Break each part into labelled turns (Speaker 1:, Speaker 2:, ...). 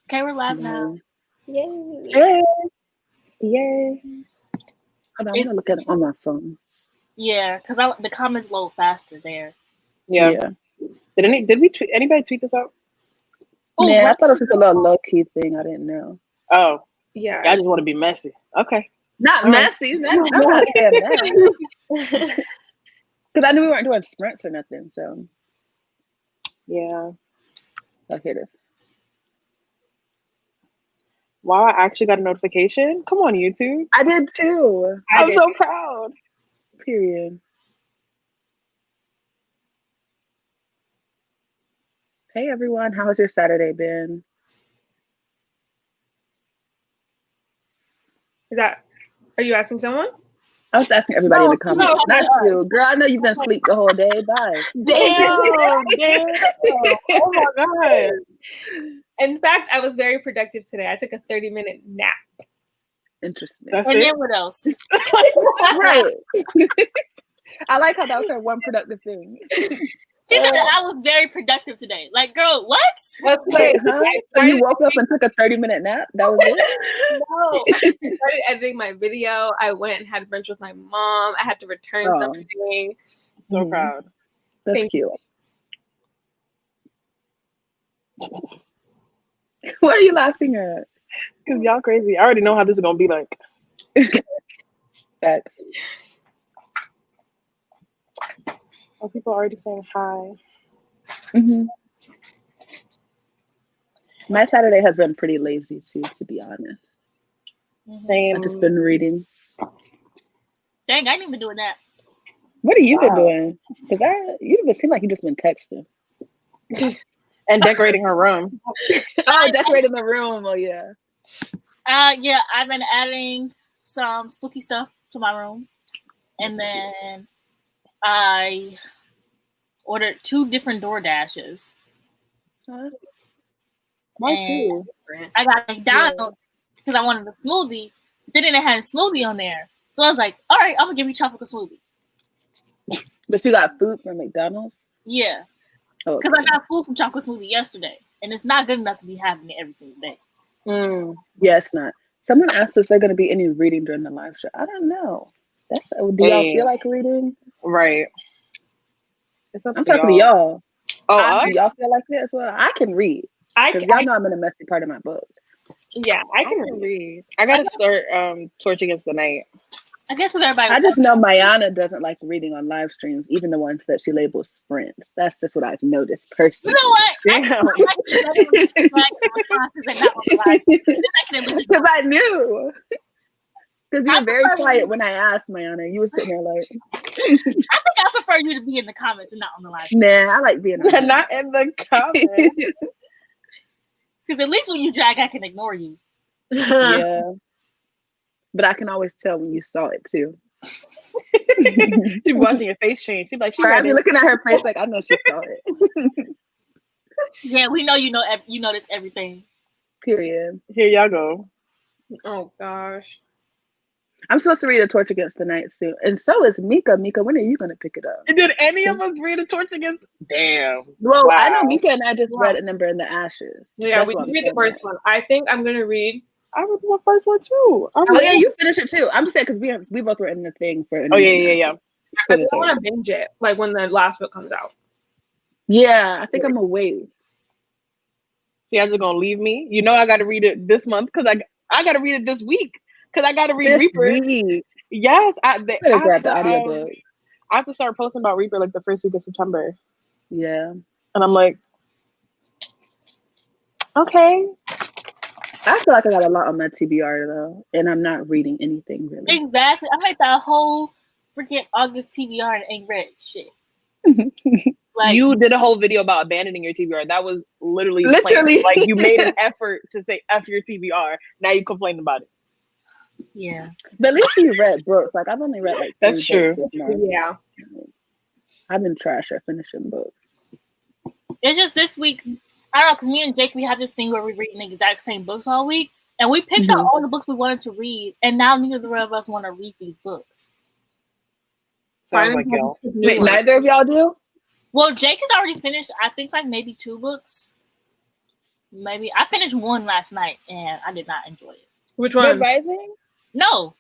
Speaker 1: Okay, we're live now.
Speaker 2: Yay!
Speaker 3: Hey, yay! Hold on, I'm
Speaker 1: It's,
Speaker 3: gonna look at it on my phone.
Speaker 1: yeah, because the comments load faster there.
Speaker 2: Yeah.
Speaker 3: Yeah.
Speaker 2: Did we tweet, anybody tweet this out?
Speaker 1: Oh,
Speaker 3: Yeah, I
Speaker 1: right.
Speaker 3: thought it was just a little low key thing. I didn't know.
Speaker 2: Oh,
Speaker 4: Yeah.
Speaker 2: I just want to be messy. Okay.
Speaker 3: Not
Speaker 2: All right.
Speaker 3: messy. I'm not saying that. Because I knew we weren't doing sprints or nothing. So,
Speaker 2: Yeah.
Speaker 3: okay, this.
Speaker 2: Wow, I actually got a notification. Come on, YouTube.
Speaker 3: I did too.
Speaker 2: I'm so proud.
Speaker 3: Period. Hey everyone, how has your Saturday been?
Speaker 4: Are you asking someone?
Speaker 3: I was asking everybody in the
Speaker 1: No,
Speaker 3: comments.
Speaker 1: no,
Speaker 3: Not
Speaker 1: us.
Speaker 3: you, girl. I know you've been asleep the whole day. Bye.
Speaker 2: Damn. Oh my god.
Speaker 4: In fact, I was very productive today. I took a 30-minute nap.
Speaker 3: Interesting.
Speaker 2: That's
Speaker 1: And
Speaker 2: it.
Speaker 1: then what else?
Speaker 3: Right. I like how that was her one productive thing.
Speaker 1: She said that I was very productive today. Like, girl, what?
Speaker 3: Wait, huh? So you woke up and took a 30-minute nap? That was it?
Speaker 4: No. I started editing my video. I went and had brunch with my mom. I had to return something.
Speaker 2: So
Speaker 3: Mhm.
Speaker 2: proud.
Speaker 3: That's
Speaker 4: Thank
Speaker 3: cute. What are you laughing at?
Speaker 2: Because y'all crazy. I already know how this is going to be like.
Speaker 3: Facts.
Speaker 2: Oh, people are already saying hi.
Speaker 3: Mm-hmm. My Saturday has been pretty lazy too, to be honest.
Speaker 2: Same.
Speaker 3: I've just been reading.
Speaker 1: Dang, I ain't even doing that.
Speaker 3: What have you been doing? Because you seem like you just been texting.
Speaker 2: And decorating her room.
Speaker 3: Oh, decorating the room. Oh yeah.
Speaker 1: Yeah, I've been adding some spooky stuff to my room. And then I ordered 2 different door dashes.
Speaker 2: Mine too.
Speaker 1: I got McDonald's because I wanted a smoothie. They didn't have a smoothie on there. So I was like, all right, I'm going to give you tropical smoothie.
Speaker 3: But you got food from McDonald's?
Speaker 1: Yeah.
Speaker 3: Oh,
Speaker 1: Because I got food from chocolate smoothie yesterday. And it's not good enough to be having it every single day.
Speaker 3: Yeah, it's not. Someone asked us if there's going to be any reading during the live show. I don't know. Do y'all feel like reading?
Speaker 2: Right.
Speaker 3: I'm talking to y'all.
Speaker 2: Oh,
Speaker 3: do y'all feel like it as well? I can read. Because y'all know I'm in a messy part of my book.
Speaker 4: Yeah, I can read.
Speaker 2: I got to start Torch Against the Night.
Speaker 1: I guess if everybody.
Speaker 3: I just know Mayana doesn't like reading on live streams, even the ones that she labels sprints. That's just what I've noticed personally.
Speaker 1: You know what?
Speaker 3: Because I knew. Because you were very quiet when I asked, Mayana. You were sitting there like.
Speaker 1: I think I prefer you to be in the comments and not on the live.
Speaker 3: Nah, I like being
Speaker 2: not in the comments.
Speaker 1: Because at least when you drag, I can ignore you.
Speaker 3: Yeah. But I can always tell when you saw it too.
Speaker 2: She's watching your face change. She's like,
Speaker 3: I'd be looking at her face like I know she saw it.
Speaker 1: Yeah, we know you notice everything.
Speaker 3: Period.
Speaker 2: Here y'all go.
Speaker 4: Oh gosh.
Speaker 3: I'm supposed to read A Torch Against the Night soon. And so is Mika. Mika, when are you gonna pick it up?
Speaker 2: Did any of us read A Torch Against? Damn.
Speaker 3: Well, I know Mika and I just read A Number in the Ashes.
Speaker 4: Yeah,
Speaker 3: That's
Speaker 4: we
Speaker 3: what
Speaker 4: did read the first one. I think I'm gonna read.
Speaker 2: I read the first one too.
Speaker 3: Oh yeah, you finished it too. I'm just saying because we both were in the thing for.
Speaker 2: Oh yeah.
Speaker 4: I want to binge it like when the last book comes out.
Speaker 3: Yeah, I think I'm gonna wait.
Speaker 2: See, I'm just gonna leave me. You know, I got to read it this month because I got to read it this week because I got to read
Speaker 3: this
Speaker 2: Reaper.
Speaker 3: Week.
Speaker 2: Yes, I
Speaker 3: grab the audiobook.
Speaker 2: I have to start posting about Reaper like the first week of September.
Speaker 3: Yeah,
Speaker 2: and I'm like, okay.
Speaker 3: I feel like I got a lot on my TBR though, and I'm not reading anything really.
Speaker 1: Exactly. I like that whole freaking August TBR and ain't read shit.
Speaker 2: Like you did a whole video about abandoning your TBR. That was literally like you made an effort to say F your TBR. Now you complain about it.
Speaker 1: Yeah.
Speaker 3: But at least you read books. Like I've only read like
Speaker 2: that's true.
Speaker 4: Yeah.
Speaker 3: I've been trash at finishing books.
Speaker 1: It's just this week. I don't know, because me and Jake, we have this thing where we read the exact same books all week. And we picked out all the books we wanted to read. And now neither of us want to read these books.
Speaker 2: Sounds like y'all.
Speaker 3: Wait, neither of y'all do?
Speaker 1: Well, Jake has already finished, I think, like maybe 2 books. Maybe I finished one last night and I did not enjoy it.
Speaker 4: Which one?
Speaker 3: Red Rising?
Speaker 1: No.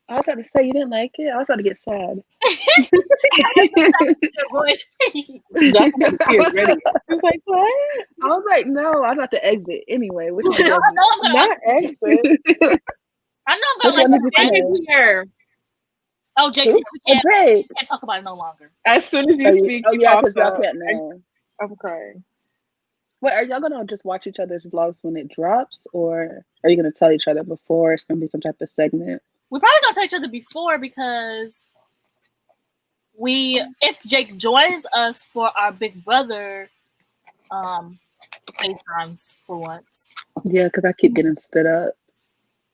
Speaker 3: I was about to say you didn't like it. I was about to get sad.
Speaker 1: Voice.
Speaker 2: I was like, what?
Speaker 3: I was like, no, I was about to exit anyway. Which one?
Speaker 1: I know I'm gonna
Speaker 2: Not exit.
Speaker 1: I know I'm gonna like
Speaker 4: here.
Speaker 1: Oh, Jake, we can't talk about it no longer.
Speaker 2: As soon as you speak,
Speaker 3: yeah, because y'all can't know.
Speaker 2: I'm crying.
Speaker 3: Wait, are y'all gonna just watch each other's vlogs when it drops, or are you gonna tell each other before? It's gonna be some type of segment.
Speaker 1: We're probably gonna tell each other before because if Jake joins us for our Big Brother FaceTimes for once.
Speaker 3: Yeah, because I keep getting stood up.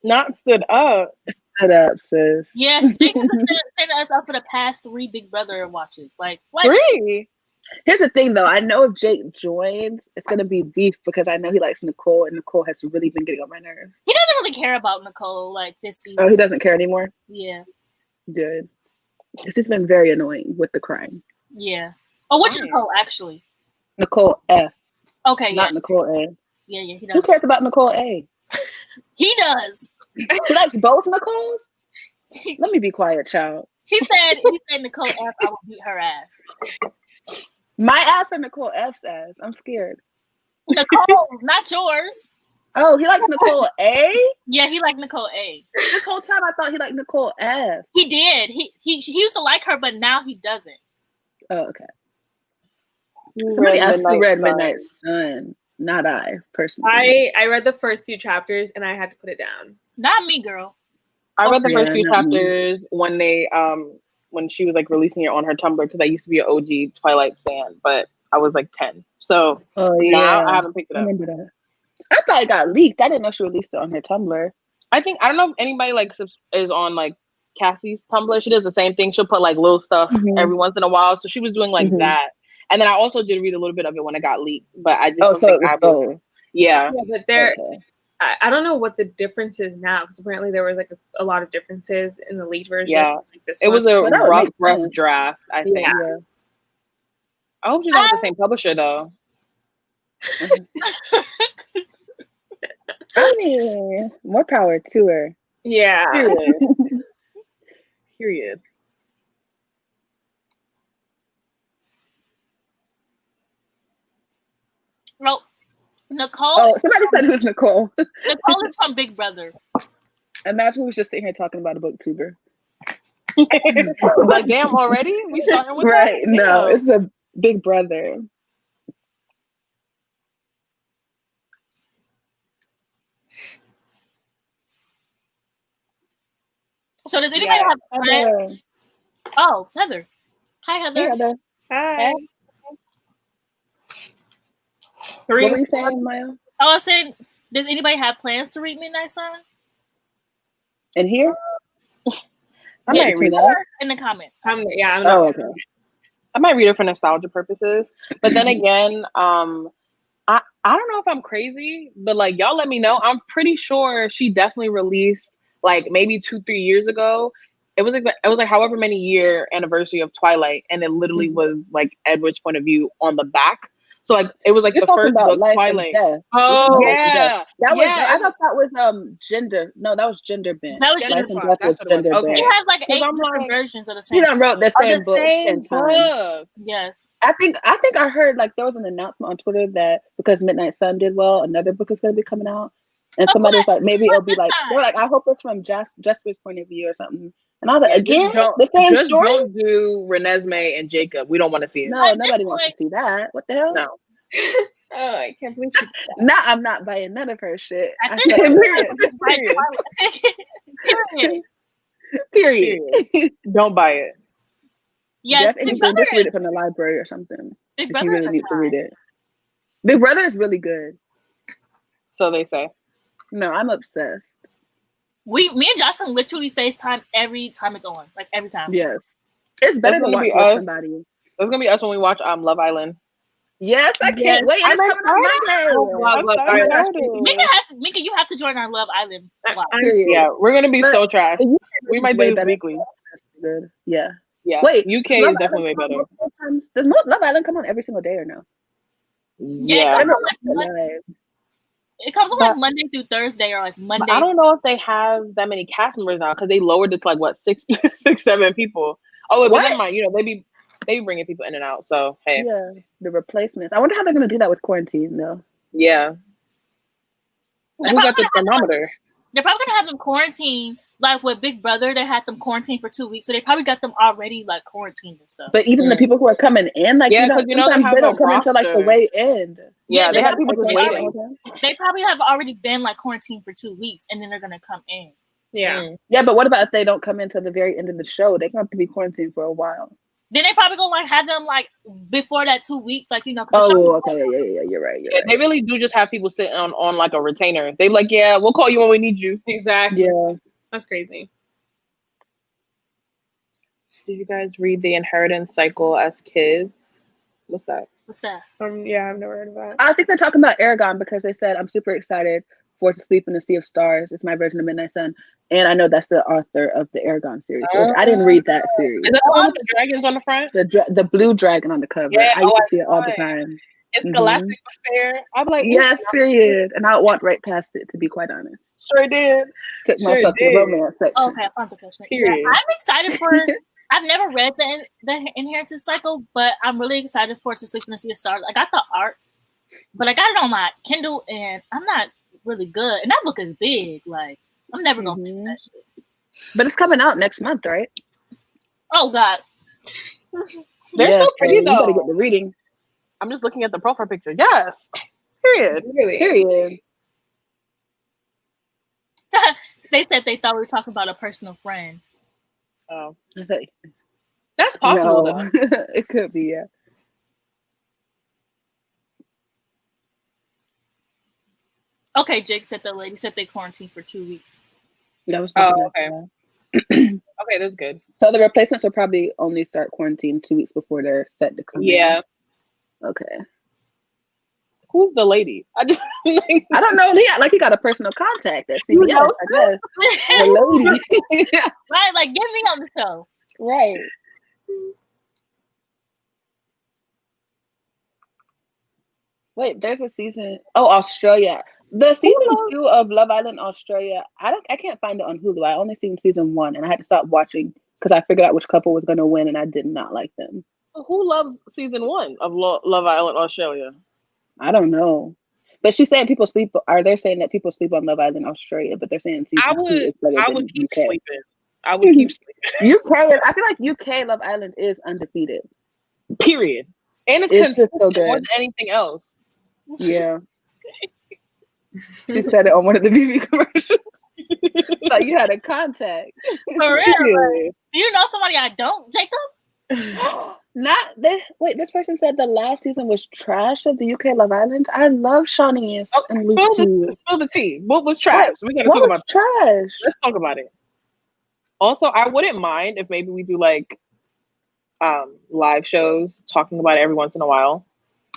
Speaker 2: Not stood up.
Speaker 3: Stood up, sis.
Speaker 1: Yes, Jake has been setting us up for the past 3 Big Brother watches. Like what?
Speaker 2: 3?
Speaker 3: Here's the thing, though. I know if Jake joins, it's gonna be beef because I know he likes Nicole, and Nicole has really been getting on my nerves.
Speaker 1: He doesn't really care about Nicole like this season.
Speaker 3: Oh, he doesn't care anymore?
Speaker 1: Yeah.
Speaker 3: Good. Because he's been very annoying with the crying.
Speaker 1: Yeah. Oh, which Nicole actually?
Speaker 3: Nicole F.
Speaker 1: Okay,
Speaker 3: not Nicole A.
Speaker 1: Yeah, he does.
Speaker 3: Who cares about Nicole A?
Speaker 1: He does.
Speaker 3: He likes both Nicoles? Let me be quiet, child.
Speaker 1: He said Nicole F, I will beat her ass.
Speaker 3: My ass or Nicole F's ass? I'm scared.
Speaker 1: Nicole, not yours.
Speaker 3: Oh, he likes Nicole A?
Speaker 1: Yeah, he liked Nicole A.
Speaker 3: This whole time I thought he liked Nicole F.
Speaker 1: He did. He used to like her, but now he doesn't.
Speaker 3: Oh, okay. Somebody asked me read Midnight Sun. Not I, personally.
Speaker 4: I read the first few chapters and I had to put it down.
Speaker 1: Not me, girl.
Speaker 2: I read the first few chapters when they when she was like releasing it on her Tumblr, because I used to be an OG Twilight stan, but I was like 10. So now I haven't picked it up.
Speaker 3: I remember that. I thought it got leaked. I didn't know she released it on her Tumblr.
Speaker 2: I don't know if anybody like is on like Cassie's Tumblr. She does the same thing. She'll put like little stuff every once in a while. So she was doing like that. And then I also did read a little bit of it when it got leaked, but I just don't think I was. Yeah.
Speaker 4: But there, I don't know what the difference is now, because apparently there was like a lot of differences in the leaked version.
Speaker 2: Yeah,
Speaker 4: like this
Speaker 2: it was a rough
Speaker 3: sense.
Speaker 2: draft. I think.
Speaker 4: Yeah.
Speaker 2: I hope she's not the same publisher though.
Speaker 3: I mean, more power to her.
Speaker 4: Yeah.
Speaker 2: Period.
Speaker 1: Well, Nicole.
Speaker 3: Oh, somebody said who's Nicole.
Speaker 1: Nicole is from Big Brother.
Speaker 3: Imagine we was just sitting here talking about a booktuber.
Speaker 2: Like, damn, already? We starting with
Speaker 3: right?
Speaker 2: That?
Speaker 3: No, it's a Big Brother.
Speaker 1: So does anybody have plans? Oh, Heather. Hi, Heather.
Speaker 3: Hey, Heather.
Speaker 4: Hi.
Speaker 3: What were you saying, Maya?
Speaker 1: Oh, I said, does anybody have plans to read Midnight Sun?
Speaker 3: In here?
Speaker 2: I might read that
Speaker 1: in the comments.
Speaker 4: Yeah.
Speaker 3: Okay.
Speaker 2: I might read it for nostalgia purposes, but then again, I don't know if I'm crazy, but like y'all let me know. I'm pretty sure she definitely released like maybe 2-3 years ago. It was like however many year anniversary of Twilight, and it literally was like Edward's point of view on the back. So like it was like
Speaker 3: You're
Speaker 2: the first book, Twilight.
Speaker 3: Oh
Speaker 2: yeah,
Speaker 3: that was. I thought that was gender. No, that was gender bent.
Speaker 1: That was
Speaker 3: Life and Death was gender bent.
Speaker 1: He has like 8 different versions of the same.
Speaker 3: He done wrote the same book 10 times.
Speaker 1: Yes.
Speaker 3: I think I heard like there was an announcement on Twitter that because Midnight Sun did well, another book is going to be coming out, and somebody was like, maybe it'll be like they're like, I hope it's from Jasper's point of view or something. And I was like, again, the same story.
Speaker 2: Don't do Renesmee and Jacob. We don't want to see it.
Speaker 3: No, nobody wants to see that. What the hell?
Speaker 2: No.
Speaker 4: Oh, I can't believe she did that.
Speaker 3: Nah, I'm not buying none of her shit. Period.
Speaker 2: Don't buy it.
Speaker 1: Yes,
Speaker 3: anything, just read it from the library or something. If you really need to read it. Big Brother is really good.
Speaker 2: So they say.
Speaker 3: No, I'm obsessed.
Speaker 1: Me and Jocelyn literally FaceTime every time it's on. Like every time.
Speaker 3: Yes. It's better than watching with somebody.
Speaker 2: It's gonna be us when we watch Love Island.
Speaker 3: Yes, I can't wait. It's coming on
Speaker 1: Monday. Mika, you have to join our Love Island.
Speaker 2: Yeah, we're gonna be so trash. We might do this weekly.
Speaker 3: Good. Yeah.
Speaker 2: Yeah.
Speaker 3: Wait,
Speaker 2: UK is definitely way better.
Speaker 3: Does Love Island come on every single day or no?
Speaker 1: Yeah. It comes on like Monday through Thursday or like Monday.
Speaker 2: I don't know if they have that many cast members now because they lowered it to like what 6, 7 people. Oh, but never mind. You know, they be bringing people in and out. So hey,
Speaker 3: yeah, the replacements. I wonder how they're gonna do that with quarantine though.
Speaker 2: Yeah, who got the thermometer?
Speaker 1: They're probably gonna have them quarantine. Like with Big Brother, they had them quarantined for 2 weeks, so they probably got them already like quarantined and stuff.
Speaker 3: But even the people who are coming in, like sometimes they don't come until like the way end.
Speaker 2: Yeah, they have people just waiting.
Speaker 1: They probably have already been like quarantined for 2 weeks, and then they're gonna come in.
Speaker 4: Yeah,
Speaker 3: yeah. But what about if they don't come in till the very end of the show? They have to be quarantined for a while.
Speaker 1: Then they probably gonna like have them like before that 2 weeks, like
Speaker 3: Oh, okay, yeah. You're right.
Speaker 2: They really do just have people sitting on like a retainer. They like, yeah, we'll call you when we need you.
Speaker 4: Exactly.
Speaker 3: Yeah,
Speaker 4: that's crazy.
Speaker 2: Did you guys read The Inheritance Cycle as kids? What's that?
Speaker 4: Yeah, I've never heard of that.
Speaker 3: I think they're talking about Aragon because they said I'm super excited for To Sleep in the Sea of Stars. It's my version of Midnight Sun, and I know that's the author of the Aragon series. Which I didn't read that series.
Speaker 2: Is that the one with the dragons on the front?
Speaker 3: The blue dragon on the cover.
Speaker 2: Yeah,
Speaker 3: I used to see it all the time.
Speaker 2: It's Galactic Affair. I'm like,
Speaker 3: yes, period. And I walked right past it, to be quite honest.
Speaker 2: Sure did.
Speaker 3: Took myself to the romance section.
Speaker 1: Oh, okay, I found the question. Yeah, I'm excited for. I've never read the Inheritance Cycle, but I'm really excited for To Sleep in the Sea of Stars. I got the art, but I got it on my Kindle, and I'm not really good. And that book is big. Like, I'm never gonna finish that shit.
Speaker 3: But it's coming out next month, right?
Speaker 1: Oh God,
Speaker 2: they're so pretty though.
Speaker 3: You gotta get the reading.
Speaker 2: I'm just looking at the profile picture. Yes. Period.
Speaker 4: Really?
Speaker 3: Period.
Speaker 1: They said they thought we were talking about a personal friend.
Speaker 2: Oh, that's possible though.
Speaker 3: It could be, yeah.
Speaker 1: Okay, Jake said the lady said they quarantined for 2 weeks.
Speaker 3: That was
Speaker 2: okay. Okay, that's good.
Speaker 3: So the replacements will probably only start quarantine 2 weeks before they're set to come.
Speaker 2: Yeah.
Speaker 3: In. Okay.
Speaker 2: Who's the lady? I
Speaker 3: don't know. He got a personal contact at CBS, I guess. The lady.
Speaker 1: Right, like get me on the show.
Speaker 3: Right. Wait, there's a season. Oh, Australia. The season 2 of Love Island Australia. I can't find it on Hulu. I only seen season 1, and I had to stop watching because I figured out which couple was going to win, and I did not like them.
Speaker 2: Who loves season 1 of Love Island Australia?
Speaker 3: I don't know, but she's saying people sleep. Are they saying that people sleep on Love Island Australia? But they're saying season 2 is better than
Speaker 2: I would keep
Speaker 3: UK.
Speaker 2: sleeping. I would keep sleeping.
Speaker 3: UK, I feel like UK Love Island is undefeated.
Speaker 2: Period. And it's consistent so good more than anything else.
Speaker 3: Yeah. She said it on one of the BB commercials. Like you had a contact.
Speaker 1: For real. Like, do you know somebody I don't, Jacob?
Speaker 3: Wait, this person said the last season was trash of the UK Love Island. I love Shawnee's and Luke.
Speaker 2: Spill the tea. What was trash? We gotta talk about
Speaker 3: trash.
Speaker 2: Let's talk about it. Also, I wouldn't mind if maybe we do like live shows talking about it every once in a while.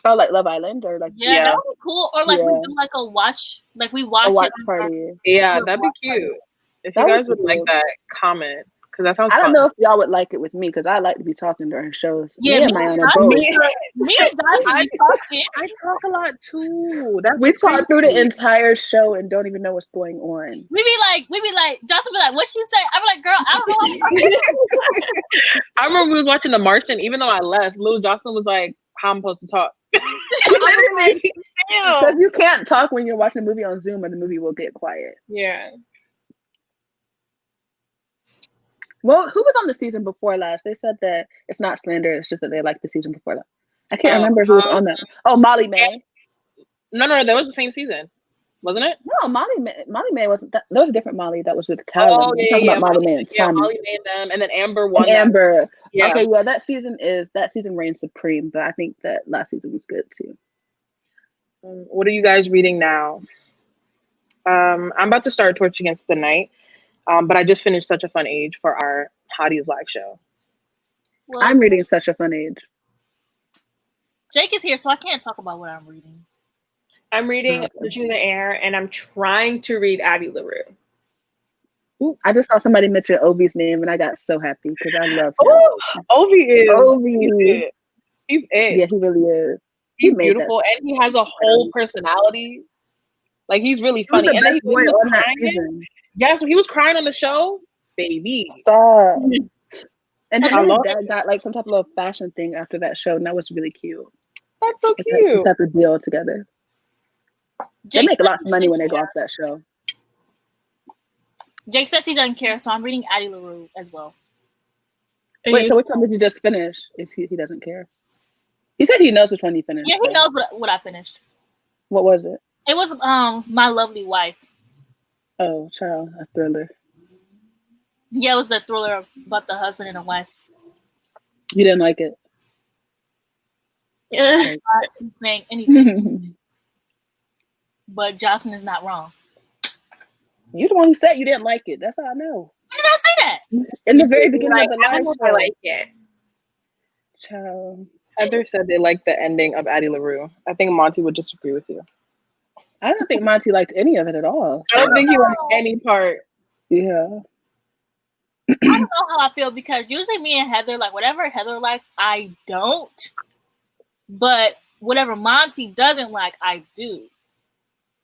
Speaker 3: Oh, like Love Island or like
Speaker 1: yeah. That would be cool. Or like we do like a watch, like we watch it
Speaker 3: party.
Speaker 2: Yeah, that'd be cute. If you guys would like that, comment. Because that sounds
Speaker 3: I don't
Speaker 2: fun.
Speaker 3: know if y'all would like it with me because I like to be talking during shows.
Speaker 1: Yeah,
Speaker 3: me and
Speaker 1: I
Speaker 2: talk a lot too.
Speaker 3: We talk through the entire show and don't even know what's going on.
Speaker 1: We be like, Jocelyn be like, what she say? I'm like, girl, I don't know.
Speaker 2: I remember we was watching The Martian, even though I left, little Jocelyn was like, how I'm supposed to talk?
Speaker 3: Literally, because you can't talk when you're watching a movie on Zoom and the movie will get quiet.
Speaker 4: Yeah.
Speaker 3: Well, who was on the season before last? They said that it's not slander. It's just that they liked the season before that. I can't remember who was on that. Oh, Molly May.
Speaker 2: No, that was the same season, wasn't it?
Speaker 3: No, Molly May wasn't. That was a different Molly that was with Callum.
Speaker 2: Oh,
Speaker 3: talking about Molly May and Tommy.
Speaker 2: Yeah, Molly May and them, and then Amber won.
Speaker 3: Amber.
Speaker 2: Yeah.
Speaker 3: Okay, yeah, that season reigns supreme. But I think that last season was good too.
Speaker 2: What are you guys reading now? I'm about to start Torch Against the Night. But I just finished Such a Fun Age for our Hotties live show.
Speaker 1: Well,
Speaker 3: I'm reading Such a Fun Age.
Speaker 1: Jake is here, so I can't talk about what I'm reading.
Speaker 4: I'm reading Pushing the Air, and I'm trying to read Addie LaRue.
Speaker 3: Ooh, I just saw somebody mention Ovi's name, and I got so happy because I love him.
Speaker 2: Ovi. He's it.
Speaker 3: Yeah, he really is.
Speaker 2: He's beautiful, and he has a whole personality. Like he's really
Speaker 3: He was
Speaker 2: funny.
Speaker 3: the
Speaker 2: And then
Speaker 3: best
Speaker 2: he
Speaker 3: boy
Speaker 2: was
Speaker 3: on that
Speaker 2: crying.
Speaker 3: season.
Speaker 2: Yes, when he was crying on the show, baby.
Speaker 3: Stop. And him
Speaker 2: I
Speaker 3: and his
Speaker 2: love
Speaker 3: dad got like some type of little fashion thing after that show, and that was really cute.
Speaker 2: That's so
Speaker 3: Like, some
Speaker 2: cute.
Speaker 3: type of deal together. They
Speaker 1: Jake
Speaker 3: make a
Speaker 1: says
Speaker 3: lot of
Speaker 1: he
Speaker 3: money
Speaker 1: doesn't
Speaker 3: when they go
Speaker 1: care.
Speaker 3: off that show.
Speaker 1: Jake says he doesn't care, so I'm reading Addie LaRue as well.
Speaker 3: Wait, so which one did you just finish? If he doesn't care, he said he knows which one you finished.
Speaker 1: Yeah, he knows what I finished.
Speaker 3: What was it?
Speaker 1: It was My Lovely Wife.
Speaker 3: Oh, child, a thriller.
Speaker 1: Yeah, it was the thriller about the husband and the wife.
Speaker 3: You didn't like it?
Speaker 4: Yeah.
Speaker 1: I'm not saying anything, but Jocelyn is not wrong.
Speaker 3: You're the one who said you didn't like it. That's how I know.
Speaker 1: When did I say that?
Speaker 3: In the very beginning
Speaker 4: Like,
Speaker 3: of the
Speaker 4: I don't
Speaker 3: live
Speaker 4: know if
Speaker 3: show.
Speaker 4: I like it.
Speaker 3: Child.
Speaker 2: Heather said they liked the ending of Addie LaRue. I think Monty would disagree with you.
Speaker 3: I don't think Monty liked any of it at all.
Speaker 2: I don't think he liked any part.
Speaker 3: Yeah.
Speaker 1: I don't know how I feel because usually me and Heather, like whatever Heather likes, I don't. But whatever Monty doesn't like, I do.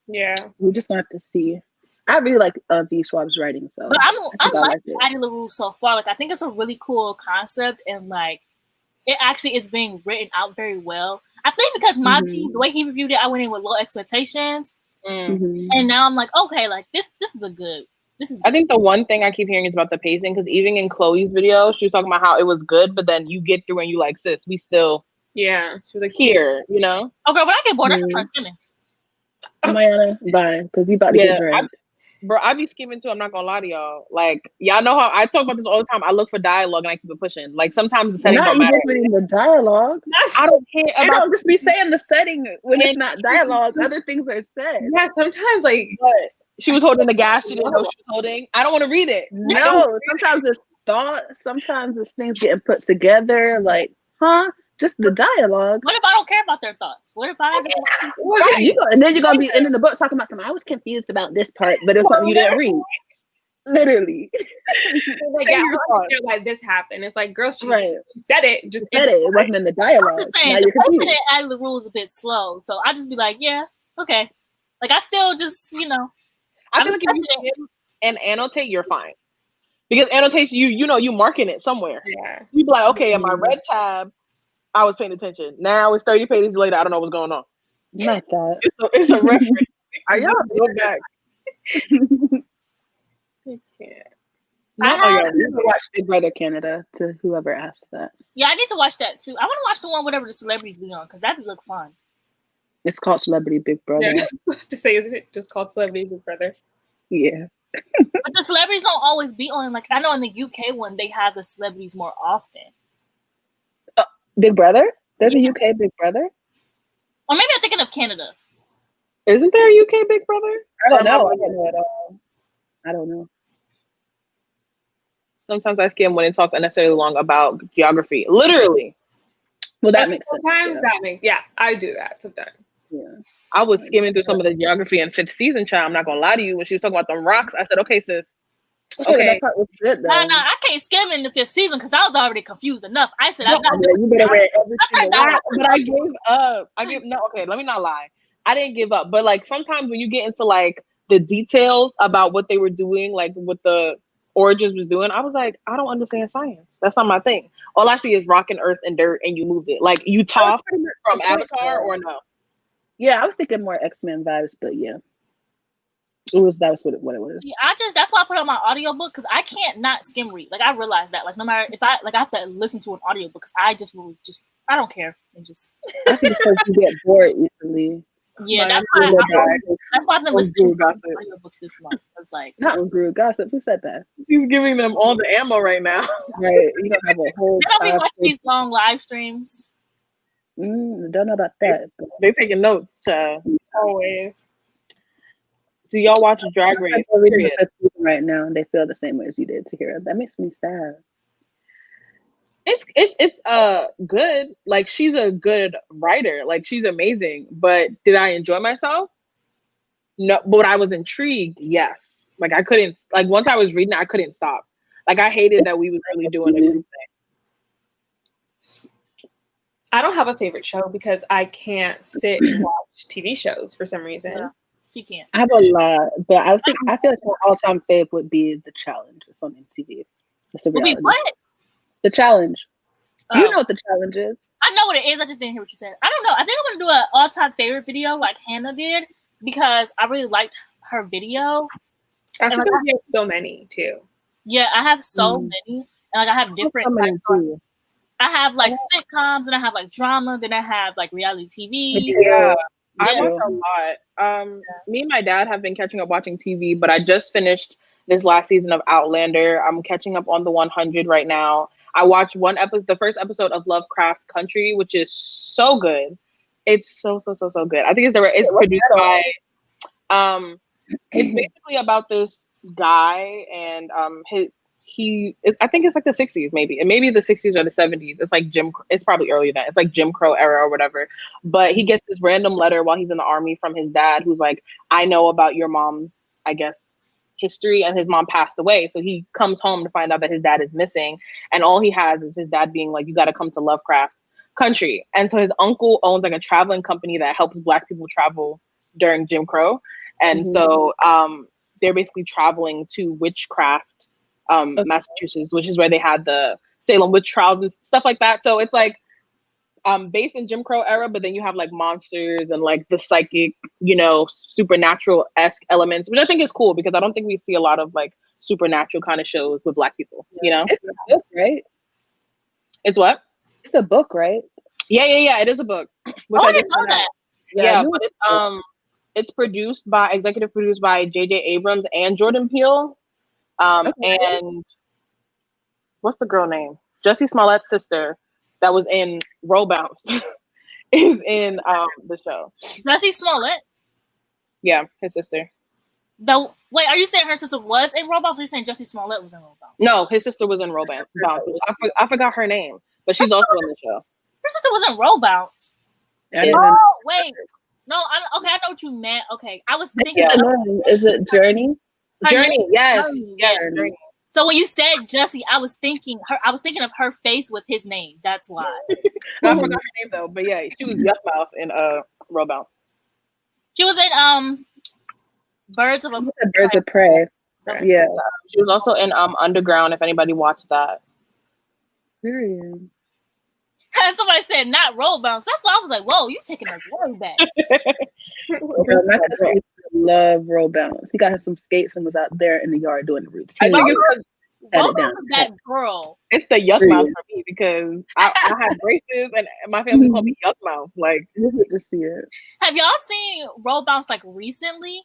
Speaker 4: Yeah.
Speaker 3: We just want to see. I really like V Schwab's writing, so
Speaker 1: But I'm
Speaker 3: I
Speaker 1: liking Addie LaRue so far. Like I think it's a really cool concept, and like it actually is being written out very well. I think because Monty, the way he reviewed it, I went in with low expectations, and now I'm like, okay, like this is a good. This is.
Speaker 2: I think the one thing I keep hearing is about the pacing, because even in Chloe's video, she was talking about how it was good, but then you get through and you like, sis, we still
Speaker 4: She was like
Speaker 2: here, you know?
Speaker 1: Okay, when I get bored, I just start skimming.
Speaker 3: Mayana, bye, because you about to get dragged.
Speaker 2: Bro, I be skimming too. I'm not gonna lie to y'all. Like, y'all know how I talk about this all the time. I look for dialogue and I keep it pushing. Like, sometimes the setting don't matter.
Speaker 3: Just reading the dialogue.
Speaker 2: I don't care about.
Speaker 3: I don't just be saying the setting when it's not dialogue. Other things are said.
Speaker 4: Yeah, sometimes like.
Speaker 2: But she was holding the gas. She didn't know she was holding. I don't want to read it.
Speaker 3: No, sometimes it's thought. Sometimes it's things getting put together. Like, huh? Just the dialogue.
Speaker 1: What if I don't care about their thoughts? What if I?
Speaker 3: And then you're gonna be ending the book talking about something. I was confused about this part, but it's something you didn't read. Literally.
Speaker 4: Like, yeah, like this happened. It's like, girl, she said it. Just
Speaker 3: said it. It wasn't in the dialogue.
Speaker 1: I'm just saying, the person that added the rules a bit slow, so I just be like, yeah, okay. Like I still just,
Speaker 2: I feel like if you skim and annotate, you're fine. Because annotation, you marking it somewhere.
Speaker 4: Yeah.
Speaker 2: You be like, okay, in my red tab, I was paying attention. Now it's 30 pages later. I don't know what's going on.
Speaker 3: Not that.
Speaker 2: It's a reference.
Speaker 3: Are y'all
Speaker 2: go back?
Speaker 4: I can't.
Speaker 3: I need to watch Big Brother Canada. To whoever asked that.
Speaker 1: Yeah, I need to watch that too. I want to watch the one whatever the celebrities be on because that would look fun.
Speaker 3: It's called Celebrity Big Brother.
Speaker 4: Yeah, to say, isn't it just called Celebrity Big Brother?
Speaker 3: Yeah.
Speaker 1: But the celebrities don't always be on. Like I know in the UK one they have the celebrities more often.
Speaker 3: Big Brother? There's a UK Big Brother?
Speaker 1: Or maybe I'm thinking of Canada.
Speaker 2: Isn't there a UK Big Brother?
Speaker 3: I don't know. I don't know at all. I don't know.
Speaker 2: Sometimes I skim when it talks unnecessarily long about geography. Literally.
Speaker 3: Well, that makes sense.
Speaker 4: Sometimes that makes, I do that sometimes.
Speaker 3: Yeah.
Speaker 2: I was skimming through some of the geography in 5th season, child. I'm not gonna lie to you. When she was talking about them rocks, I said, okay, sis. Okay.
Speaker 3: That part was good, though.
Speaker 1: No, I can't skim in the 5th season because I was already confused enough. I said,
Speaker 3: you better read everything.
Speaker 2: But I gave up. Okay, let me not lie. I didn't give up. But like sometimes when you get into like the details about what they were doing, like what the Origins was doing, I was like, I don't understand science. That's not my thing. All I see is rock and earth and dirt, and you moved it. Like you Toph from Avatar or no?
Speaker 3: Yeah, I was thinking more X-Men vibes, but yeah. That was what it was.
Speaker 1: Yeah, that's why I put on my audiobook because I can't not skim read. Like I realized that. Like no matter if I have to listen to an audiobook because I just will I don't care. And just
Speaker 3: I think because you get bored easily.
Speaker 1: Yeah, that's why I've been listening to audiobooks this month. It's like
Speaker 3: not on Guru Gossip. Who said that?
Speaker 2: She's giving them all the ammo right now.
Speaker 3: Right. You don't have a whole
Speaker 1: they don't be watching these long live streams.
Speaker 3: Don't know about that.
Speaker 2: They taking notes, child.
Speaker 4: Always.
Speaker 2: Do y'all watch Drag Race?
Speaker 3: I'm reading the 5th season right now, and they feel the same way as you did, Tahira. That makes me sad.
Speaker 2: It's good. Like she's a good writer. Like she's amazing. But did I enjoy myself? No. But I was intrigued. Yes. Like I couldn't. Like once I was reading it, I couldn't stop. Like I hated that we was really doing a group thing.
Speaker 4: I don't have a favorite show because I can't sit and watch TV shows for some reason.
Speaker 1: She can't.
Speaker 3: I have a lot, but I feel like my all-time fave would be The Challenge. It's on MTV. It's a
Speaker 1: Would be
Speaker 3: reality.
Speaker 1: what?
Speaker 3: The Challenge.
Speaker 1: Oh.
Speaker 3: You know what The Challenge is?
Speaker 1: I know what it is. I just didn't hear what you said. I don't know. I think I'm gonna do an all-time favorite video like Hannah did because I really liked her video.
Speaker 4: I think we have so many too.
Speaker 1: Yeah, I have so many, and like I have different types. I have like sitcoms, and I have like drama, then I have like reality TV.
Speaker 2: Yeah, I watch a lot. Me and my dad have been catching up watching TV, but I just finished this last season of Outlander. I'm catching up on the 100 right now. I watched the first episode of Lovecraft Country, which is so good. It's so good. I think it's produced by. It's basically about this guy and I think it's like the 60s maybe, and maybe the 60s or the 70s. It's like it's probably earlier than that. It's like Jim Crow era or whatever. But he gets this random letter while he's in the army from his dad, who's like, I know about your mom's, I guess, history, and his mom passed away. So he comes home to find out that his dad is missing, and all he has is his dad being like, you got to come to Lovecraft Country. And so his uncle owns like a traveling company that helps Black people travel during Jim Crow. And so they're basically traveling to Witchcraft, Massachusetts, which is where they had the Salem witch trials and stuff like that. So it's like based in Jim Crow era, but then you have like monsters and like the psychic, supernatural-esque elements, which I think is cool because I don't think we see a lot of like supernatural kind of shows with Black people,
Speaker 3: It's a book, right?
Speaker 2: It's what?
Speaker 3: It's a book, right?
Speaker 2: Yeah. It is a book.
Speaker 1: I didn't know that.
Speaker 2: Yeah, but it's executive produced by J.J. Abrams and Jordan Peele. And what's the girl name? Jussie Smollett's sister that was in Roll Bounce is in the show.
Speaker 1: Jussie Smollett?
Speaker 2: Yeah, his sister.
Speaker 1: Wait, are you saying her sister was in Roll Bounce, or are you saying Jussie Smollett was in Roll Bounce?
Speaker 2: No, his sister was in Roll Bounce. I forgot her name, but she's also in the show.
Speaker 1: Her sister was in Roll Bounce.
Speaker 3: Yeah.
Speaker 1: Wait. No, I know what you meant. Okay, I was thinking.
Speaker 3: Is it Journey?
Speaker 2: Journey, yes, Journey.
Speaker 1: So when you said Jussie, I was thinking of her face with his name. That's why.
Speaker 2: I forgot her name though, but yeah, she was Yuckmouth in Roll Bounce.
Speaker 1: She was in Birds of
Speaker 3: Prey. Yeah.
Speaker 2: She was also in Underground. If anybody watched that.
Speaker 3: Period.
Speaker 1: Somebody said not Roll Bounce. That's why I was like, whoa, you taking us way back.
Speaker 3: My cousin used to love Roll Bounce. He got some skates and was out there in the yard doing the routine.
Speaker 2: I think it's
Speaker 1: that girl.
Speaker 2: It's the yuck mouth for me because I had braces and my family called me yuck mouth. Like,
Speaker 3: you get to see it.
Speaker 1: Have y'all seen Roll Bounce like recently?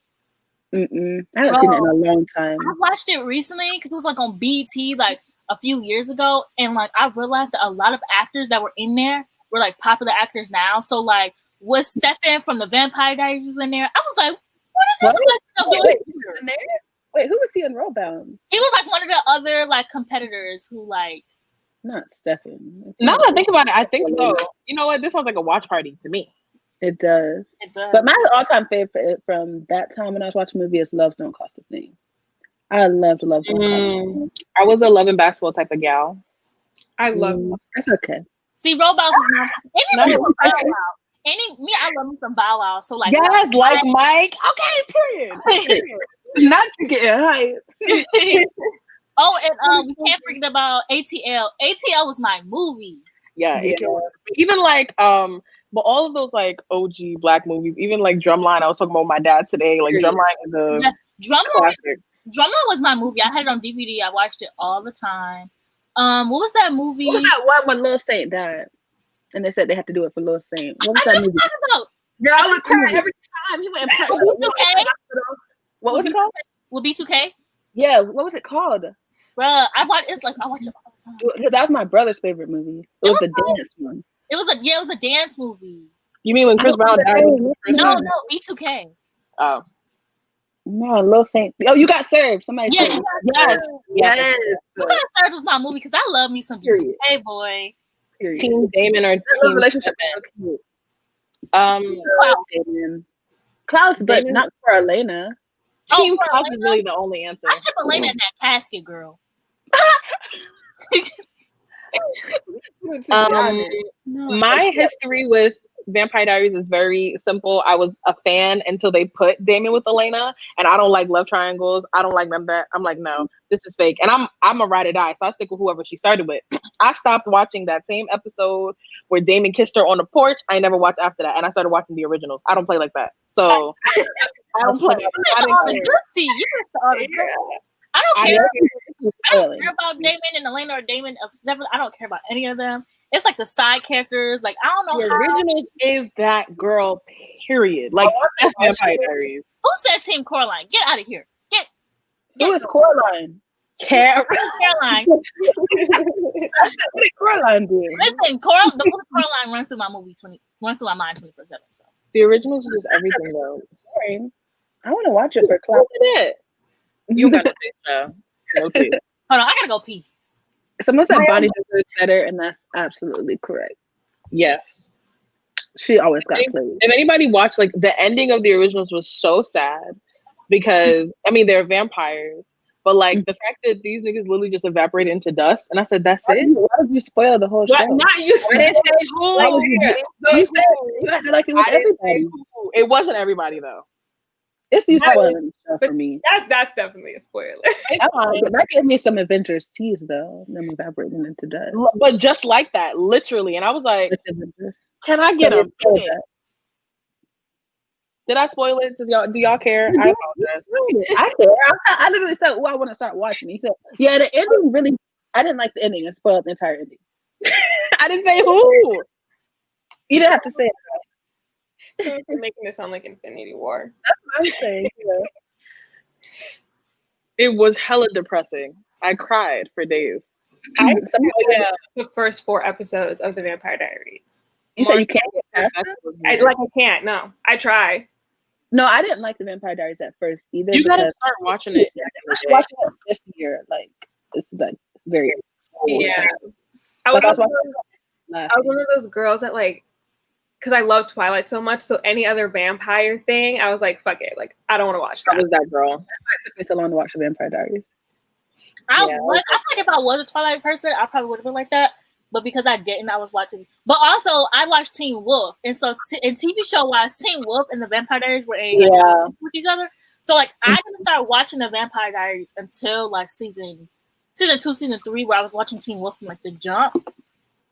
Speaker 3: I haven't seen it in a long time.
Speaker 1: I watched it recently because it was like on BT like a few years ago, and like I realized that a lot of actors that were in there were like popular actors now. So like, was Stefan from the Vampire Diaries in there? I was like, what is this?
Speaker 3: Wait, who was he in Roll Bounce?
Speaker 1: He was like one of the other like competitors who like.
Speaker 3: Not Stefan.
Speaker 2: Now that I think about it, I think so. You know what? This sounds like a watch party to me.
Speaker 3: It does. But my all-time favorite from that time when I was watching the movie is Love Don't Cost a Thing. I loved Love Don't Cost a Thing.
Speaker 2: I was a Love and Basketball type of gal.
Speaker 4: I love
Speaker 3: That's okay.
Speaker 1: See, Roll Bounce is not me. I love me some Bow Wow. So like,
Speaker 2: yes, like Mike. Okay, period.
Speaker 3: Not to get hype.
Speaker 1: Oh, and we can't forget about ATL. ATL was my movie.
Speaker 2: Yeah. ATL. Even like but all of those like OG Black movies, even like Drumline. I was talking about my dad today. Like Drumline is a classic.
Speaker 1: Drumline was my movie. I had it on DVD. I watched it all the time. What was that movie?
Speaker 3: What was that one when Lil Saint died? And they said they had to do it for Lil Saint. What was that movie?
Speaker 1: About?
Speaker 3: Girl, I would cry every time. He went
Speaker 1: B2K.
Speaker 3: What was it called?
Speaker 1: With B2K?
Speaker 3: Yeah, what was it called?
Speaker 1: Bruh, I watch it all the time.
Speaker 3: Because that was my brother's favorite movie. It was the dance one.
Speaker 1: It was a dance movie.
Speaker 2: You mean when Chris Brown died?
Speaker 1: No, B2K.
Speaker 2: Oh.
Speaker 3: No, Lil Saint. Oh, You Got Served. Somebody said
Speaker 1: yes. You Got Served was my movie because I love me some B2K, boy.
Speaker 3: Period.
Speaker 2: Team Damon or Team
Speaker 3: relationship. Clouds, but not for Elena.
Speaker 2: Team Clouds is really the only answer.
Speaker 1: I ship Elena in that casket, girl.
Speaker 2: My history with Vampire Diaries is very simple. I was a fan until they put Damon with Elena, and I don't like love triangles. I don't like none of that. I'm like, no, this is fake. And I'm a ride or die, so I stick with whoever she started with. I stopped watching that same episode where Damon kissed her on the porch. I never watched after that, and I started watching the originals. I don't play like that, so I don't play.
Speaker 1: You missed all the good tea. You missed all the good. I don't care. I don't care about Damon and Elena or Damon. I don't care about any of them. It's like the side characters. Like, I don't know.
Speaker 2: The originals is that girl, period. Like, that's Vampire Diaries.
Speaker 1: Who said Team Coraline? Get out of here. Get
Speaker 3: Who is Coraline?
Speaker 1: Caroline.
Speaker 3: What did Coraline do?
Speaker 1: Listen, the movie Coraline runs through my mind 24/7. So
Speaker 2: the originals are just everything, though.
Speaker 3: I want to watch it for class.
Speaker 2: Look at it. You got to say so. Okay.
Speaker 1: Hold on, I gotta go pee.
Speaker 3: Someone said Bonnie deserves better, and that's absolutely correct.
Speaker 2: Yes.
Speaker 3: She always got played.
Speaker 2: If anybody watched, like, the ending of the originals was so sad because, I mean, they're vampires, but, like, the fact that these niggas literally just evaporated into dust, and I said, that's it?
Speaker 3: Why did you spoil the whole show?
Speaker 4: Not you.
Speaker 2: I didn't say who.
Speaker 3: You acted like it was everybody.
Speaker 2: It wasn't everybody, though.
Speaker 3: It's you spoiling the show for me.
Speaker 4: That's definitely a spoiler.
Speaker 3: That gave me some Avengers tease, though. Them evaporating into dust.
Speaker 2: But just like that, literally. And I was like, can I get a minute? Did I spoil it? Do y'all care? I apologize.
Speaker 3: I care. I literally said, I want to start watching. He said, yeah, the ending really, I didn't like the ending. It spoiled the entire ending.
Speaker 2: I didn't say who.
Speaker 3: You didn't have to say it.
Speaker 4: So you're making it sound like Infinity War.
Speaker 3: That's what I'm saying.
Speaker 2: It was hella depressing. I cried for days.
Speaker 4: The first 4 episodes of the Vampire Diaries.
Speaker 3: You said you can't get past them?
Speaker 4: I can't. No, I try.
Speaker 3: No, I didn't like the Vampire Diaries at first either.
Speaker 2: You gotta start watching it.
Speaker 3: I'm watching it this year. Like, this is like very.
Speaker 4: Yeah. I was one of those girls that, like, because I love Twilight so much, so any other vampire thing, I was like, fuck it. Like, I don't want to watch that.
Speaker 2: I was that girl.
Speaker 3: That's why it took me so long to watch the Vampire Diaries.
Speaker 1: I feel like if I was a Twilight person, I probably would have been like that. But because I didn't, I was watching. But also, I watched Teen Wolf. And so, in TV show-wise, Teen Wolf and the Vampire Diaries were with each other. So, like, I didn't start watching the Vampire Diaries until, like, season 2, season 3, where I was watching Teen Wolf from, like, the jump.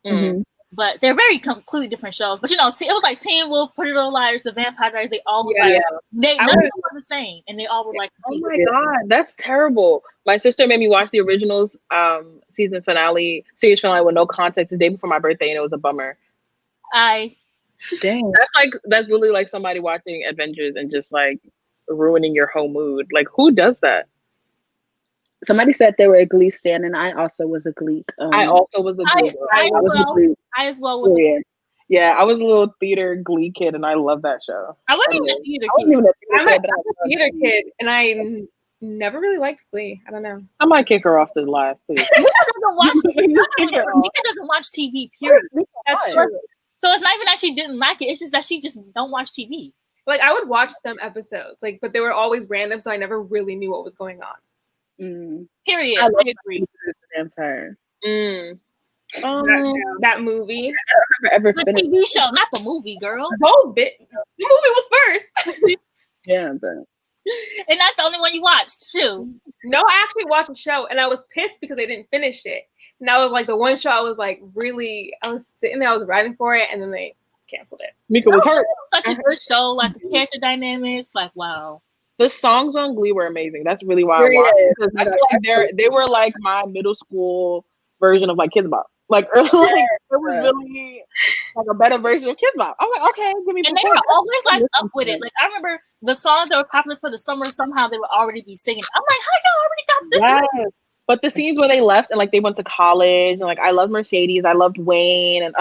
Speaker 3: Mm-hmm.
Speaker 1: But they're very completely different shows. But, you know, it was like Teen Wolf, Pretty Little Liars, the Vampire Diaries. They all was none of them were the same. And they all were like,
Speaker 2: oh my God, that's terrible. My sister made me watch the originals series finale with no context the day before my birthday, and it was a bummer.
Speaker 3: Dang.
Speaker 2: That's really like somebody watching Avengers and just like ruining your whole mood. Like, who does that?
Speaker 3: Somebody said they were a Glee stan, and I also was a Glee.
Speaker 2: I also was a Glee.
Speaker 1: I as well was.
Speaker 2: Yeah, I was a little theater Glee kid, and I love that show.
Speaker 1: I wasn't even a theater kid.
Speaker 4: I'm a theater kid, and I never really liked Glee. I don't know.
Speaker 2: I might kick her off the live, please.
Speaker 1: Mika doesn't watch TV, period.
Speaker 4: That's true.
Speaker 1: So it's not even that she didn't like it. It's just that she just don't watch TV.
Speaker 4: Like, I would watch some episodes, like, but they were always random, so I never really knew what was going on.
Speaker 1: Period.
Speaker 3: I agree. Vampire.
Speaker 4: That movie.
Speaker 3: I never
Speaker 1: the TV show, not the movie, girl.
Speaker 4: The movie was first.
Speaker 3: Yeah, but.
Speaker 4: And that's the only one you watched too. No, I actually watched the show, and I was pissed because they didn't finish it. And that was like the one show I was like I was sitting there, I was writing for it, and then they canceled it.
Speaker 2: Mika was hurt.
Speaker 1: Such a good show, like the character dynamics, like wow.
Speaker 2: The songs on Glee were amazing. That's really why I watched it. Because I feel like they were like my middle school version of like Kids Bop. Like early, it was really like a better version of Kids Bop. I'm like, okay, give me.
Speaker 1: And they were always like up with it. Like I remember the songs that were popular for the summer. Somehow they would already be singing. I'm like, how y'all already got this?
Speaker 2: Yes. But the scenes where they left and like they went to college and like I loved Mercedes, I loved Wayne and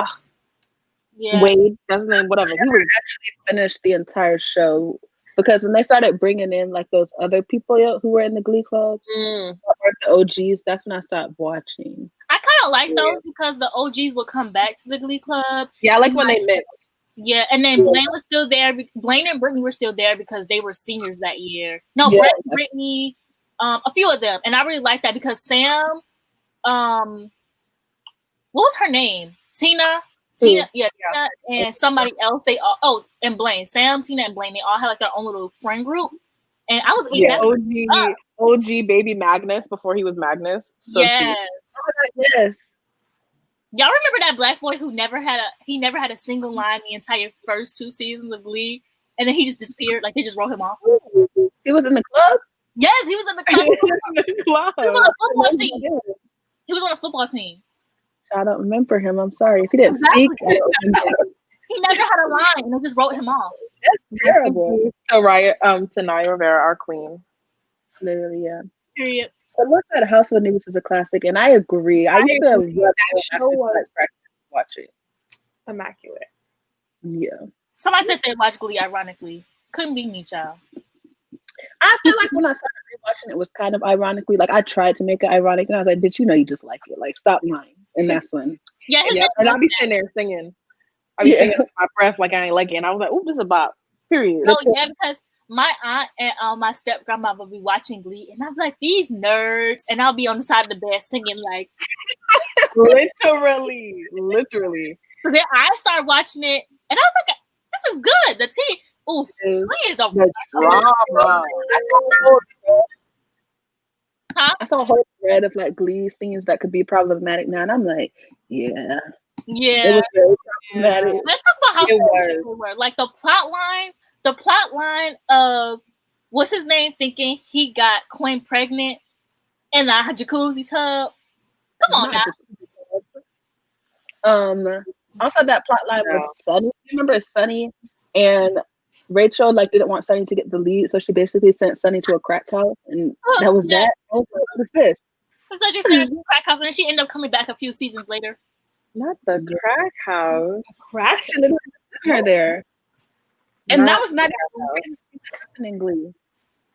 Speaker 2: Wade, that's his name. Whatever.
Speaker 3: I never actually finished the entire show. Because when they started bringing in like those other people who were in the Glee Club, the OGs, that's when I stopped watching.
Speaker 1: I kind of like those because the OGs would come back to the Glee Club.
Speaker 2: Yeah, I like when they mix.
Speaker 1: Yeah, and then Blaine was still there. Blaine and Brittany were still there because they were seniors that year. No, Brittany, a few of them. And I really like that because Sam, what was her name? Tina Tina and somebody else. They all and Blaine, Sam, Tina, and Blaine. They all had like their own little friend group, and I was eating that
Speaker 2: OG baby Magnus before he was Magnus. So
Speaker 1: yes,
Speaker 3: yes.
Speaker 1: Y'all remember that black boy who never had a single line the entire first 2 seasons of Glee, and then he just disappeared. Like they just wrote him off.
Speaker 3: He was in the club.
Speaker 1: Yes, he was in the club. He was on a football team. He was on a football team.
Speaker 3: I don't remember him. I'm sorry if he didn't speak. I don't remember.
Speaker 1: He never had a line, and they just wrote him off.
Speaker 3: That's terrible.
Speaker 2: To Naya Rivera, our queen.
Speaker 3: Literally, yeah.
Speaker 1: Period.
Speaker 3: So look at House of News is a classic, and I agree. I used to watch it.
Speaker 4: Immaculate.
Speaker 3: Yeah.
Speaker 1: Somebody said they watched Glee ironically. Couldn't be me, child.
Speaker 3: I feel like when I started rewatching it was kind of ironically. Like I tried to make it ironic, and I was like, "Bitch, you know you just like it. Like stop lying." And that's when.
Speaker 2: And I'll be sitting there singing. I'll be singing my breath like I ain't like it, and I was like, "Oh, this is a bop." Period.
Speaker 1: No, yeah, because my aunt and my step grandma would be watching Glee, and I'm like, "These nerds," and I'll be on the side of the bed singing like,
Speaker 2: literally.
Speaker 1: So then I started watching it, and I was like, "This is good." The tea. Ooh, Glee is a
Speaker 2: drama.
Speaker 3: I saw a whole thread of like Glee scenes that could be problematic now, and I'm like, yeah, it was very problematic.
Speaker 1: Let's talk about how stupid they were. Like the plot line of what's his name thinking he got Quinn pregnant in the jacuzzi tub. Come on now.
Speaker 3: Also that plot line with Sunny. Remember Sunny and Rachel like didn't want Sunny to get the lead, so she basically sent Sunny to a crack house, and that was that. I was like, what is this?
Speaker 1: I thought you said crack house, and then she ended up coming back a few seasons later.
Speaker 2: Not the crack house.
Speaker 3: Crack. She literally put her there, and that was not happening in Glee.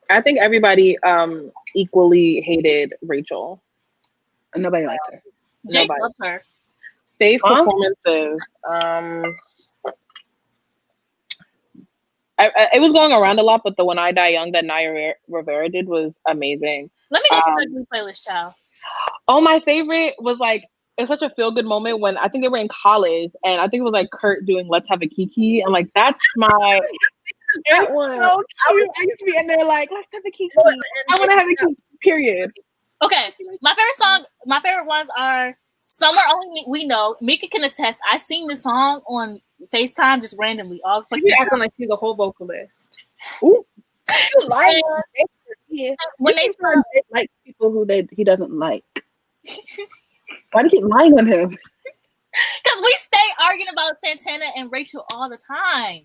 Speaker 2: I think everybody equally hated Rachel.
Speaker 3: And nobody liked her.
Speaker 1: Jake loves her.
Speaker 2: Safe performances. It was going around a lot, but the When I Die Young that Naya Rivera did was amazing.
Speaker 1: Let me go to my Glee playlist, child.
Speaker 2: Oh, my favorite was like, it's such a feel-good moment when I think they were in college, and I think it was like Kurt doing Let's Have a Kiki, and like that's my
Speaker 3: that one.
Speaker 2: So cute. I used to be in there like, let's have a Kiki. I want to have a Kiki, period.
Speaker 1: Okay, my favorite ones are Somewhere Only We Know. Mika can attest. I sing this song on FaceTime just randomly. All the
Speaker 4: fucking acting like she's a whole vocalist.
Speaker 3: Ooh. You lying.
Speaker 1: When they
Speaker 3: like people who he doesn't like. Why do you keep lying on him?
Speaker 1: Because we stay arguing about Santana and Rachel all the time.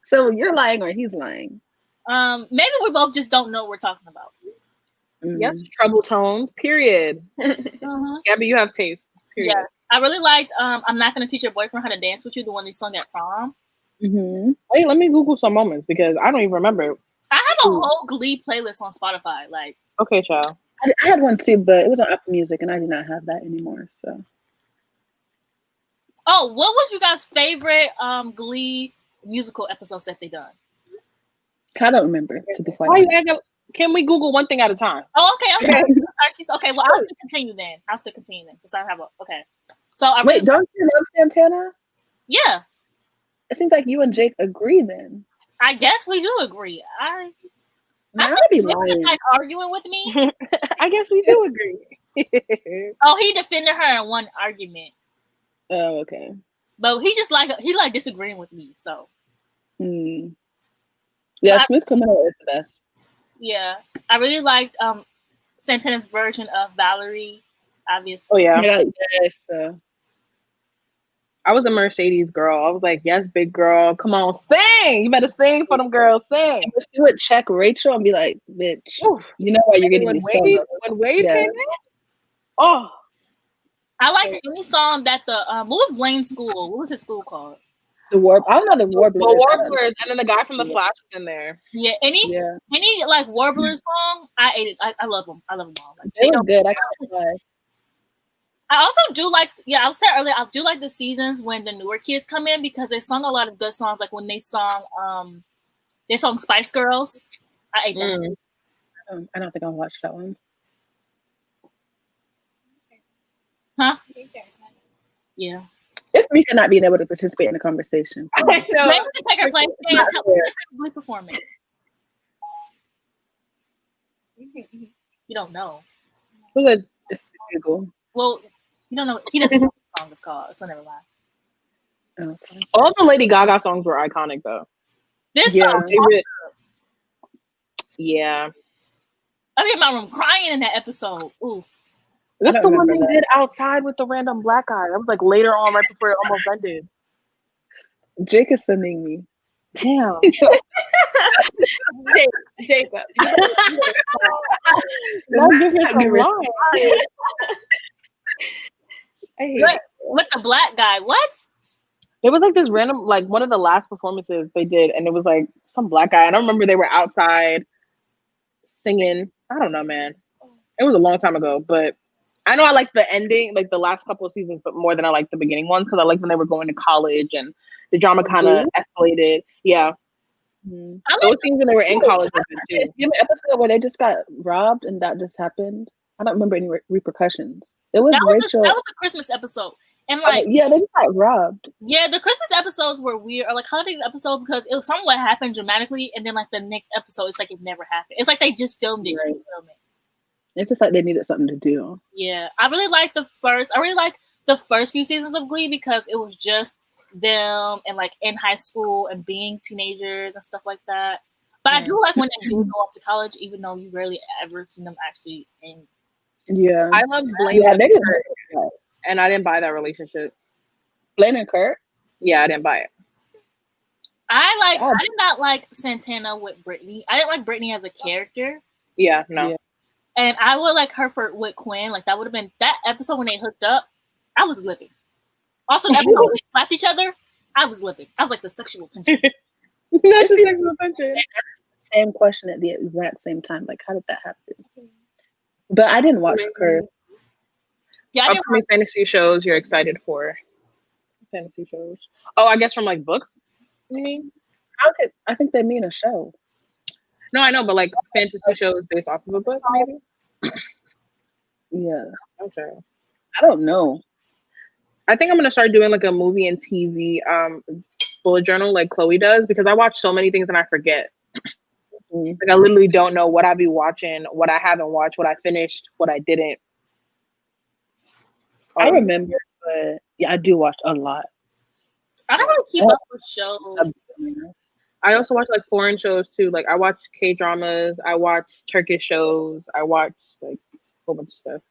Speaker 3: So you're lying or he's lying?
Speaker 1: Maybe we both just don't know what we're talking about.
Speaker 2: Yes, trouble tones, period. Gabby, you have taste, period.
Speaker 1: Yeah, I really liked I'm Not Gonna Teach Your Boyfriend How to Dance With You, the one they sung at prom.
Speaker 2: Hey, let me Google some moments because I don't even remember.
Speaker 1: I have a whole Glee playlist on Spotify. Like,
Speaker 2: okay, child.
Speaker 3: I had one too, but it was on Apple Music, and I do not have that anymore. So,
Speaker 1: what was you guys' favorite Glee musical episodes that they done?
Speaker 3: I don't remember. To be quite honest.
Speaker 2: Can we Google one thing at a time?
Speaker 1: Oh, okay. I'm sorry. Okay, well, I'll still continue then. Since I have okay. So
Speaker 3: wait, don't you love Santana?
Speaker 1: Yeah.
Speaker 3: It seems like you and Jake agree then.
Speaker 1: I guess we do agree. I
Speaker 3: be lying.
Speaker 1: Just like arguing with me.
Speaker 2: I guess we do agree.
Speaker 1: He defended her in one argument.
Speaker 3: Oh, okay.
Speaker 1: But he disagreeing with me. So.
Speaker 3: Yeah, Smith Camilla is the best.
Speaker 1: Yeah, I really liked Santana's version of Valerie.
Speaker 2: Oh
Speaker 1: Obviously.
Speaker 2: yeah.
Speaker 3: Yes.
Speaker 2: I was a Mercedes girl. I was like, yes, big girl. Come on, sing. You better sing for them girls. Sing.
Speaker 3: And she would check Rachel and be like, bitch, you know why you're getting me
Speaker 2: When Wade came in? Oh.
Speaker 1: I like any song that what was Blaine's school? What was his school called?
Speaker 3: I don't know the Warblers.
Speaker 2: The Warblers, and then the guy from the Flash was in there.
Speaker 1: Yeah, any like Warblers song, I ate it. I love them. I love them all. Like,
Speaker 3: they were good. I can't lie.
Speaker 1: I also do like, I said earlier, I do like the seasons when the newer kids come in because they sung a lot of good songs. Like when they sung Spice Girls. I ate that shit.
Speaker 3: I don't think I'll watch that one.
Speaker 1: Huh? Yeah.
Speaker 3: It's Mika not being able to participate in the conversation.
Speaker 4: I know.
Speaker 1: Maybe we can take her place and tell her different Glee performance. You don't know.
Speaker 3: It's Google.
Speaker 1: Well, you don't know. He doesn't know what the song is called, so never mind.
Speaker 3: Okay.
Speaker 2: All the Lady Gaga songs were iconic, though.
Speaker 1: This
Speaker 3: Yeah.
Speaker 1: song,
Speaker 2: Yeah.
Speaker 1: I'm in my room crying in that episode. Ooh.
Speaker 2: That's
Speaker 3: I
Speaker 2: the
Speaker 3: don't
Speaker 2: one they
Speaker 3: remember
Speaker 2: did outside with the random black guy. That was like later on, right before it almost ended.
Speaker 3: Jake is sending me.
Speaker 2: Damn.
Speaker 4: Jacob.
Speaker 2: Now give her some lines.
Speaker 4: I hate
Speaker 1: What? With the black guy? What?
Speaker 2: It was like this random, like one of the last performances they did, and it was like some black guy. And I remember they were outside singing. I don't know, man. It was a long time ago, but I know I like the ending, like the last couple of seasons, but more than I like the beginning ones because I like when they were going to college and the drama kind of escalated. Yeah, those scenes when they were in college were good too.
Speaker 3: You have an episode where they just got robbed and that just happened? I don't remember any repercussions. It was Rachel.
Speaker 1: That was a Christmas episode, and like
Speaker 3: yeah, they just got robbed.
Speaker 1: Yeah, the Christmas episodes were weird, or like holiday episodes because it was something what happened dramatically, and then like the next episode, it's like it never happened. It's like they just filmed it.
Speaker 3: Right.
Speaker 1: Just to film it.
Speaker 3: It's just like they needed something to do.
Speaker 1: Yeah, I really like the first few seasons of Glee because it was just them and like in high school and being teenagers and stuff like that. But I do like when they do go off to college, even though you rarely ever see them actually in.
Speaker 3: Yeah,
Speaker 2: I love Blaine.
Speaker 3: Yeah, they didn't.
Speaker 2: And I didn't buy that relationship.
Speaker 3: Blaine and Kurt.
Speaker 2: Yeah, I didn't buy it.
Speaker 1: I did not like Santana with Brittany. I didn't like Brittany as a character.
Speaker 2: Yeah, no.
Speaker 3: Yeah.
Speaker 1: And I would like her with Quinn. Like that would have been that episode when they hooked up. I was living. Also, the episode when they slapped each other. I was living. I was like the sexual tension.
Speaker 2: Not just sexual tension.
Speaker 3: Same question at the exact same time. Like, how did that happen? But I didn't watch Kurt.
Speaker 1: Yeah, I didn't
Speaker 2: Upcoming fantasy shows you're excited for. Fantasy shows. Oh, I guess from like books. You mean?
Speaker 3: I think they mean a show.
Speaker 2: No, I know, but like fantasy shows based off of a book, maybe.
Speaker 3: Yeah.
Speaker 2: Okay.
Speaker 3: I don't know.
Speaker 2: I think I'm gonna start doing like a movie and TV bullet journal like Chloe does because I watch so many things and I forget. Like I literally don't know what I be watching, what I haven't watched, what I finished, what I didn't.
Speaker 3: I remember, but yeah, I do watch a lot.
Speaker 1: I don't really keep up with shows.
Speaker 2: I also watch like foreign shows too. Like I watch K-dramas, I watch Turkish shows, I watch like a whole bunch of stuff.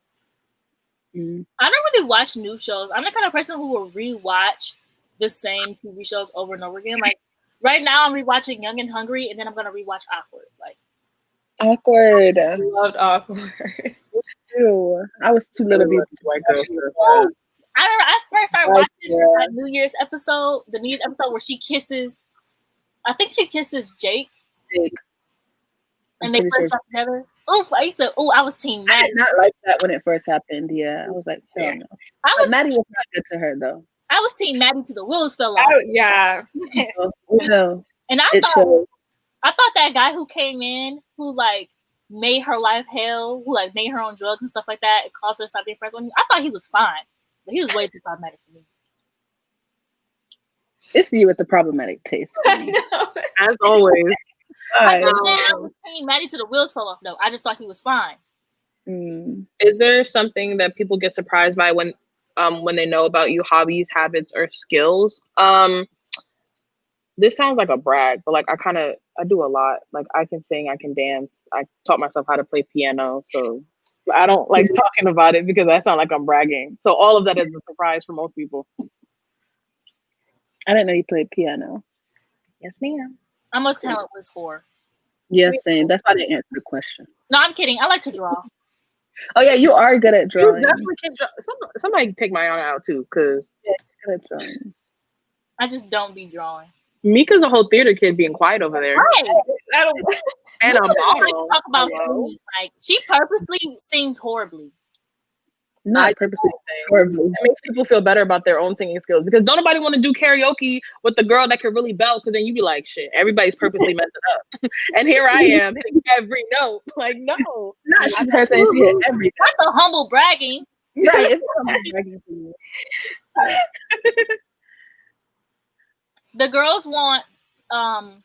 Speaker 1: I don't really watch new shows. I'm the kind of person who will rewatch the same TV shows over and over again. Like right now, I'm rewatching Young and Hungry, and then I'm gonna rewatch Awkward. Like
Speaker 3: Awkward.
Speaker 4: I loved Awkward.
Speaker 3: Ew. I was too little to be
Speaker 2: white girl.
Speaker 1: I remember I first started watching that New Year's episode, the New Year's episode where she kisses. I think she kisses Jake. And they first got together. Oof! I was Team Maddie.
Speaker 3: I did not like that when it first happened. Yeah, I was like, hell no. Maddie was not good to her though.
Speaker 1: I was Team Maddie till the wheels fell off.
Speaker 4: Yeah.
Speaker 3: No.
Speaker 1: And I thought that guy who came in, who like made her life hell, who like made her on drugs and stuff like that, it caused her to stop being friends with me. I thought he was fine, but he was way too problematic for me.
Speaker 3: It's you with the problematic taste.
Speaker 2: As always.
Speaker 1: I was Team Maddie till the wheels fell off. No, I just thought he was fine.
Speaker 2: Is there something that people get surprised by when they know about you, hobbies, habits, or skills? This sounds like a brag, but like I do a lot. Like I can sing, I can dance. I taught myself how to play piano, so I don't like talking about it because I sound like I'm bragging. So all of that is a surprise for most people.
Speaker 3: I didn't know you played piano.
Speaker 2: Yes, ma'am.
Speaker 1: I'm a talentless whore.
Speaker 3: Yes, same. That's why I didn't answer the question.
Speaker 1: No, I'm kidding. I like to draw.
Speaker 3: Oh yeah, you are good at drawing.
Speaker 2: You definitely can draw. Somebody take my honor out too, because
Speaker 3: good at drawing.
Speaker 1: I just don't be drawing.
Speaker 2: Mika's a whole theater kid being quiet over there.
Speaker 1: Right.
Speaker 4: I don't.
Speaker 2: And a
Speaker 1: Like
Speaker 2: model.
Speaker 1: talk about singing. Like she purposely sings horribly.
Speaker 3: Not purposely horribly.
Speaker 2: It makes people feel better about their own singing skills because don't nobody want to do karaoke with the girl that can really belt because then you be like, shit, everybody's purposely messing up. And here I am hitting every note. Like, no.
Speaker 3: Not she's her saying she hit everything.
Speaker 1: That's a humble bragging.
Speaker 3: Right. It's not bragging for you.
Speaker 1: The girls want some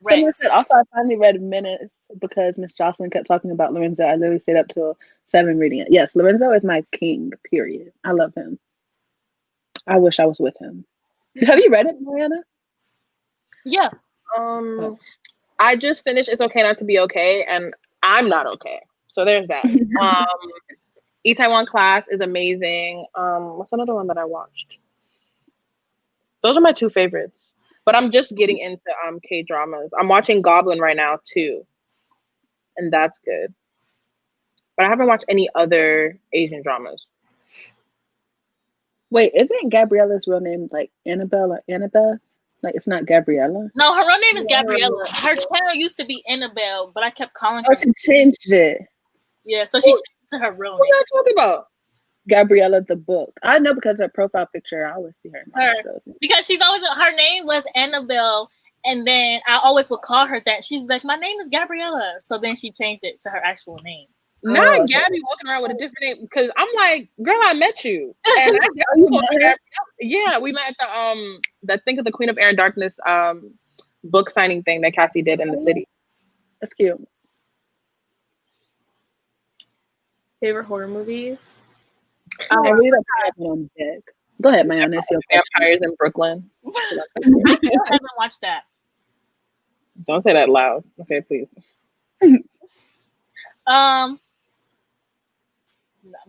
Speaker 1: Rex.
Speaker 3: Also, I finally read Menace because Miss Jocelyn kept talking about Lorenzo. I literally stayed up till 7 reading it. Yes, Lorenzo is my king, period. I love him. I wish I was with him. Have you read it, Mariana?
Speaker 1: Yeah.
Speaker 2: I just finished It's Okay Not to Be Okay, and I'm not okay. So there's that. Itaewon Class is amazing. What's another one that I watched? Those are my 2 favorites. But I'm just getting into K-dramas. I'm watching Goblin right now too. And that's good. But I haven't watched any other Asian dramas.
Speaker 3: Wait, isn't Gabriella's real name like Annabelle or Annabeth? Like it's not Gabriella?
Speaker 1: No, her real name is Gabriella. Her channel used to be Annabelle, but I kept calling her.
Speaker 3: Oh, she changed it.
Speaker 1: Yeah, so she changed it to her real name.
Speaker 2: What are you talking about?
Speaker 3: Gabriella the book. I know because her profile picture, I always see her.
Speaker 1: Because she's always, her name was Annabelle, and then I always would call her that. She's like, my name is Gabriella. So then she changed it to her actual name.
Speaker 2: Not Gabby walking around with a different name, because I'm like, girl, I met you. And yeah, we met at the Think of the Queen of Air and Darkness book signing thing that Cassie did in the city.
Speaker 3: That's cute.
Speaker 4: Favorite horror movies?
Speaker 3: I really don't have it on deck. Go ahead, Mayana.
Speaker 2: Vampires in Brooklyn.
Speaker 1: I still haven't watched that.
Speaker 2: Don't say that loud. Okay, please.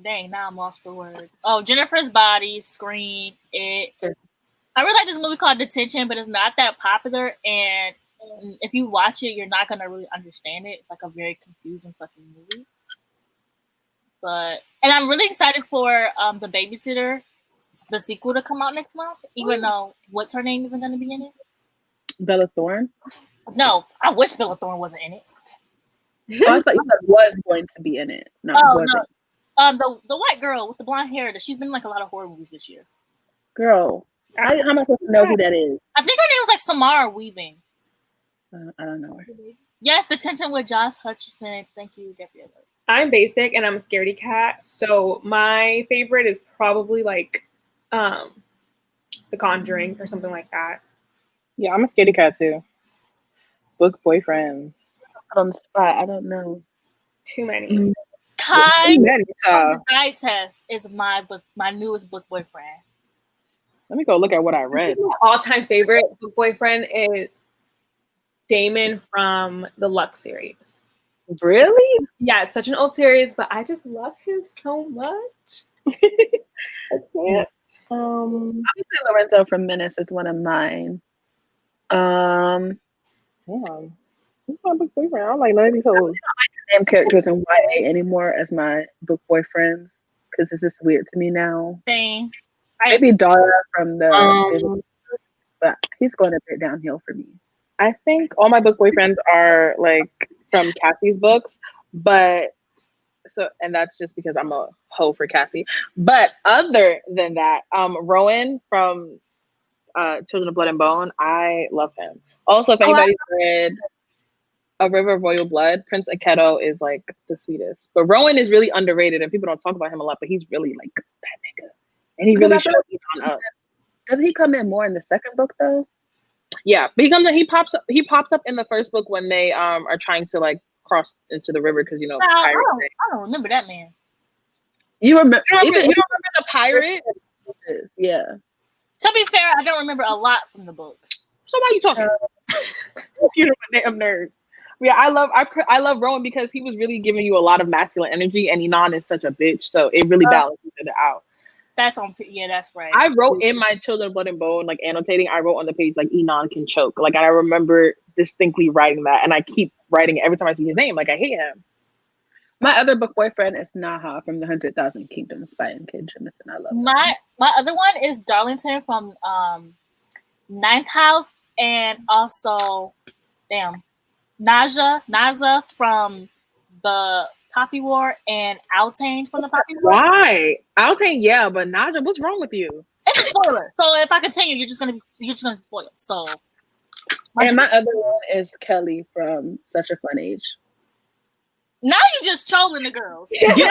Speaker 1: Dang, now I'm lost for words. Oh, Jennifer's Body, Scream, It. I really like this movie called Detention, but it's not that popular, and if you watch it, you're not gonna really understand it. It's like a very confusing fucking movie. And I'm really excited for The Babysitter, the sequel, to come out next month, even though what's her name isn't gonna be in it.
Speaker 3: Bella Thorne?
Speaker 1: No, I wish Bella Thorne wasn't in it.
Speaker 3: Oh, I thought you said was going to be in it. No, wasn't.
Speaker 1: No. The white girl with the blonde hair, she's been in like a lot of horror movies this year.
Speaker 3: Girl, how am I supposed to know who that is?
Speaker 1: I think her name was like Samara Weaving.
Speaker 3: I don't know her.
Speaker 1: Yes, Detention with Josh Hutcherson. Thank you, Gabriella.
Speaker 4: I'm basic and I'm a scaredy cat, so my favorite is probably like The Conjuring or something like that.
Speaker 2: Yeah, I'm a scaredy cat too. Book boyfriends.
Speaker 3: On the spot, I don't know.
Speaker 4: Too many.
Speaker 1: Kai Guide Test is my newest book boyfriend.
Speaker 2: Let me go look at what I read.
Speaker 4: My all-time favorite book boyfriend is Damon from the Lux series.
Speaker 3: Really?
Speaker 4: Yeah, it's such an old series, but I just love him so much. I can't.
Speaker 3: Obviously, Lorenzo from Menace is one of mine.
Speaker 2: Damn. Who's my book boyfriend? I don't like none of these hoes.
Speaker 3: I don't like to name characters in YA anymore as my book boyfriends because it's just weird to me now.
Speaker 1: Same.
Speaker 3: Maybe Dara from the but he's going a bit downhill for me.
Speaker 2: I think all my book boyfriends are like from Cassie's books, and that's just because I'm a hoe for Cassie. But other than that, Rowan from Children of Blood and Bone, I love him. Also, if anybody's read A River of Royal Blood, Prince Aketo is like the sweetest. But Rowan is really underrated and people don't talk about him a lot, but he's really like that nigga. And he really showed up.
Speaker 3: Doesn't he come in more in the second book though?
Speaker 2: Yeah, but he pops up in the first book when they are trying to like cross into the river because
Speaker 1: I don't remember that man.
Speaker 3: You don't remember
Speaker 2: the pirate?
Speaker 3: Yeah.
Speaker 1: To be fair, I don't remember a lot from the book.
Speaker 2: So why are you talking? You know, damn nerds. Yeah, I love Rowan because he was really giving you a lot of masculine energy, and Inan is such a bitch, so it really balances it out.
Speaker 1: That's right.
Speaker 2: I wrote in my Children of Blood and Bone, like annotating, I wrote on the page like Inan can choke. Like I remember distinctly writing that, and I keep writing it every time I see his name. Like I hate him.
Speaker 3: My other book boyfriend is Naha from the 100,000 Kingdoms by N.K. Jemisin. I love
Speaker 1: my other one is Darlington from Ninth House, and also Naja from the Poppy War, and Altane from the Poppy War.
Speaker 2: Why? Altane, yeah, but Naja, what's wrong with you?
Speaker 1: It's a spoiler. So if I continue, you're just gonna spoil it. So
Speaker 3: my other one is Kelly from Such a Fun Age.
Speaker 1: Now you just trolling the girls.
Speaker 2: Get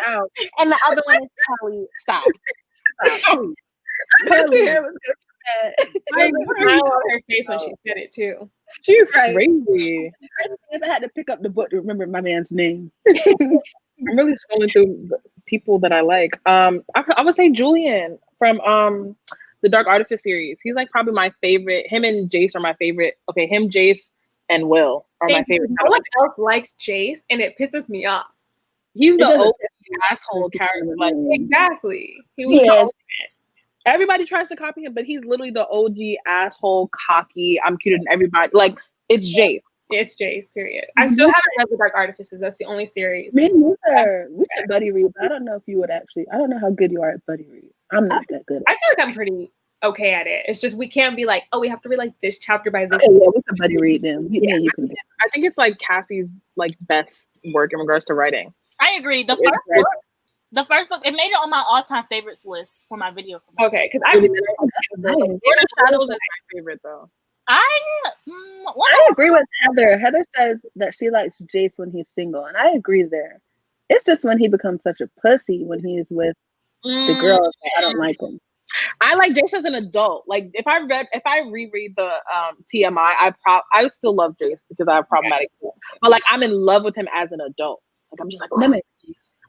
Speaker 2: out. And the other one is Kelly. Stop.
Speaker 3: Kelly.
Speaker 4: I smiled on her face when she said it too.
Speaker 2: She's crazy.
Speaker 3: I had to pick up the book to remember my man's name.
Speaker 2: I'm really scrolling through the people that I like. I would say Julian from the Dark Artifice series. He's like probably my favorite. Him and Jace are my favorite. Okay, him, Jace, and Will are my favorite.
Speaker 4: No one else likes Jace, and it pisses me off.
Speaker 2: He's the old asshole character. Like
Speaker 4: exactly. He was
Speaker 2: everybody tries to copy him, but he's literally the OG asshole, cocky. I'm cuter than everybody. Like it's Jace.
Speaker 4: It's Jace, period. I still haven't read the Dark Artifices. That's the only series.
Speaker 3: Me neither. We should buddy read. I don't know if you would actually. I don't know how good you are at buddy reads. I'm not that good.
Speaker 4: I feel like I'm pretty okay at it. It's just we can't be like, oh, we have to read like this chapter by this.
Speaker 3: Okay, yeah, we can buddy read them. Yeah, you can.
Speaker 2: I think it's like Cassie's like best work in regards to writing.
Speaker 1: I agree. The first book, it made it on my all-time favorites list for my video.
Speaker 4: Okay, because
Speaker 2: Lord of Shadows is my favorite though.
Speaker 1: I
Speaker 3: agree with Heather. Heather says that she likes Jace when he's single, and I agree there. It's just when he becomes such a pussy when he is with the girls. I don't like him.
Speaker 2: I like Jace as an adult. Like if I reread the TMI, I would still love Jace because I have problematic kids. But like I'm in love with him as an adult. Like I'm just like, oh,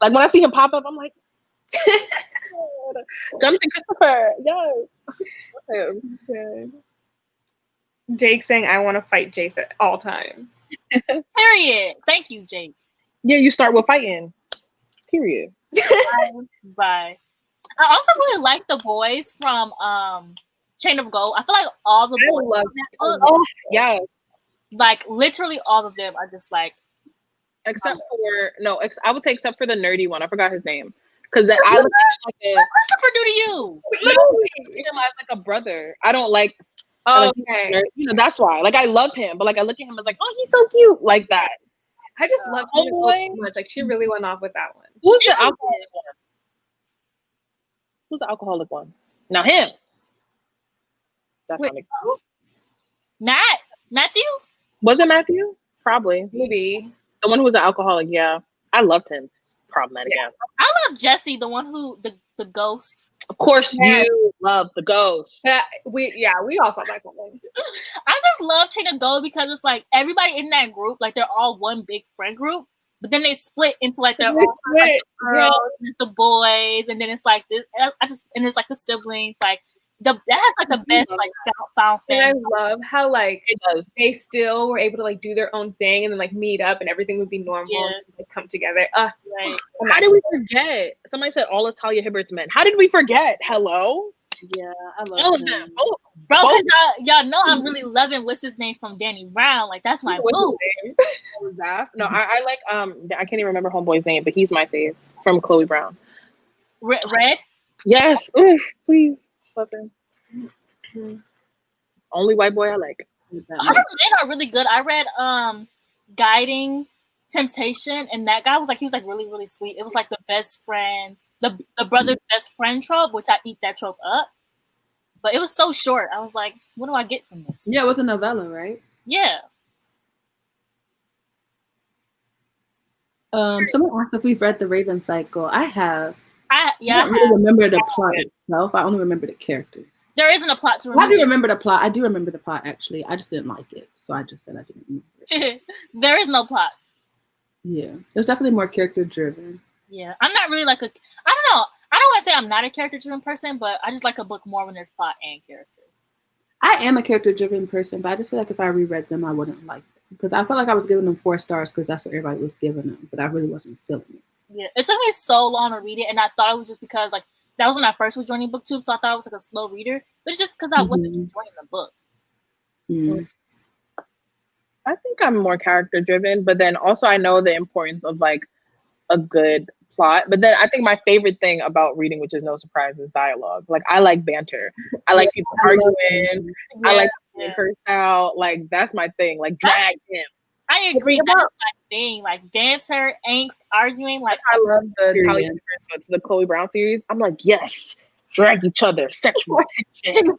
Speaker 2: like when I see him pop up, I'm like, Jonathan Christopher, yes.
Speaker 4: Okay. Jake saying, I want to fight Jace at all times.
Speaker 1: Period. Thank you, Jake.
Speaker 2: Yeah, you start with fighting. Period.
Speaker 1: Bye. I also really like the boys from Chain of Gold. I feel like all the boys.
Speaker 2: Oh, yes.
Speaker 1: Like literally all of them are just like.
Speaker 2: Except I would say except for the nerdy one. I forgot his name. Because I look at him like
Speaker 1: Christopher do to you?
Speaker 2: Him as like a brother. I don't like.
Speaker 4: Oh, okay.
Speaker 2: You know, that's why. Like I love him, but like I look at him as like, oh, he's so cute, like that.
Speaker 4: I just love him so much. Like she really went off with that one.
Speaker 2: Who's the alcoholic one? Who's the alcoholic one? Now him. That's
Speaker 1: Matthew? Was
Speaker 2: it Matthew? Probably.
Speaker 4: Maybe.
Speaker 2: The one who was an alcoholic, yeah. I loved him. Problematic. Yeah.
Speaker 1: I love Jesse, the one who the ghost.
Speaker 2: Of course, you love the ghost.
Speaker 4: We all saw that one.
Speaker 1: I just love Chain of Gold because it's like everybody in that group, like they're all one big friend group, but then they split into like their own like, the girls, and it's the boys, and then it's like this. And it's like the siblings, like that has like the best like found family.
Speaker 4: And I love how like they still were able to like do their own thing and then like meet up and everything would be normal and like, come together.
Speaker 1: Right.
Speaker 2: How did we forget? Somebody said all of Talia Hibbert's men. How did we forget? Hello?
Speaker 3: Yeah, I love
Speaker 2: all of them.
Speaker 1: Bro, because y'all know I'm really loving what's his name from Danny Brown. Like that's my boo.
Speaker 2: No, I like I can't even remember homeboy's name, but he's my fave from Chloe Brown.
Speaker 1: Red?
Speaker 2: Yes. Ooh, please. Love him. Only white boy I like.
Speaker 1: Her men are really good. I read Guiding Temptation, and that guy was like, he was like really, really sweet. It was like the best friend, the brother's best friend trope, which I eat that trope up. But it was so short. I was like, what do I get from this?
Speaker 3: Yeah, it was a novella, right?
Speaker 1: Yeah.
Speaker 3: Someone asked if we've read The Raven Cycle. I have. I don't
Speaker 1: really
Speaker 3: remember the plot itself. I only remember the characters.
Speaker 1: There isn't a plot to remember.
Speaker 3: I do remember the plot. I do remember the plot, actually. I just didn't like it. So I just said I didn't remember it.
Speaker 1: There is no plot.
Speaker 3: Yeah. There's definitely more character-driven.
Speaker 1: Yeah. I'm not really like I don't know. I don't want to say I'm not a character-driven person, but I just like a book more when there's plot and character.
Speaker 3: I am a character-driven person, but I just feel like if I reread them, I wouldn't like them. Because I felt like I was giving them 4 stars because that's what everybody was giving them, but I really wasn't feeling it.
Speaker 1: Yeah, it took me so long to read it, and I thought it was just because like that was when I first was joining BookTube, so I thought it was like a slow reader. But it's just because I wasn't enjoying the book.
Speaker 3: Mm-hmm.
Speaker 2: I think I'm more character driven, but then also I know the importance of like a good plot. But then I think my favorite thing about reading, which is no surprise, is dialogue. Like I like banter. I like people arguing. I like being cursed out. Like that's my thing. Like drag him.
Speaker 1: I agree. That's my thing. Like banter, angst, arguing. Like
Speaker 2: I love the Talia Hibbert's, the Chloe Brown series. I'm like, yes, drag each other, sexual tension.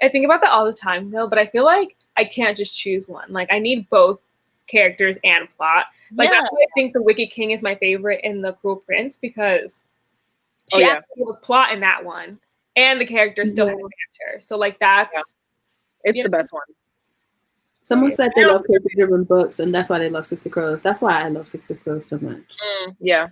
Speaker 4: I think about that all the time though, but I feel like I can't just choose one. Like I need both characters and plot. Like that's why I think The Wicked King is my favorite in The Cruel Prince, because she actually was plot in that one, and the characters still have banter. So like that's
Speaker 2: it's the best one.
Speaker 3: Someone said they love character-driven books, and that's why they love Six of Crows. That's why I love Six of Crows so much.
Speaker 2: Yeah.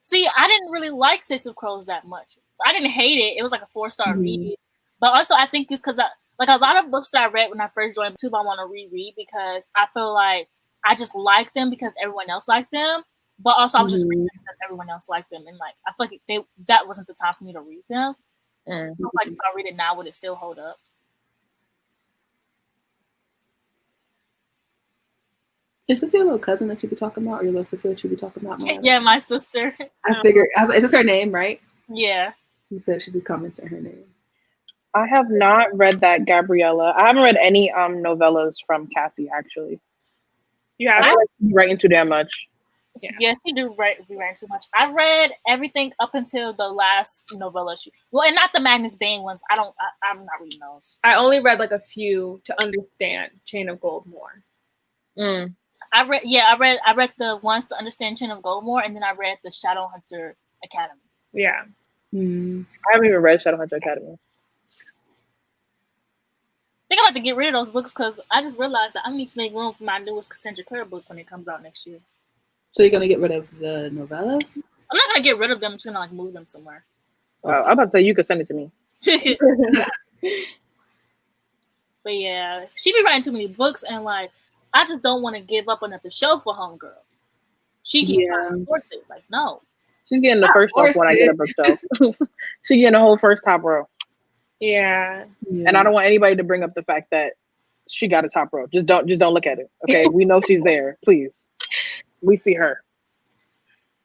Speaker 1: See, I didn't really like Six of Crows that much. I didn't hate it. It was like a 4-star read. But also, I think it's because like a lot of books that I read when I first joined YouTube, I want to reread because I feel like I just like them because everyone else liked them. But also, I was just reading them because everyone else liked them, and like I feel like that wasn't the time for me to read them. I feel like if I read it now, would it still hold up?
Speaker 3: Is this your little cousin that you be talking about, or your little sister that you be talking about? More?
Speaker 1: Yeah, my sister.
Speaker 3: I figured. Is this her name, right?
Speaker 1: Yeah.
Speaker 3: You said she'd be commenting her name.
Speaker 2: I have not read that, Gabriella. I haven't read any novellas from Cassie, actually.
Speaker 4: You have?
Speaker 2: I feel like she's writing too damn much.
Speaker 1: Yeah, she do be writing too much. I read everything up until the last novella. And not the Magnus Bane ones. I'm not reading those.
Speaker 4: I only read like a few to understand Chain of Gold more.
Speaker 1: I read the ones to understand Chain of Gold more, and then I read the Shadowhunter Academy.
Speaker 4: Yeah.
Speaker 2: I haven't even read Shadowhunter Academy.
Speaker 1: I think I'm about to get rid of those books because I just realized that I need to make room for my newest Cassandra Clare book when it comes out next year.
Speaker 3: So you're gonna get rid of the novellas?
Speaker 1: I'm not gonna get rid of them. I'm just gonna like move them somewhere.
Speaker 2: I'm about to say you could send it to me.
Speaker 1: But yeah, she be writing too many books, and like I just don't want to give up another show for Homegirl. She keeps trying to force it. Like no,
Speaker 2: she's getting the first shelf when I get a bookshelf. She's getting the whole first top row.
Speaker 4: Yeah.
Speaker 2: And I don't want anybody to bring up the fact that she got a top row. Just don't look at it. Okay, we know she's there. Please, we see her.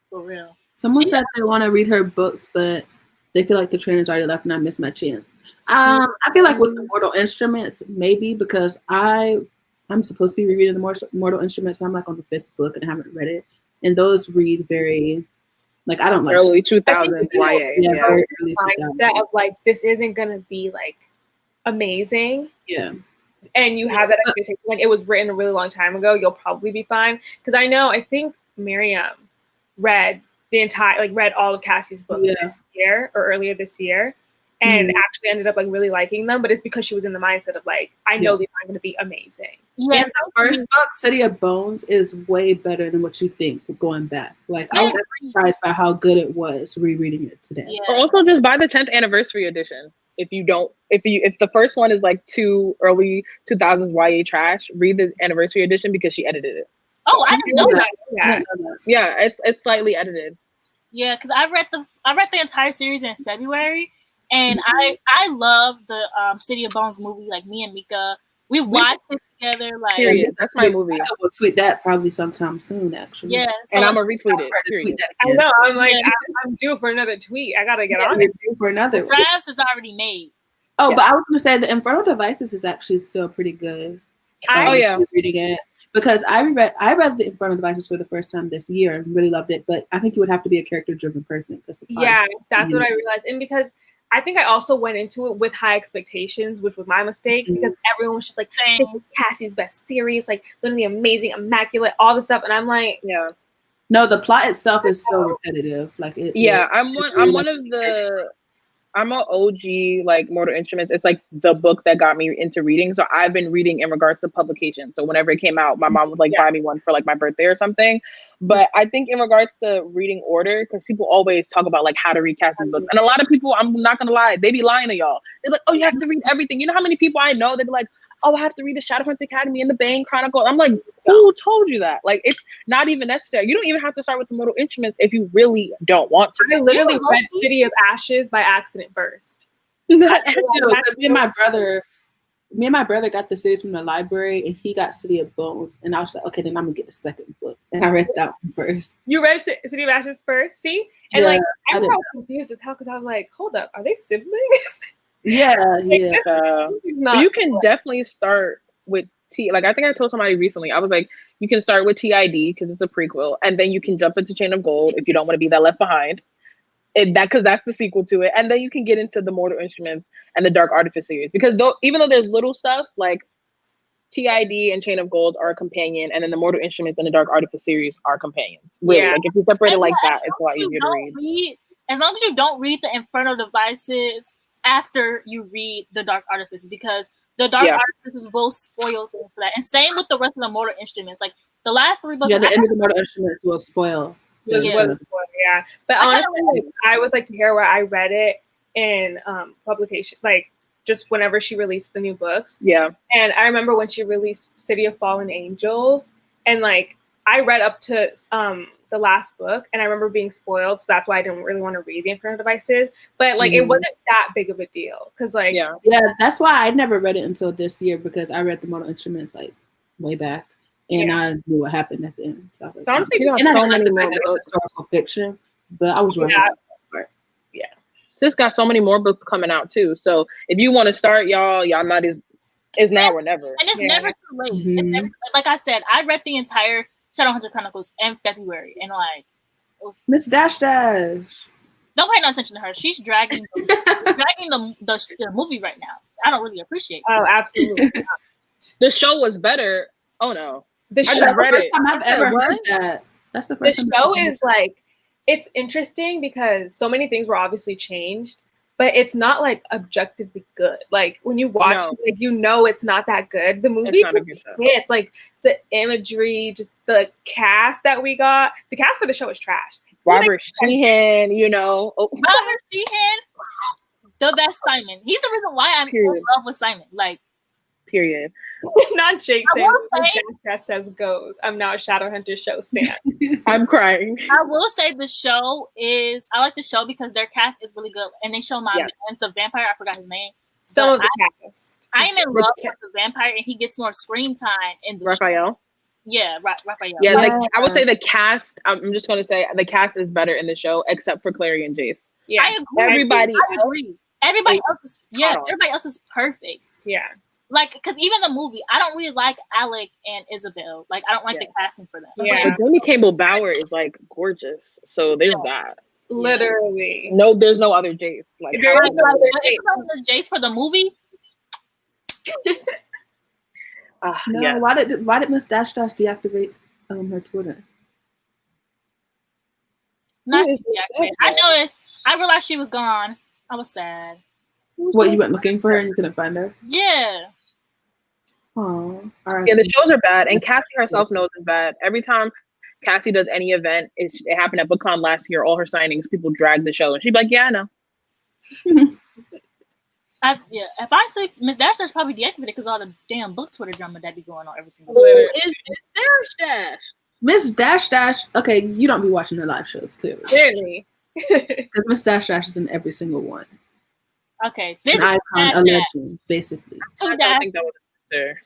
Speaker 1: For real.
Speaker 3: Someone said they want to read her books, but they feel like the trainer's already left and I missed my chance. I feel like with the Mortal Instruments, maybe because I'm supposed to be rereading the Mortal Instruments, but I'm like on the 5th book and I haven't read it. And those read very, like, I don't like
Speaker 2: early 2000s YA.
Speaker 3: Yeah, very early
Speaker 4: mindset of like, this isn't going to be like amazing.
Speaker 3: Yeah.
Speaker 4: And you have that expectation, like it was written a really long time ago, you'll probably be fine. Because I think Miriam read all of Cassie's books this year or earlier this year, and actually ended up like really liking them. But it's because she was in the mindset of like, I know these aren't going to be amazing.
Speaker 3: Yes, the first book, City of Bones, is way better than what you think going back. Like I was surprised by how good it was rereading it today.
Speaker 1: Yeah.
Speaker 2: Or also just buy the 10th anniversary edition. If the first one is like too early 2000s YA trash, read the anniversary edition because she edited it.
Speaker 1: Oh, I didn't know that.
Speaker 2: Yeah, it's slightly edited.
Speaker 1: Yeah, because I read the entire series in February, and I love the City of Bones movie. Like me and Mika, we watched it together. Like
Speaker 2: period. That's my movie.
Speaker 3: I will tweet that probably sometime soon, actually.
Speaker 1: Yeah,
Speaker 2: and I'm gonna retweet it.
Speaker 4: I know. I'm like, I'm due for another tweet. I gotta get on it.
Speaker 3: Due for another.
Speaker 1: Drafts is already made.
Speaker 3: Oh, but I was gonna say the Infernal Devices is actually still pretty good. Reading it because I read the Infernal Devices for the first time this year and really loved it. But I think you would have to be a character-driven person.
Speaker 4: That's what I realized, and because I think I also went into it with high expectations, which was my mistake because everyone was just like, "This is Cassie's best series, like literally amazing, immaculate, all the stuff," and I'm like,
Speaker 3: no, the plot itself is so repetitive. Like,
Speaker 2: I'm an OG like Mortal Instruments. It's like the book that got me into reading. So I've been reading in regards to publication. So whenever it came out, my mom would like buy me one for like my birthday or something. But I think in regards to reading order, because people always talk about like how to read Cassie's books, and a lot of people, I'm not gonna lie, they be lying to y'all. They're like, oh, you have to read everything. You know how many people I know? They be like, oh, I have to read the Shadowhunter Academy and the Bane Chronicle. I'm like, who told you that? Like, it's not even necessary. You don't even have to start with the Mortal Instruments if you really don't want to.
Speaker 4: I literally read City of Ashes by accident first.
Speaker 3: Me and my brother got the series from the library, and he got City of Bones, and I was like, okay, then I'm gonna get the second book, and I read that one first.
Speaker 4: You read City of Ashes first, see? And like, I was confused as hell because I was like, hold up, are they siblings?
Speaker 2: You can definitely start with like I think I told somebody recently, I was like, you can start with TID because it's the prequel, and then you can jump into Chain of Gold if you don't want to be that left behind. Because that's the sequel to it, and then you can get into the Mortal Instruments and the Dark Artifice series, because even though there's little stuff, like TID and Chain of Gold are a companion, and then the Mortal Instruments and the Dark Artifice series are companions. Really, like if you separate it like that, it's a lot easier to read.
Speaker 1: As long as you don't read the Infernal Devices after you read the Dark Artifices, because the Dark Artifices will spoil things for that. And same with the rest of the Mortal Instruments. Like the last 3 books.
Speaker 5: Yeah, the end of the Mortal Instruments will spoil.
Speaker 4: Yeah. But honestly, like, I was like Tahiry where I read it in publication, like just whenever she released the new books.
Speaker 2: Yeah.
Speaker 4: And I remember when she released City of Fallen Angels, and like I read up to the last book, and I remember being spoiled, so that's why I didn't really want to read the Infernal Devices. But like it wasn't that big of a deal because like
Speaker 5: yeah, that's why I never read it until this year, because I read the Mortal Instruments like way back, and I knew what happened at the end. So I was like,
Speaker 4: honestly,
Speaker 5: and I don't like the fact that it's historical fiction, but I was wrong.
Speaker 2: Yeah, sis got so many more books coming out too. So if you want to start, y'all not as it's now or never,
Speaker 1: and it's never too late. It's never, like I said, I read the entire Shadowhunter Chronicles in February, and like
Speaker 5: Miss Dash Dash.
Speaker 1: Don't pay no attention to her. She's dragging the movie right now. I don't really appreciate it.
Speaker 4: Oh, absolutely.
Speaker 2: The show was better. Oh no,
Speaker 4: the
Speaker 2: I
Speaker 4: show.
Speaker 2: just read it.
Speaker 5: I've ever heard that. That's the first.
Speaker 4: The show is like, it's interesting because so many things were obviously changed, but it's not like objectively good. Like when you watch it, like you know it's not that good. The movie it's like the imagery, just the cast that we got. The cast for the show is trash.
Speaker 2: Robert Sheehan, you know.
Speaker 1: Robert Sheehan, the best Simon. He's the reason why I'm in love with Simon. Like,
Speaker 2: period.
Speaker 4: Not Jake saying that says goes. I'm now a Shadowhunter show stan.
Speaker 2: I'm crying.
Speaker 1: I will say the show is, I like the show because their cast is really good, and they show my man's the vampire. I forgot his name.
Speaker 4: Some of the cast.
Speaker 1: I am in love with the vampire, and he gets more screen time in the
Speaker 2: Raphael.
Speaker 1: Show. Yeah, Raphael.
Speaker 2: Yeah, I would say the cast. I'm just going to say the cast is better in the show, except for Clary and Jace.
Speaker 1: Yeah, I agree.
Speaker 2: Everybody
Speaker 1: else is everybody else is perfect.
Speaker 4: Yeah.
Speaker 1: Like, because even the movie, I don't really like Alec and Isabel. Like, I don't like the casting for them.
Speaker 4: Yeah.
Speaker 2: But Jamie Campbell Bower is like gorgeous, so there's that.
Speaker 4: Literally.
Speaker 2: No, there's no other Jace. Like,
Speaker 1: Jace for the movie.
Speaker 5: No, why did Miss Dash Dash deactivate her Twitter?
Speaker 1: Not deactivate. I noticed. I realized she was gone. I was sad.
Speaker 5: What, you went looking for her and you couldn't find her?
Speaker 1: Yeah.
Speaker 5: Oh,
Speaker 2: yeah, the shows are bad, and Cassie herself knows it's bad. Every time Cassie does any event, it happened at BookCon last year. All her signings, people drag the show, and she'd be like, "Yeah, I know."
Speaker 1: If I say Miss Dash Dash probably deactivated because all the damn book Twitter drama that be going on every single
Speaker 2: day. Is Dash Dash?
Speaker 5: Miss Dash Dash. Okay, you don't be watching her live shows clearly. Because Miss Dash Dash is in every single one.
Speaker 1: Okay, this
Speaker 5: an icon, a legend, basically.
Speaker 2: I don't think that was answer.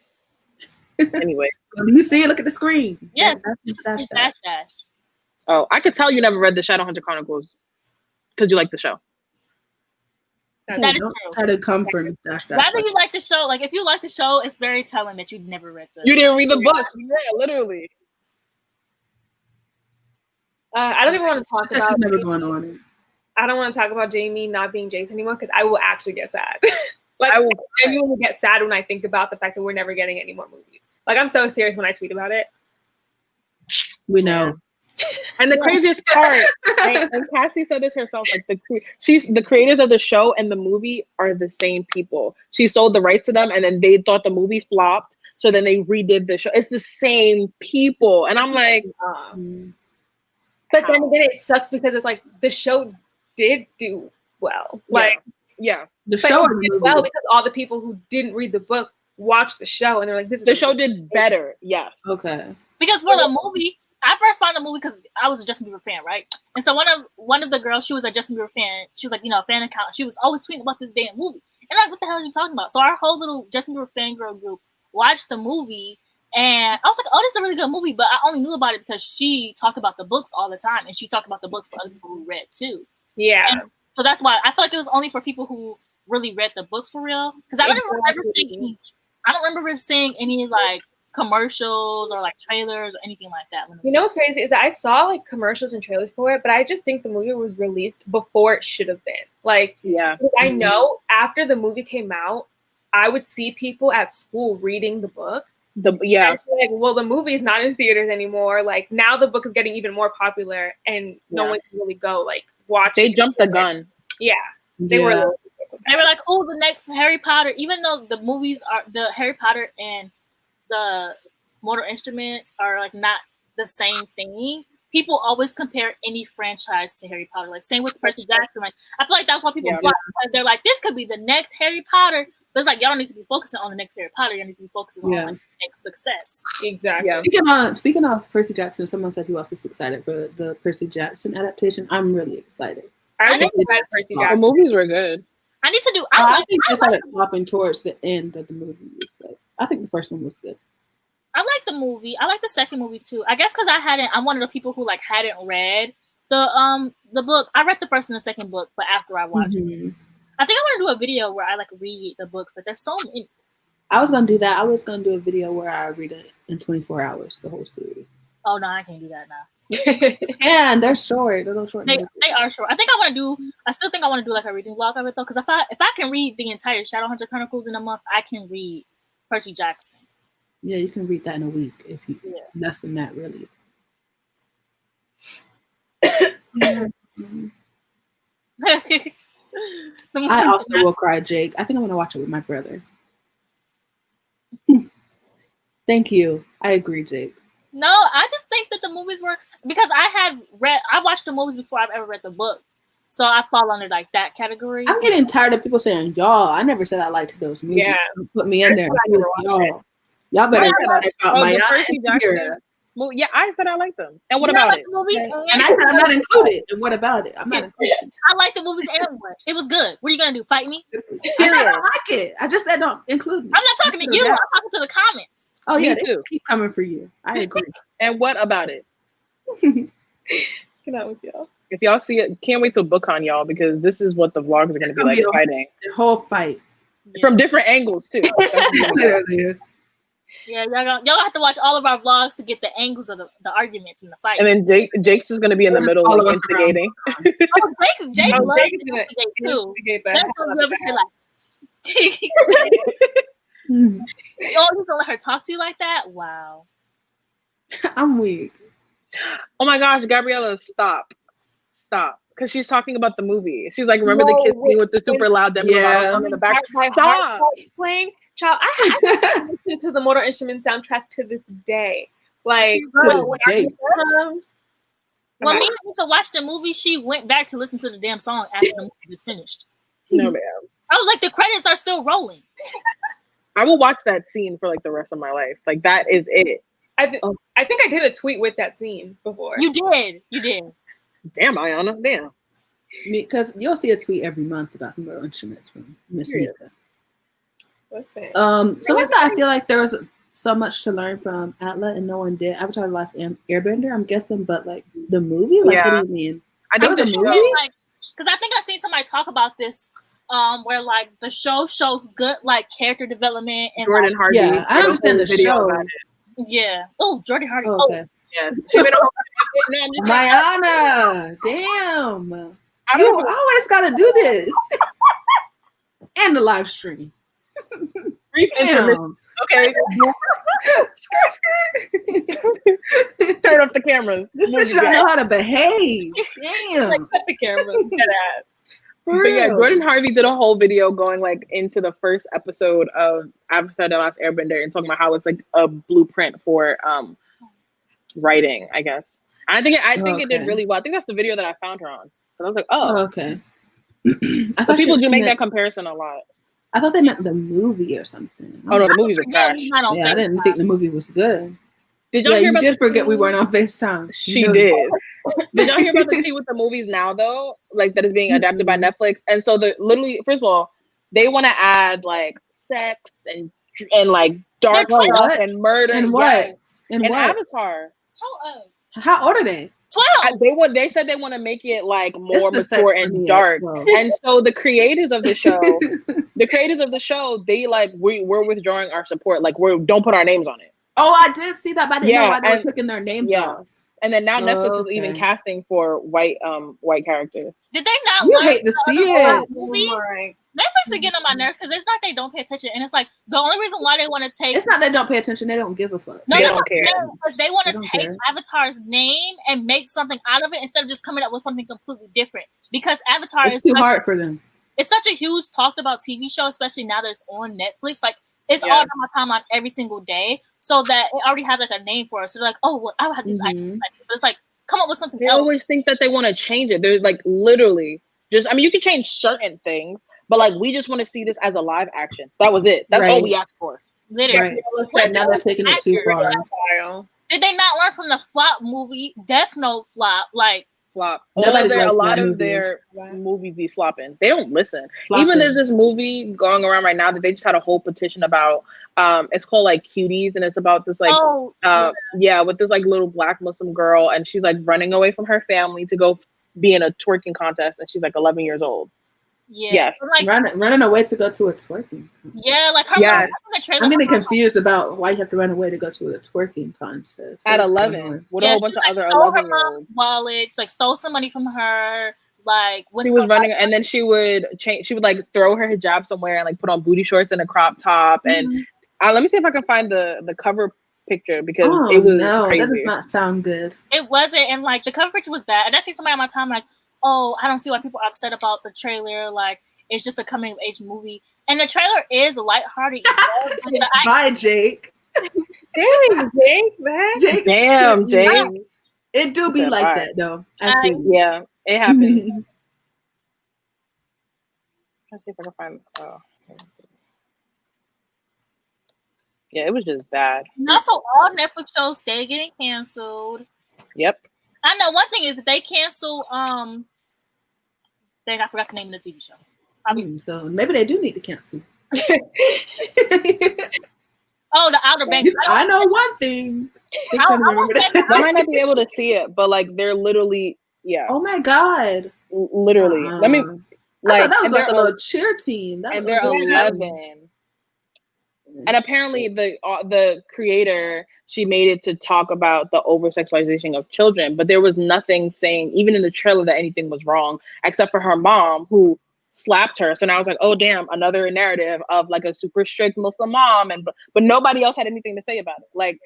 Speaker 2: Anyway,
Speaker 5: you see it? Look at the screen.
Speaker 1: Yeah,
Speaker 5: this is Dash Dash.
Speaker 2: Oh, I could tell you never read the Shadowhunter Chronicles because you like the show.
Speaker 1: That is true.
Speaker 5: Try to come for Miss Dash Dash.
Speaker 1: Rather you like the show, like if you like the show, it's very telling that you never read the.
Speaker 2: You didn't read the book. Yeah, literally.
Speaker 4: I don't even want to talk about.
Speaker 5: She's never going on it.
Speaker 4: I don't want to talk about Jamie not being Jace anymore because I will actually get sad. I will get sad when I think about the fact that we're never getting any more movies. Like I'm so serious when I tweet about it.
Speaker 5: We know.
Speaker 2: And the craziest part, and Cassie said this herself, like the creators of the show and the movie are the same people. She sold the rights to them, and then they thought the movie flopped, so then they redid the show. It's the same people, and I'm like,
Speaker 4: but then again, it sucks because it's like the show did do well. Like,
Speaker 5: the show
Speaker 4: did well because all the people who didn't read the book watched the show, and they're like, "This is
Speaker 2: the show did better." Yes.
Speaker 5: Okay.
Speaker 1: Because for the movie, I first found the movie because I was a Justin Bieber fan, right? And so one of the girls, she was a Justin Bieber fan. She was like, a fan account. She was always tweeting about this damn movie, and I'm like, what the hell are you talking about? So our whole little Justin Bieber fangirl group watched the movie. And I was like, oh, this is a really good movie, but I only knew about it because she talked about the books all the time, and she talked about the books for other people who read too.
Speaker 4: Yeah.
Speaker 1: And so that's why I feel like it was only for people who really read the books for real. Because I don't remember seeing any like commercials or like trailers or anything like that.
Speaker 4: You know what's crazy is that I saw like commercials and trailers for it, but I just think the movie was released before it should have been. Like, I know after the movie came out, I would see people at school reading the book.
Speaker 2: Yeah.
Speaker 4: Like, well, the movie is not in theaters anymore. Like now the book is getting even more popular, and no one can really go like watch.
Speaker 2: They jumped the gun.
Speaker 4: Yeah, they were.
Speaker 1: They were like, oh, the next Harry Potter. Even though the movies are the Harry Potter and the Mortal Instruments are like not the same thing. People always compare any franchise to Harry Potter. Like same with Percy Jackson. Like I feel like that's why people flock, because they're like, this could be the next Harry Potter. But it's like y'all don't need to be focusing on the next Harry Potter. You need to be focusing on like, the next success.
Speaker 4: Exactly.
Speaker 5: Yeah. Speaking of Percy Jackson, someone said he was excited for the Percy Jackson adaptation. I'm really excited.
Speaker 4: I think Percy Jackson.
Speaker 2: The movies were good.
Speaker 1: I need to do.
Speaker 5: I think they started flopping towards the end of the movie. But I think the first one was good.
Speaker 1: I like the movie. I like the second movie too. I guess because I'm one of the people who like hadn't read the book. I read the first and the second book, but after I watched it, I think I want to do a video where I like read the books, but there's so many.
Speaker 5: I was gonna do that. I was gonna do a video where I read it in 24 hours, the whole series.
Speaker 1: Oh no, I can't do that now.
Speaker 5: And they're short. They're little short.
Speaker 1: They are short. I still think I want to do like a reading vlog of it though, because if I can read the entire Shadowhunter Chronicles in a month, I can read Percy Jackson.
Speaker 5: Yeah, you can read that in a week if you less than that, really. I also will cry, Jake. I think I'm gonna watch it with my brother. Thank you. I agree, Jake.
Speaker 1: No, I just think that the movies were, because I watched the movies before I've ever read the books. So I fall under like that category.
Speaker 5: I'm getting tired of people saying y'all. I never said I liked those movies.
Speaker 4: Yeah.
Speaker 5: Put me in there. Y'all better check out my
Speaker 2: Well, yeah, I said I like them. And what about it?
Speaker 5: And I said I'm not included. And what about it? I'm not included.
Speaker 1: I like the movies and what? It was good. What are you gonna do? Fight me?
Speaker 5: I don't like it. I just said don't include me.
Speaker 1: I'm not talking to you. I'm talking to the comments.
Speaker 5: Oh yeah, they keep coming for you. I agree.
Speaker 2: And what about it?
Speaker 4: Get out with y'all.
Speaker 2: If y'all see it, can't wait till BookCon, y'all, because this is what the vlogs are gonna be like, fighting.
Speaker 5: The whole fight.
Speaker 2: From different angles too.
Speaker 1: Yeah, y'all have to watch all of our vlogs to get the angles of the arguments and the fight.
Speaker 2: And then Jake's just gonna be in the middle, like instigating.
Speaker 1: Jake loves to instigate too. That's what we over here like. Oh, you gonna let her talk to you like that? Wow.
Speaker 5: I'm weak.
Speaker 2: Oh my gosh, Gabriella, stop, because she's talking about the movie. She's like, remember the kiss scene with the super loud demo in the back? Stop.
Speaker 4: Playing. Child, I listen to the Mortal Instruments soundtrack to this day. Like, when
Speaker 1: me and Mika watched the movie, she went back to listen to the damn song after the movie was finished.
Speaker 2: No, ma'am.
Speaker 1: I was like, the credits are still rolling.
Speaker 2: I will watch that scene for like the rest of my life. Like, that is it.
Speaker 4: I think I did a tweet with that scene before.
Speaker 1: You did.
Speaker 2: Damn, Ayana. Damn.
Speaker 5: Because you'll see a tweet every month about the Mortal Instruments from Miss Mika.
Speaker 4: Listen.
Speaker 5: So I feel like there was so much to learn from Atla and no one did. Avatar: The Last Airbender, I'm guessing, but like the movie, like what do you mean?
Speaker 2: I think the movie,
Speaker 1: like, because I think I've seen somebody talk about this, where like the show shows good like character development and
Speaker 2: Jordan Hardy.
Speaker 5: Yeah, I understand the show.
Speaker 1: Yeah. Oh, Jordan Hardy.
Speaker 5: Oh, okay.
Speaker 2: Yes. She made a
Speaker 5: Mayana, damn. You always gotta do this. And the live stream.
Speaker 2: Brief intermission. Okay. Turn off the cameras.
Speaker 5: This bitch don't know how to behave. Damn.
Speaker 4: Like, cut the cameras.
Speaker 2: But yeah, Jordan Harvey did a whole video going like into the first episode of Avatar: The Last Airbender and talking about how it's like a blueprint for writing, I guess. I think it did really well. I think that's the video that I found her on. So I was like,
Speaker 5: okay.
Speaker 2: So people do make that comparison a lot.
Speaker 5: I thought they meant the movie or something.
Speaker 2: Oh no, the movies were trash.
Speaker 5: I didn't think the movie was good.
Speaker 2: Did y'all hear about?
Speaker 5: You did forget we weren't on FaceTime.
Speaker 2: She did. Did y'all hear about the tea with the movies now though? Like that is being adapted by Netflix, and so first of all, they want to add like sex and like dark stuff and murder
Speaker 5: and what
Speaker 2: and Avatar.
Speaker 5: How old are they?
Speaker 1: 12.
Speaker 2: They said they want to make it like more mature and dark, and so the creators of the show, they like we're withdrawing our support. Like don't put our names on it.
Speaker 5: Oh, I did see that, but I didn't know why they were taking their names off.
Speaker 2: And then now Netflix is even casting for white characters.
Speaker 1: Did they not
Speaker 5: You
Speaker 1: learn
Speaker 5: hate to see it.
Speaker 1: movies? Netflix is getting on my nerves because it's not they don't pay attention, and it's like the only reason why they want to take.
Speaker 5: It's not they don't pay attention; they don't give a fuck.
Speaker 1: No,
Speaker 2: they don't care
Speaker 1: because they want to take Avatar's name and make something out of it instead of just coming up with something completely different. Because Avatar is
Speaker 5: too hard for them.
Speaker 1: It's such a huge talked about TV show, especially now that it's on Netflix. Like it's all my time on every single day, so that it already has like a name for it. So they're like, oh, well, I'll have this idea, but it's like come up with something.
Speaker 2: They always think that they want to change it. They're like literally just. I mean, you can change certain things. But like we just want to see this as a live action. That was it. That's all we asked for.
Speaker 1: Literally.
Speaker 5: Right. Now they're taking it too far.
Speaker 1: Did they not learn from the flop movie? Death Note flop. Like
Speaker 2: flop. A lot of their movies be flopping. They don't listen. Even there's this movie going around right now that they just had a whole petition about. It's called like Cuties, and it's about this like with this like little black Muslim girl, and she's like running away from her family to go be in a twerking contest, and she's like 11 years old.
Speaker 1: Yeah.
Speaker 2: Yes.
Speaker 5: Like, running away to go to a twerking.
Speaker 1: Yeah, like her mom.
Speaker 5: I'm getting confused about why you have to run away to go to a twerking contest.
Speaker 2: At 11, with a whole bunch of other 11-year-olds.
Speaker 1: Wallets, like stole some money from her. Like
Speaker 2: she was running, and then she would change. She would like throw her hijab somewhere and like put on booty shorts and a crop top. And let me see if I can find the cover picture because it was crazy.
Speaker 5: That does not sound good.
Speaker 1: It wasn't, and like the cover picture was bad. And I see somebody on my time like, oh, I don't see why people are upset about the trailer. Like, it's just a coming of age movie. And the trailer is lighthearted.
Speaker 5: Bye, Jake.
Speaker 4: Dang, Jake, man.
Speaker 2: Damn, Jake.
Speaker 5: It do be like that, though.
Speaker 2: Yeah, it happens. Let's see if I can find. Yeah, it was just bad.
Speaker 1: Also, all Netflix shows stay getting canceled.
Speaker 2: Yep.
Speaker 1: I know one thing is if they cancel I forgot the name of the TV show.
Speaker 5: So maybe they do need to cancel.
Speaker 1: The Outer Banks.
Speaker 5: I know one thing.
Speaker 2: I might not be able to see it, but like they're literally,
Speaker 5: Oh my god!
Speaker 2: Literally, let me. Like
Speaker 5: that was like a little cheer team,
Speaker 2: and they're 11. And apparently, the creator, she made it to talk about the over-sexualization of children, but there was nothing saying, even in the trailer, that anything was wrong, except for her mom, who slapped her. So now I was like, oh damn, another narrative of like a super strict Muslim mom, but nobody else had anything to say about it. Like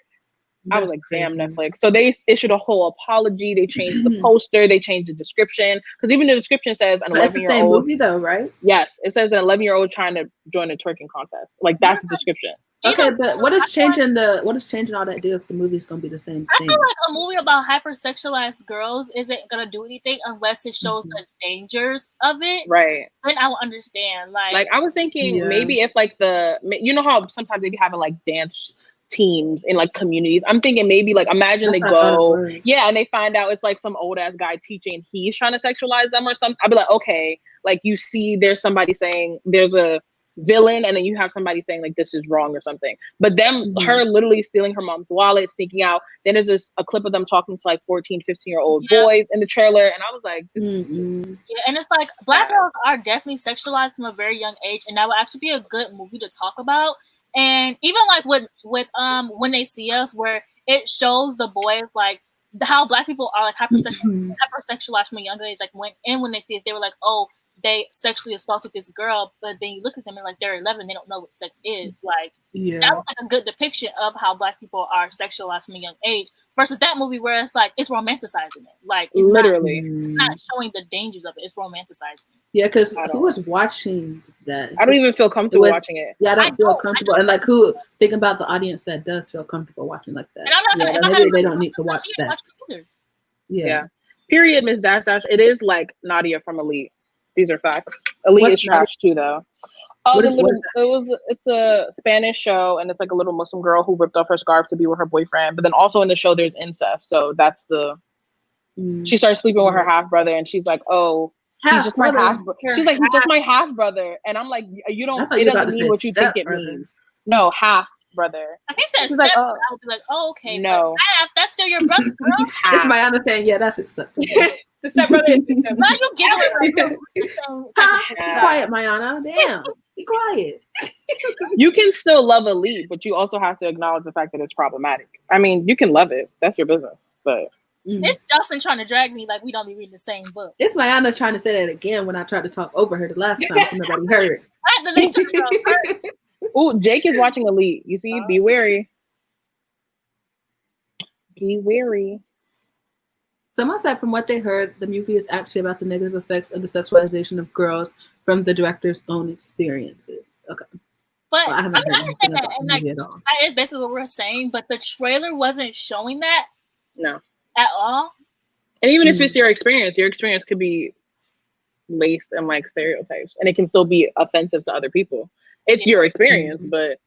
Speaker 2: I was like, damn, Netflix. So they issued a whole apology. They changed the poster. They changed the description because even the description says an 11-year-old.
Speaker 5: It's the same movie though, right?
Speaker 2: Yes, it says an 11-year-old trying to join a twerking contest. Like that's the description.
Speaker 5: Okay, but what is changing all that do if the movie's gonna be the same thing?
Speaker 1: I feel like a movie about hypersexualized girls isn't gonna do anything unless it shows the dangers of it.
Speaker 2: Right.
Speaker 1: Then I will understand. Like
Speaker 2: I was thinking maybe if like you know how sometimes they be having like dance teams in like communities. I'm thinking maybe like imagine they go and they find out it's like some old ass guy teaching, he's trying to sexualize them or something. I'd be like, okay, like you see there's somebody saying there's a villain and then you have somebody saying like this is wrong or something, but them her literally stealing her mom's wallet, sneaking out. Then there's a clip of them talking to like 14 15-year-old boys in the trailer, and I was like this and
Speaker 1: it's like black girls are definitely sexualized from a very young age, and that would actually be a good movie to talk about. And even like with When They See Us, where it shows the boys like how black people are like hypersexualized from a younger age. Like when They See Us, they were like, oh, they sexually assaulted this girl, but then you look at them and like they're 11, they don't know what sex is. Like that was like a good depiction of how black people are sexualized from a young age. Versus that movie where it's like it's romanticizing it. Like it's
Speaker 2: literally
Speaker 1: not showing the dangers of it. It's romanticizing it.
Speaker 5: Yeah, because who was watching that?
Speaker 2: I don't even feel comfortable watching it.
Speaker 5: Yeah, I don't feel comfortable. And like who think about the audience that does feel comfortable watching like that.
Speaker 1: And
Speaker 5: maybe they don't need to watch that.
Speaker 2: Yeah. Period, Miss Dash Dash. It is like Nadia from Elite. These are facts. Elite is trash too, though. It's a Spanish show, and it's like a little Muslim girl who ripped off her scarf to be with her boyfriend. But then also in the show, there's incest. So that's she starts sleeping with her half brother, and she's like, "Oh, he's just my half." She's like, "He's just my half brother," and I'm like, "You don't. It doesn't mean what you think it means." No, half brother.
Speaker 1: I think said step. Like, I would be like, "Oh, okay."
Speaker 2: No,
Speaker 1: that's still your brother, girl.
Speaker 5: It's my understanding. Yeah, that's acceptable.
Speaker 4: The stepbrother.
Speaker 1: Now you giggling.
Speaker 5: Be quiet, Mayana. Damn, be quiet.
Speaker 2: You can still love Elite, but you also have to acknowledge the fact that it's problematic. I mean, you can love it. That's your business. But
Speaker 1: This Jocelyn trying to drag me like we don't be reading the same book.
Speaker 5: It's Mayana trying to say that again when I tried to talk over her the last time, so nobody heard.
Speaker 1: I had to make sure the girls heard.
Speaker 2: Oh, Jake is watching Elite. You see, be wary. Be wary.
Speaker 5: Someone said from what they heard, the movie is actually about the negative effects of the sexualization of girls from the director's own experiences. Okay.
Speaker 1: But
Speaker 5: I haven't heard
Speaker 1: understand that,
Speaker 5: about
Speaker 1: and
Speaker 5: the
Speaker 1: like
Speaker 5: movie at all.
Speaker 1: that is basically what we're saying. But the trailer wasn't showing that.
Speaker 2: No.
Speaker 1: At all.
Speaker 2: And even if it's your experience could be laced in like stereotypes, and it can still be offensive to other people. It's your experience, but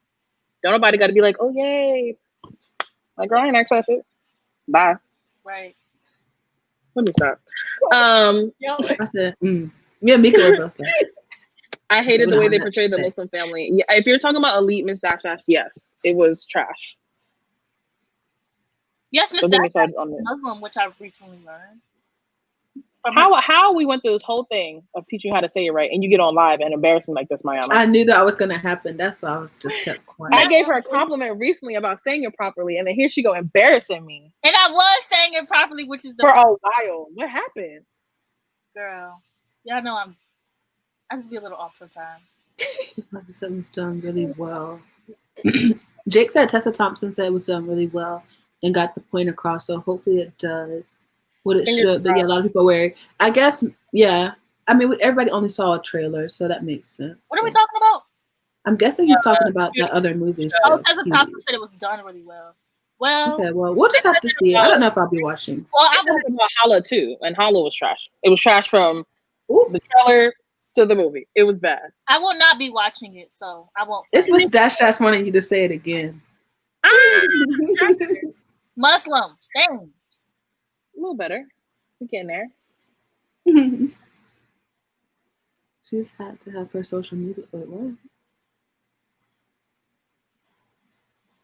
Speaker 2: don't nobody got to be like, oh yay, like girl, I ain't asked that shit. Bye.
Speaker 1: Right.
Speaker 2: Let me stop.
Speaker 5: I said, me and Mika were both there.
Speaker 2: I hated the way they portrayed the Muslim family. Yeah, if you're talking about Elite Miss Dash Dash, yes, it was trash.
Speaker 1: Yes, Miss Dash Dash is Muslim, which I recently learned.
Speaker 2: How we went through this whole thing of teaching you how to say it right, and you get on live and embarrass me like this, Mayana.
Speaker 5: I knew that was going to happen. That's why I was just kept quiet.
Speaker 2: I gave her a compliment recently about saying it properly, and then here she go embarrassing me.
Speaker 1: And I was saying it properly, which is
Speaker 2: for a while. What happened,
Speaker 1: girl? Y'all know I just be a little off sometimes.
Speaker 5: Something's done really well. Jake said Tessa Thompson said it was done really well and got the point across. So hopefully it does what it should. But yeah, a lot of people were. I guess yeah. I mean, everybody only saw a trailer, so that makes sense.
Speaker 1: What are we talking about?
Speaker 5: I'm guessing he's talking about that other movie.
Speaker 1: Tessa Thompson said it was done really well. Well,
Speaker 5: okay, well, we'll just have to see. I don't know if I'll be watching.
Speaker 2: Well, I was talking about Hala too, and Hala was trash. It was trash from the trailer to the movie. It was bad.
Speaker 1: I will not be watching it, so I won't.
Speaker 5: It's Miss Dash Dash wanting you to say it again.
Speaker 1: Muslim. Dang.
Speaker 2: A little better. We getting there.
Speaker 5: She's had to have her social media. Wait, what?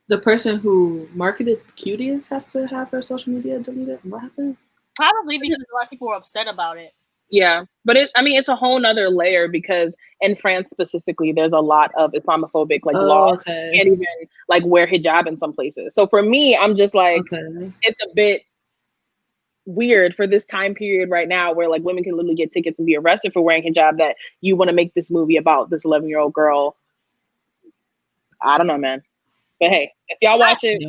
Speaker 5: The person who marketed Cuties has to have her social media deleted? What happened?
Speaker 1: Probably because a lot of people were upset about it.
Speaker 2: Yeah, but it's a whole nother layer because in France specifically, there's a lot of Islamophobic laws. Okay. You can't even wear hijab in some places. So for me, I'm just like, it's a bit weird for this time period right now where women can literally get tickets and be arrested for wearing hijab, that you want to make this movie about this 11-year-old girl. I don't know, man. But hey, if y'all watch it,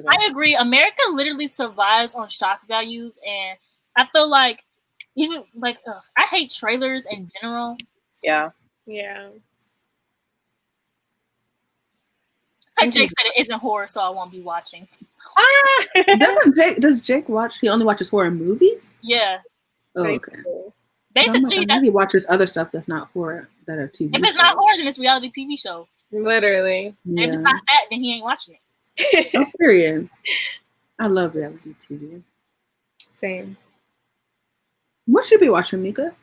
Speaker 1: I agree. America literally survives on shock values, and I feel like even I hate trailers in general.
Speaker 2: Yeah.
Speaker 1: Like Jake said, it isn't horror, so I won't be watching.
Speaker 5: Does Jake watch? He only watches horror movies.
Speaker 1: Yeah.
Speaker 5: Oh, okay.
Speaker 1: Basically,
Speaker 5: he watches other stuff that's not horror that are TV.
Speaker 1: If it's not horror, then it's reality TV show.
Speaker 4: Literally.
Speaker 5: Yeah.
Speaker 1: If it's not that, then he ain't watching
Speaker 5: it. Oh, period. I love reality TV.
Speaker 4: Same.
Speaker 5: What should be watching, Mika?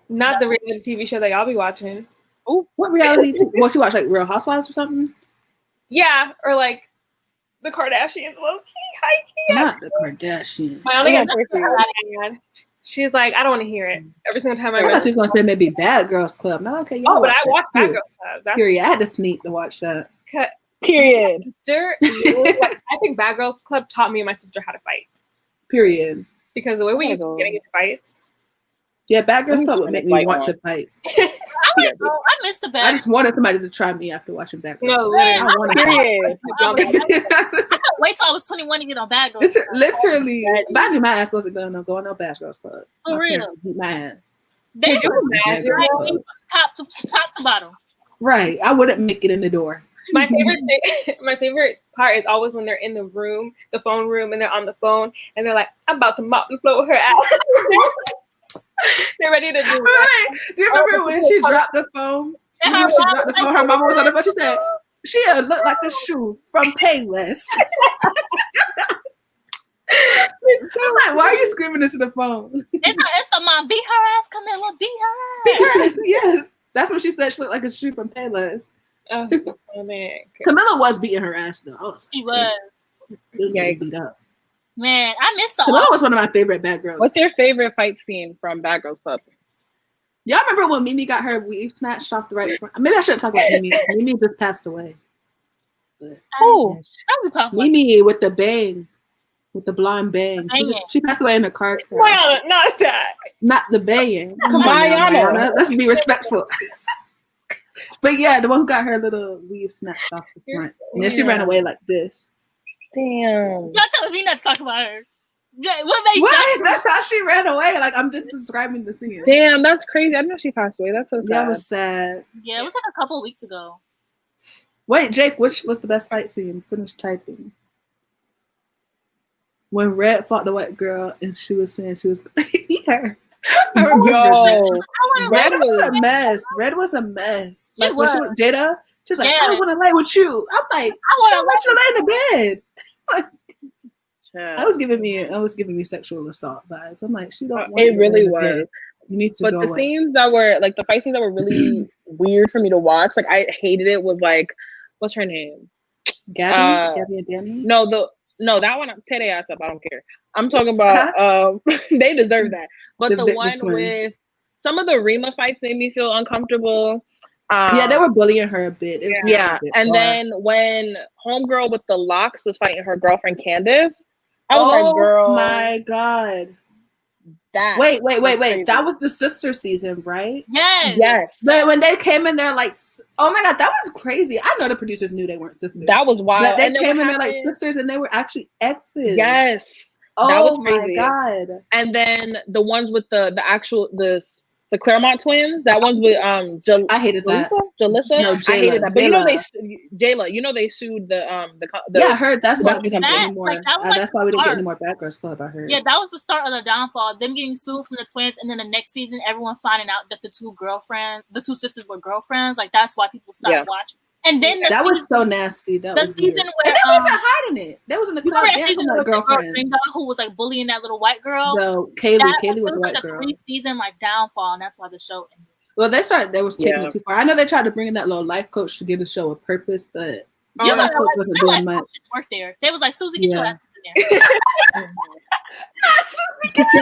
Speaker 4: Not the reality TV show that y'all be watching.
Speaker 5: Oh, what reality TV? What you watch, Real Housewives or something?
Speaker 4: Yeah, or the Kardashians, low key, high key.
Speaker 5: Not the Kardashians.
Speaker 4: My only she's like, I don't want to hear it. Every single time
Speaker 5: I thought she was gonna say maybe Bad Girls Club. No, okay,
Speaker 4: yeah. Oh, but I watched Bad Girls Club. That's
Speaker 5: period. I had to sneak to watch that.
Speaker 2: Period.
Speaker 4: I think Bad Girls Club taught me and my sister how to fight.
Speaker 5: Period.
Speaker 4: Because the way we used to be getting into fights.
Speaker 5: Yeah, Bad Girls Club would make me want to fight.
Speaker 1: I missed the Bad.
Speaker 5: I just wanted somebody to try me after watching Bad Girls.
Speaker 4: No,
Speaker 5: I wanted
Speaker 1: to wait till I was 21 to get on Bad Girls Club.
Speaker 5: Literally, but I knew my ass wasn't going on no Bad Girls Club.
Speaker 1: For real.
Speaker 5: Beat my ass.
Speaker 1: They were top to bottom.
Speaker 5: Right. I wouldn't make it in the door.
Speaker 4: My favorite part is always when they're in the room, the phone room, and they're on the phone, and they're like, "I'm about to mop the floor with her ass." They're ready to do
Speaker 5: it. Do you remember when she dropped the phone? Her mama was on the phone. She said, "She looked like a shoe from Payless." I'm like, why are you screaming into the phone?
Speaker 1: It's the mom. Beat her ass, Camilla. Beat her ass.
Speaker 5: Yes. That's what she said. She looked like a shoe from Payless.
Speaker 4: Oh man,
Speaker 5: Camilla was beating her ass though.
Speaker 1: She was.
Speaker 5: Beat up.
Speaker 1: Man, I missed the.
Speaker 5: Camilla was one of my favorite Bad Girls.
Speaker 2: What's your favorite fight scene from Bad Girls Club?
Speaker 5: Y'all remember when Mimi got her weave snatched off the right front? Maybe I shouldn't talk about Mimi. Mimi just passed away.
Speaker 1: Oh,
Speaker 5: Mimi with the bang. with the blonde bang. She passed away in a car crash.
Speaker 4: Well, not that.
Speaker 5: Not the banging. Come on, Mayana. Let's be respectful. But yeah, the one who got her little weave snatched off the front, and then she ran away like this.
Speaker 2: Damn.
Speaker 1: Y'all telling me not to talk about her.
Speaker 5: What? That's how she ran away. Like, I'm just describing the scene.
Speaker 2: Damn, that's crazy. I know she passed away. That's so sad.
Speaker 5: That was sad.
Speaker 1: Yeah, it was like a couple of weeks ago.
Speaker 5: Wait, Jake, which was the best fight scene? Finish typing. When Red fought the white girl and she was saying she was gonna eat her.
Speaker 2: Yo,
Speaker 5: Red was a mess. Red was a mess. Like when she was Jada, she's like, I want to lay with you. I'm like, I want to lay in the bed. That was giving me sexual assault vibes. I'm like, she don't.
Speaker 2: It really was.
Speaker 5: You need to
Speaker 2: but
Speaker 5: go
Speaker 2: the
Speaker 5: away.
Speaker 2: scenes that were like the fight scenes that were really weird for me to watch, like I hated it. Was like, what's her name?
Speaker 5: Gabby and Danny.
Speaker 2: No, that one. Tear their ass up. I don't care. I'm talking about. They deserve that. But the one with some of the Rima fights made me feel uncomfortable.
Speaker 5: Yeah, they were bullying her a bit.
Speaker 2: And then when homegirl with the locks was fighting her girlfriend Candace, I was like, girl,
Speaker 5: my god. Wait. That was the sister season, right?
Speaker 2: Yes.
Speaker 5: But when they came in there, like, oh my god, that was crazy. I know the producers knew they weren't sisters.
Speaker 2: That was wild.
Speaker 5: They came in there like sisters, and they were actually exes.
Speaker 2: Yes.
Speaker 5: Oh that was crazy. My god.
Speaker 2: And then the ones with the Claremont twins, that one's with
Speaker 5: I hated that.
Speaker 2: Jalissa?
Speaker 5: No, Jayla.
Speaker 2: I hated that. But they sued the
Speaker 5: yeah, I heard that's why we didn't get any more.
Speaker 1: Like,
Speaker 5: that's why we didn't get any more Bad Girls Club. I heard.
Speaker 1: Yeah, that was the start of the downfall. Them getting sued from the twins, and then the next season, everyone finding out that the two sisters were girlfriends. Like that's why people stopped watching. And then
Speaker 5: that was so nasty. That was
Speaker 1: season
Speaker 5: weird.
Speaker 1: where
Speaker 5: they wasn't hiding it. They was in the club dancing with girlfriend
Speaker 1: who was like bullying that little white girl.
Speaker 5: No, Kaylee was the white girl.
Speaker 1: 3-season like downfall, and that's why the show ended.
Speaker 5: Well, they was taking it too far. I know they tried to bring in that little life coach to give the show a purpose, but life coach wasn't doing much.
Speaker 1: Work there. They was like, Susie, get your ass in there.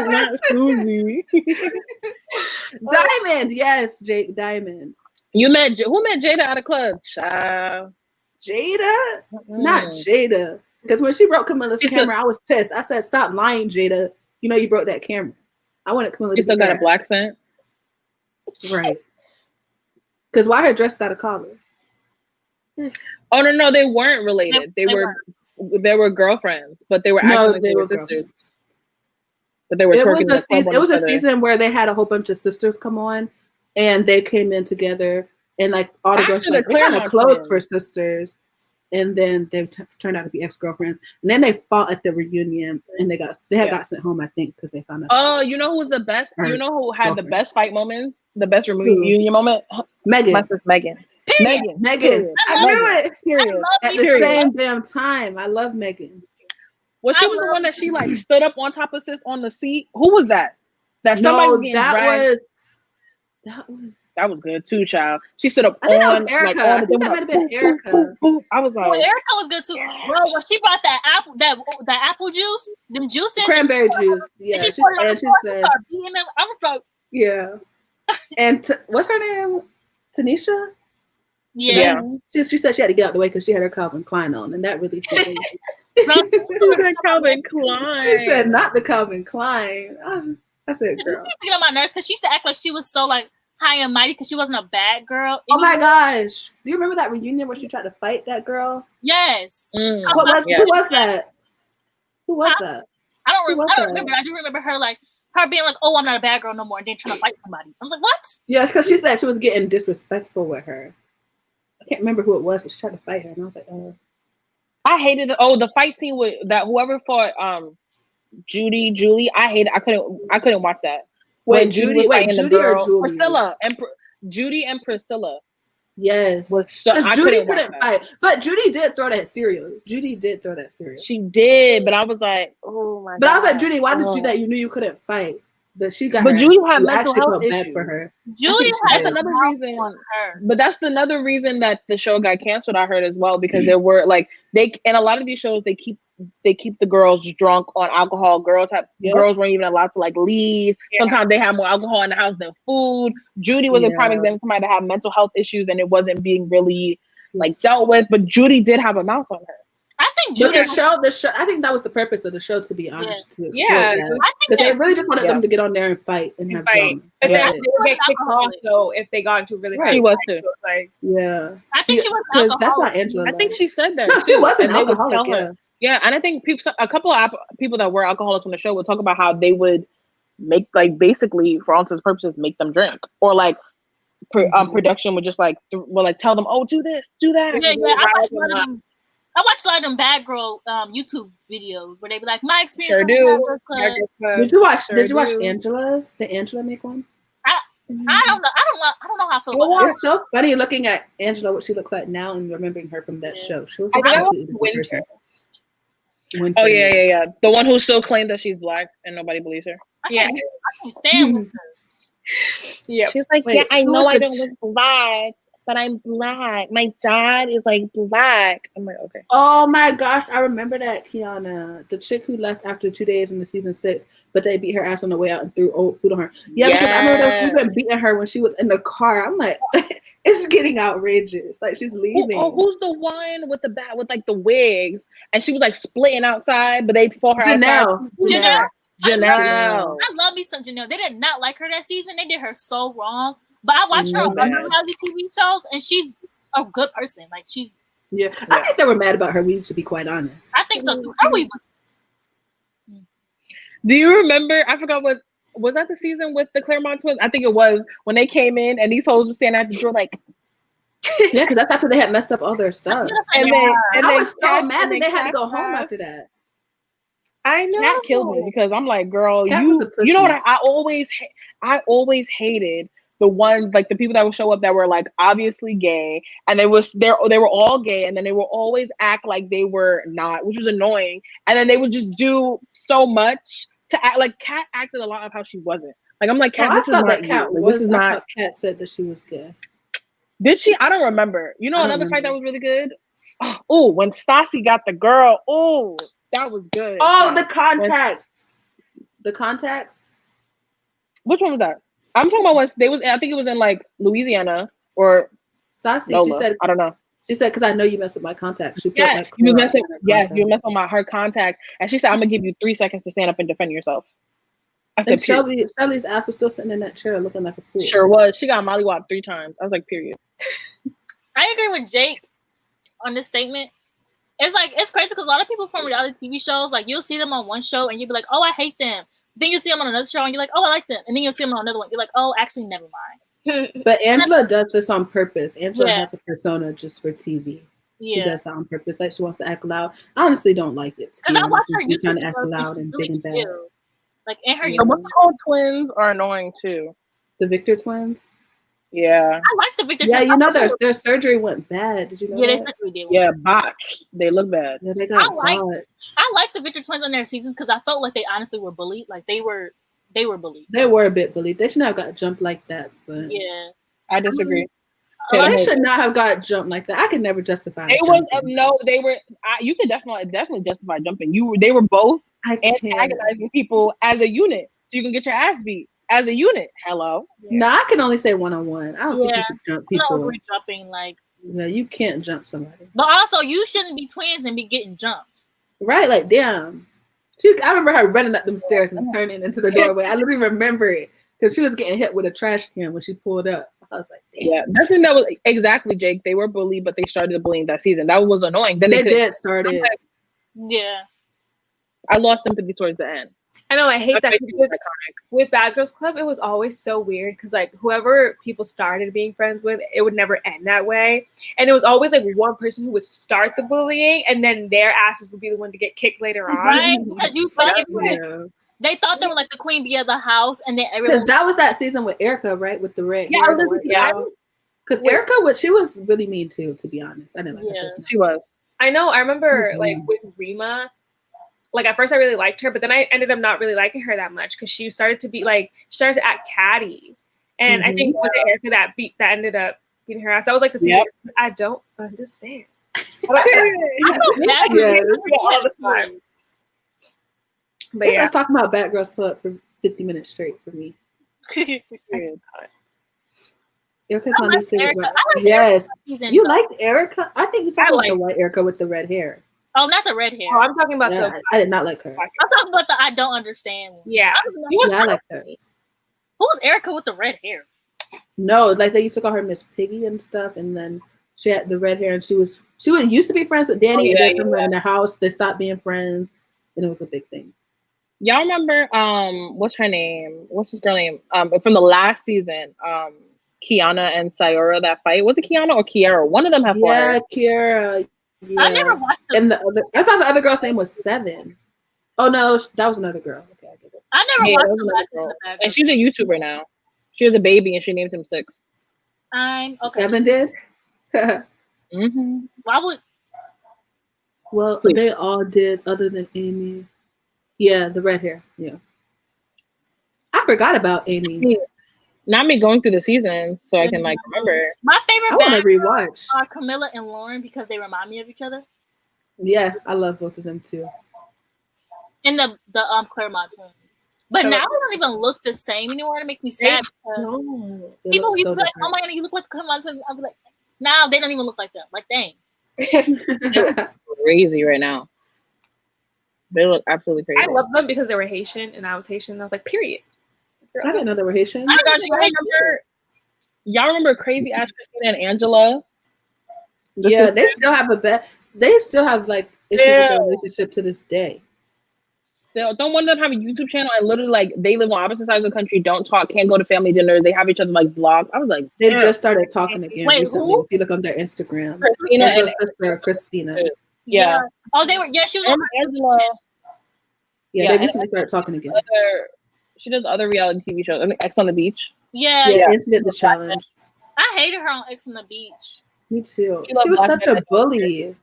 Speaker 2: Not Susie.
Speaker 5: Diamond, yes, Jake Diamond.
Speaker 2: Who met Jada at a club? Child.
Speaker 5: Jada? Not Jada. Because when she broke Camilla's camera, I was pissed. I said, stop lying, Jada. You know you broke that camera. I wanted Camilla to
Speaker 2: still got a black scent?
Speaker 5: Right. Because why her dress got a collar?
Speaker 2: Oh, no, they weren't related. They were girlfriends, but they were acting like they were sisters. But they were
Speaker 5: it was a season where they had a whole bunch of sisters come on. And they came in together, and like all the girls were kind of close for sisters, and then they turned out to be ex-girlfriends. And then they fought at the reunion, and they got sent home, I think, because they found out.
Speaker 2: Oh, you know who was the best? You know who had the best fight moments? The best reunion moment?
Speaker 5: Megan.
Speaker 2: My sister Megan.
Speaker 5: Megan. I knew it. Period. At the same damn time, I love Megan.
Speaker 2: Well, she was the one that she like stood up on top of sis on the seat. Who was that? That somebody was getting dragged. That was good too, child. She stood up on
Speaker 5: Erica.
Speaker 2: Like,
Speaker 5: I think that might have been Erica.
Speaker 2: I was like,
Speaker 1: Erica was good too. Bro, when she brought that apple juice, them juices,
Speaker 5: cranberry juice. Yeah, she said,
Speaker 1: I was like,
Speaker 5: yeah. And what's her name? Tanisha.
Speaker 1: Yeah.
Speaker 5: She said she had to get out the way because she had her Calvin Klein on, and that really said.
Speaker 2: Calvin Klein.
Speaker 5: She said not the Calvin Klein. I said, girl.
Speaker 1: She used to get on my nerves because she used to act like she was so like high and mighty because she wasn't a bad girl.
Speaker 5: Oh my gosh! Do you remember that reunion where she tried to fight that girl?
Speaker 1: Yes.
Speaker 5: Who was that? Who was that?
Speaker 1: I don't remember. I do remember her being like, "Oh, I'm not a bad girl no more," and then trying to fight somebody. I was like, "What?" Yeah,
Speaker 5: because she said she was getting disrespectful with her. I can't remember who it was, but she tried to fight her, and I was like, "Oh."
Speaker 2: I hated the fight scene with that whoever fought Julie. I hated. I couldn't watch that.
Speaker 5: Wait, Judy or Julie?
Speaker 2: Priscilla and Judy and Priscilla.
Speaker 5: Yes, Judy couldn't fight, but Judy did throw that cereal. She
Speaker 2: did, but I was like, oh my god.
Speaker 5: But I was like, Judy, why did you do that? You knew you couldn't fight. But she got.
Speaker 2: But Judy had mental health issues
Speaker 5: for her.
Speaker 1: Judy
Speaker 2: that's another reason. But that's another reason that the show got canceled. I heard as well because there were like in a lot of these shows they keep the girls drunk on alcohol. Girls weren't even allowed to like leave. Yeah. Sometimes they have more alcohol in the house than food. Judy was a prime example of somebody that had mental health issues and it wasn't being really like dealt with. But Judy did have a mouth on her.
Speaker 1: I think
Speaker 5: But
Speaker 1: Judah.
Speaker 5: the show. I think that was the purpose of the show, to be honest. To exploit
Speaker 1: I
Speaker 5: that.
Speaker 1: think
Speaker 5: Because they really just wanted them to get on there and fight and have drama.
Speaker 4: But
Speaker 2: Yeah.
Speaker 4: then they get kicked off though if they got into really bad
Speaker 2: She was
Speaker 4: fights,
Speaker 2: too.
Speaker 4: so it's like,
Speaker 5: Yeah.
Speaker 1: I think she was an alcoholic.
Speaker 5: That's not Angela.
Speaker 2: I think she said that.
Speaker 5: No, she
Speaker 2: too,
Speaker 5: wasn't
Speaker 2: and they would
Speaker 5: alcoholic.
Speaker 2: tell her. Yeah, and I think a couple of people that were alcoholics on the show would talk about how they would make, like, basically for all intents and purposes make them drink, or like production would just like tell them, oh, do this, do that.
Speaker 1: Yeah. I watched a lot of them Bad Girl YouTube videos where they be like, my experience.
Speaker 2: Sure do.
Speaker 5: Did you watch Angela's? Did Angela make one?
Speaker 1: I don't know. I don't know how I feel about
Speaker 5: It's so funny looking at Angela, what she looks like now, and remembering her from that show. She was
Speaker 4: I
Speaker 5: like
Speaker 4: think Winter.
Speaker 2: Oh yeah. The one who still claimed that she's black and nobody believes her.
Speaker 1: I can't stand with her.
Speaker 4: Yeah.
Speaker 2: She's like,
Speaker 5: Wait,
Speaker 2: yeah, I
Speaker 5: who
Speaker 2: know
Speaker 5: was
Speaker 2: I
Speaker 5: the
Speaker 2: don't look black, but I'm black. My dad is like black. I'm like, okay.
Speaker 5: Oh my gosh, I remember that, Kiana. The chick who left after 2 days in the season 6, but they beat her ass on the way out and threw old food on her. Yeah, because I remember we've been beating her when she was in the car. I'm like, it's getting outrageous. Like, she's leaving.
Speaker 2: Who's the one with like the wigs, and she was like splitting outside, but they fought her
Speaker 5: Janelle.
Speaker 2: outside. Janelle.
Speaker 1: I love me some Janelle. They did not like her that season. They did her so wrong. But I watched her on other reality TV shows, and she's a good person. Like, she's...
Speaker 5: Yeah. I think they were mad about her weave, to be quite honest.
Speaker 1: I think so, too. Her weave was...
Speaker 2: Do you remember, I forgot was that the season with the Claremont twins? I think it was, when they came in, and these hoes were standing at the door like...
Speaker 5: Yeah, because that's after they had messed up all their stuff.
Speaker 2: And
Speaker 5: I was so mad that they had to go home after that.
Speaker 4: I know.
Speaker 2: Cat killed me, because I'm like, girl,
Speaker 5: Cat
Speaker 2: you know what? I always hated the ones, like the people that would show up that were like obviously gay, and they were all gay, and then they would always act like they were not, which was annoying. And then they would just do so much to act like Cat acted a lot of how she wasn't. Like, I'm like, Cat, this is not you. Like, this is not.
Speaker 5: Cat said that she was gay.
Speaker 2: Did she? I don't remember. You know, another fight that was really good. Oh, when Stassi got the girl. Oh, that was good.
Speaker 5: Oh, the contacts. The contacts.
Speaker 2: Which one was that? I'm talking about I think it was in like Louisiana or
Speaker 5: Stassi.
Speaker 2: Nola.
Speaker 5: She said,
Speaker 2: I don't know.
Speaker 5: She said, because I know you mess with my contacts. She put
Speaker 2: yes, you mess with her contact. And she said, I'm gonna give you 3 seconds to stand up and defend yourself. I said,
Speaker 5: Shelly's ass was still sitting in that chair looking like a fool.
Speaker 2: Sure was. She got mollywopped 3 times. I was like, period.
Speaker 1: I agree with Jake on this statement. It's like, it's crazy because a lot of people from reality TV shows, like, you'll see them on one show and you'll be like, oh, I hate them. Then you'll see them on another show and you're like, oh, I like them. And then you'll see them on another one. You're like, oh, actually, never mind.
Speaker 5: But Angela does this on purpose. Angela has a persona just for TV. She does that on purpose. Like, she wants to act loud. I honestly don't like it.
Speaker 1: Because I watch her YouTube
Speaker 5: trying to act loud and big and bad.
Speaker 1: Like, in her
Speaker 2: the Wonderful twins are annoying too.
Speaker 5: The Victor twins?
Speaker 2: Yeah.
Speaker 1: I like the Victor twins.
Speaker 5: Yeah, you know their surgery went bad. Did you know that?
Speaker 1: Their surgery did.
Speaker 2: Yeah, botched. They look bad.
Speaker 5: Yeah, they got
Speaker 1: botched. I like the Victor twins on their seasons because I felt like they honestly were bullied. Like, they were bullied.
Speaker 5: They were a bit bullied. They should not have got jumped like that. But
Speaker 1: yeah.
Speaker 2: I disagree.
Speaker 5: They should not have got jumped like that. I could never justify it.
Speaker 2: They were you could definitely justify jumping. They were both antagonizing people as a unit. So you can get your ass beat as a unit. Hello.
Speaker 5: Yeah. No, I can only say one-on-one. I don't think you should jump people.
Speaker 1: I don't agree jumping, like.
Speaker 5: Yeah, you can't jump somebody.
Speaker 1: But also, you shouldn't be twins and be getting jumped.
Speaker 5: Right, like, damn. I remember her running up them stairs and turning into the doorway. I literally remember it because she was getting hit with a trash can when she pulled up. I was like, damn.
Speaker 2: Yeah, I think that was exactly, Jake. They were bullied, but they started the bullying that season. That was annoying. Then
Speaker 5: they did start it.
Speaker 1: Yeah.
Speaker 2: I lost sympathy towards the end.
Speaker 4: I know, I hate that. With Bad Girls Club, it was always so weird because, like, whoever people started being friends with, it would never end that way. And it was always, like, one person who would start the bullying, and then their asses would be the one to get kicked later on.
Speaker 1: Right? Because you thought they thought they were, like, the queen bee of the house, and then everyone...
Speaker 5: Because that was that season with Erica, right? With the red hair.
Speaker 1: Yeah.
Speaker 5: Because Erica, she was really mean, too, to be honest. I didn't like her.
Speaker 2: She was.
Speaker 4: I know. I remember, like, with Rima... Like, at first I really liked her, but then I ended up not really liking her that much because she started to act catty. And I think it was Erica that ended up beating her ass. That was like the season. Yep. I don't understand. All the time. But
Speaker 5: let's talking about Bad Girls Club for 50 minutes straight for me. Erica's my new favorite. Yes. You liked Erica? I think you saw the white Erica with the red hair.
Speaker 1: Oh, not the red hair.
Speaker 4: Oh, I'm talking about
Speaker 5: I did not like her.
Speaker 1: I'm talking about the I don't understand one.
Speaker 4: Yeah.
Speaker 5: I like her.
Speaker 1: Who's Erica with the red hair?
Speaker 5: No, like they used to call her Miss Piggy and stuff, and then she had the red hair, and she used to be friends with Danny, and then somewhere in their house they stopped being friends, and it was a big thing.
Speaker 2: Y'all remember what's her name? What's this girl name? From the last season, Kiana and Sayora, that fight. Was it Kiana or Kiara? One of them had fought.
Speaker 5: Yeah, Kiara. Yeah.
Speaker 1: I never watched them.
Speaker 5: And I thought the other girl's name was Seven. Oh no, that was another girl. Okay, I get it.
Speaker 1: I never watched the last season.
Speaker 2: And she's a YouTuber now. She has a baby and she named him 6.
Speaker 1: I'm okay.
Speaker 5: 7 did?
Speaker 2: Mm-hmm.
Speaker 1: Why would?
Speaker 5: Well, they all did, other than Amy. Yeah, the red hair. Yeah. I forgot about Amy.
Speaker 2: Not me going through the seasons, so I can like remember.
Speaker 1: My favorite
Speaker 5: I want to rewatch.
Speaker 1: are Camilla and Lauren because they remind me of each other.
Speaker 5: Yeah, I love both of them too.
Speaker 1: And the Claremont twins. But now they don't even look the same anymore. It makes me sad.
Speaker 5: No,
Speaker 1: People used to be like, "Oh my god, you look like the Claremont twins." I'll be like, "Now they don't even look like them." Like, dang.
Speaker 2: Crazy right now. They look absolutely crazy.
Speaker 4: I love them because they were Haitian and I was Haitian. And I was like, period.
Speaker 5: I didn't know they were Haitian.
Speaker 2: Y'all remember Crazy Ass Christina and Angela?
Speaker 5: Yeah, they still have like issues with their relationship to this day.
Speaker 2: Still, don't one of them have a YouTube channel? And literally, like, they live on opposite sides of the country, don't talk, can't go to family dinners. They have each other like blocked. I was like,
Speaker 5: they just started talking again recently.
Speaker 1: Who?
Speaker 5: If you look on their Instagram,
Speaker 2: Christina and
Speaker 5: sister Christina.
Speaker 2: Yeah.
Speaker 1: Oh, they were. Yeah, she was on
Speaker 2: Angela.
Speaker 5: Yeah, they recently started talking again.
Speaker 2: She does other reality TV shows. I think X on the Beach.
Speaker 1: Yeah.
Speaker 5: And she did the challenge.
Speaker 1: I hated her on X on the Beach.
Speaker 5: Me too. She was such a bully.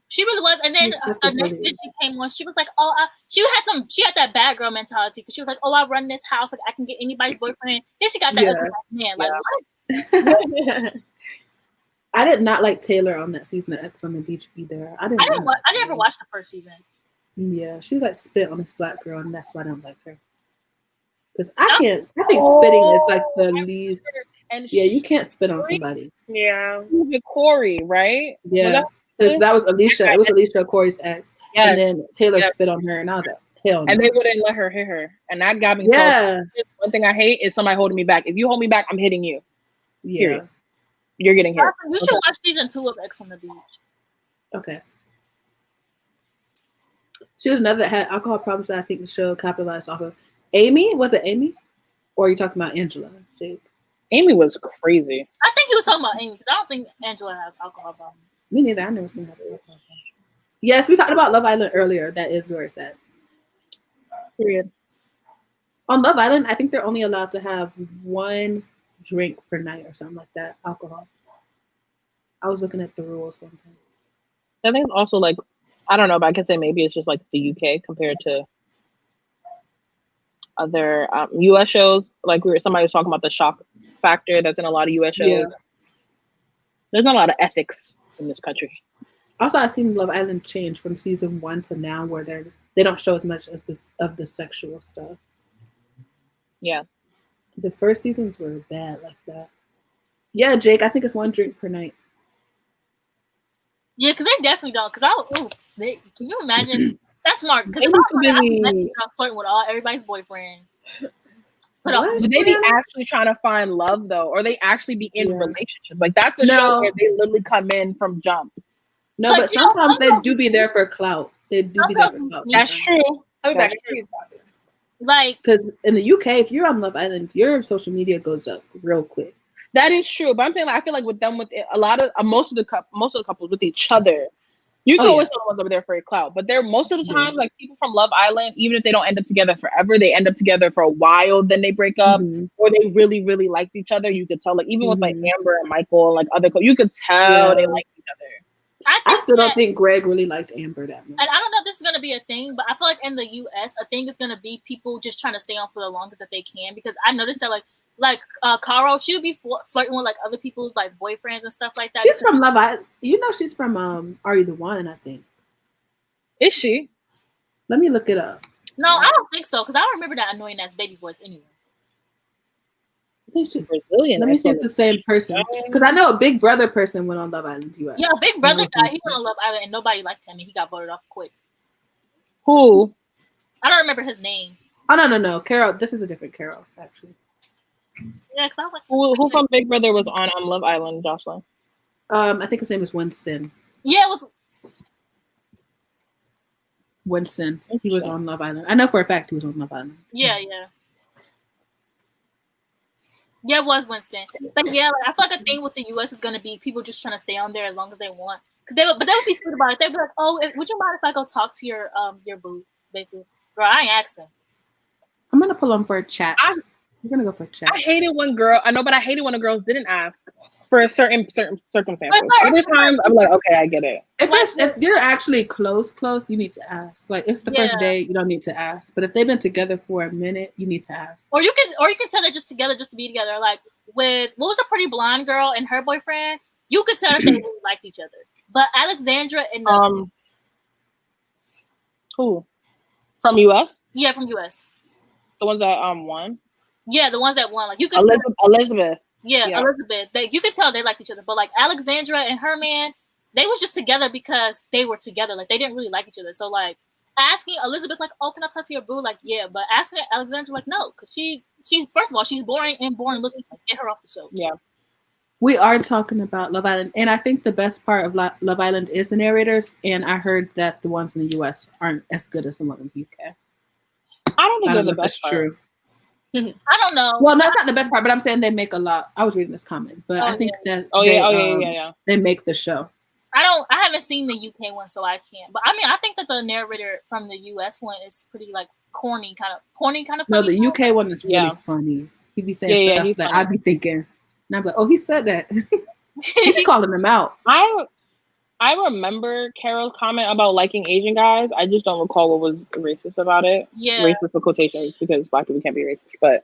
Speaker 1: She really was. And then the next day she came on, she was like, "Oh, she had that bad girl mentality because she was like, oh, I run this house, like I can get anybody's boyfriend." Then she got that ugly man. Like, what?
Speaker 5: I did not like Taylor on that season of X on the Beach either. I
Speaker 1: never watched the first season.
Speaker 5: Yeah, she like spit on this black girl, and that's why I don't like her. Because I think spitting is like the least. And you can't spit on somebody.
Speaker 4: Yeah.
Speaker 2: Corey, right?
Speaker 5: Yeah. Because that was Alicia. It was Alicia, Corey's ex. Yes. And then Taylor spit on her, and I was like, hell no.
Speaker 2: And they wouldn't let her hit her. And that got me so one thing I hate is somebody holding me back. If you hold me back, I'm hitting you.
Speaker 5: Yeah.
Speaker 2: Period. You're getting hit.
Speaker 1: You should watch season 2 of X on the Beach.
Speaker 5: Okay. She was another that had alcohol problems that I think the show capitalized off of. Amy? Was it Amy? Or are you talking about Angela?
Speaker 2: Amy was crazy.
Speaker 1: I think he was talking about Amy because I don't think Angela has alcohol problems.
Speaker 5: Me neither. I never seen her alcohol problems. Yes, we talked about Love Island earlier. That is where it's at.
Speaker 2: Period.
Speaker 5: On Love Island, I think they're only allowed to have 1 drink per night or something like that. Alcohol. I was looking at the rules one time.
Speaker 2: I think also like, I don't know, but I can say maybe it's just like the UK compared to other US shows. Like somebody was talking about the shock factor that's in a lot of US shows. Yeah. There's not a lot of ethics in this country.
Speaker 5: Also, I've seen Love Island change from season 1 to now, where they don't show as much as of the sexual stuff.
Speaker 2: Yeah,
Speaker 5: the first seasons were bad like that. Yeah, Jake, I think it's 1 drink per night.
Speaker 1: Yeah, because they definitely don't. Because can you imagine? That's smart. Because I'd be flirting with everybody's boyfriend.
Speaker 2: Would they be actually trying to find love though, or they actually be in relationships? Like that's a show where they literally come in from jump.
Speaker 5: No, but sometimes they do be there for clout. They do be there for clout.
Speaker 2: That's true.
Speaker 1: Like,
Speaker 5: because in the UK, if you're on Love Island, your social media goes up real quick.
Speaker 2: That is true, but I'm saying like, I feel like with them, with a lot of most of the couples with each other, you can always tell the ones over there for a clout. But they're most of the time like people from Love Island, even if they don't end up together forever, they end up together for a while, then they break up, or they really really liked each other. You could tell, like even with like Amber and Michael and like other, you could tell they like each other.
Speaker 5: I still don't think Greg really liked Amber that much.
Speaker 1: And I don't know if this is gonna be a thing, but I feel like in the US, a thing is gonna be people just trying to stay on for the longest that they can. Because I noticed that like Caro, she would be flirting with like other people's like boyfriends and stuff like that.
Speaker 5: She's from Love Island. You know, she's from Are You the One? I think.
Speaker 2: Is she?
Speaker 5: Let me look it up.
Speaker 1: No, I don't think so. Because I don't remember that annoying ass baby voice anyway.
Speaker 5: think she
Speaker 2: Brazilian.
Speaker 5: Let me see if it's the same person. Because I know a Big Brother person went on Love Island US.
Speaker 1: Yeah, Big Brother guy, he went on Love Island and nobody liked him and he got voted off quick.
Speaker 2: Who?
Speaker 1: I don't remember his name.
Speaker 5: Oh no, Carol. This is a different Carol, actually.
Speaker 1: Yeah, because I was like,
Speaker 2: Who from Big Brother was on Love Island, Jocelyn?
Speaker 5: I think his name is Winston.
Speaker 1: Yeah, it was
Speaker 5: Winston. He was on Love Island. I know for a fact he was on Love Island.
Speaker 1: Yeah. Yeah, it was Winston. But yeah, like, I feel like a thing with the US is gonna be people just trying to stay on there as long as they want. But they would be sweet about it. They'd be like, "Oh, would you mind if I go talk to your boo?" Basically, girl, I ain't asking.
Speaker 5: I'm gonna pull him for a chat. We're gonna go for a chat.
Speaker 2: I hate it when the girls didn't ask for certain circumstances. Other times, I'm like, okay, I get it.
Speaker 5: If they're actually close, you need to ask. Like it's the first date, you don't need to ask. But if they've been together for a minute, you need to ask.
Speaker 1: Or you can tell they're just together just to be together. Like with what was a pretty blonde girl and her boyfriend, you could tell if they really liked each other. But Alexandra and
Speaker 2: who from US?
Speaker 1: Yeah, from US.
Speaker 2: The ones that won.
Speaker 1: Yeah, the ones that won. Like you could
Speaker 2: Elizabeth.
Speaker 1: Yeah, Elizabeth. You could tell they liked each other. But like Alexandra and her man, they was just together because they were together. Like they didn't really like each other. So like asking Elizabeth, like, "Oh, can I talk to your boo?" Like, yeah. But asking Alexandra, like, no, because she's first of all, she's boring looking. Like, get her off the show.
Speaker 2: Yeah.
Speaker 5: We are talking about Love Island, and I think the best part of Love Island is the narrators. And I heard that the ones in the US aren't as good as the ones in the UK.
Speaker 2: I don't think they're the best part.
Speaker 5: True.
Speaker 1: I don't know.
Speaker 5: Well, that's not the best part, but I'm saying they make a lot. I was reading this comment, but I think that they make the show.
Speaker 1: I haven't seen the UK one, so I can't. But I mean, I think that the narrator from the US one is pretty like corny, kind of funny.
Speaker 5: No, the UK one is really funny. He'd be saying stuff that I'd be thinking, and I'm like, oh, he said that. He's calling them out.
Speaker 2: I remember Carol's comment about liking Asian guys. I just don't recall what was racist about it.
Speaker 1: Yeah.
Speaker 2: Racist for quotations because Black people can't be racist. But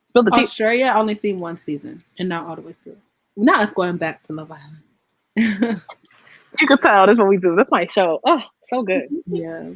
Speaker 5: spill the tea. Australia, I only seen one season and not all the way through. Now it's going back to Love Island.
Speaker 2: You could tell that's what we do. That's my show. Oh, so good.
Speaker 5: Yeah.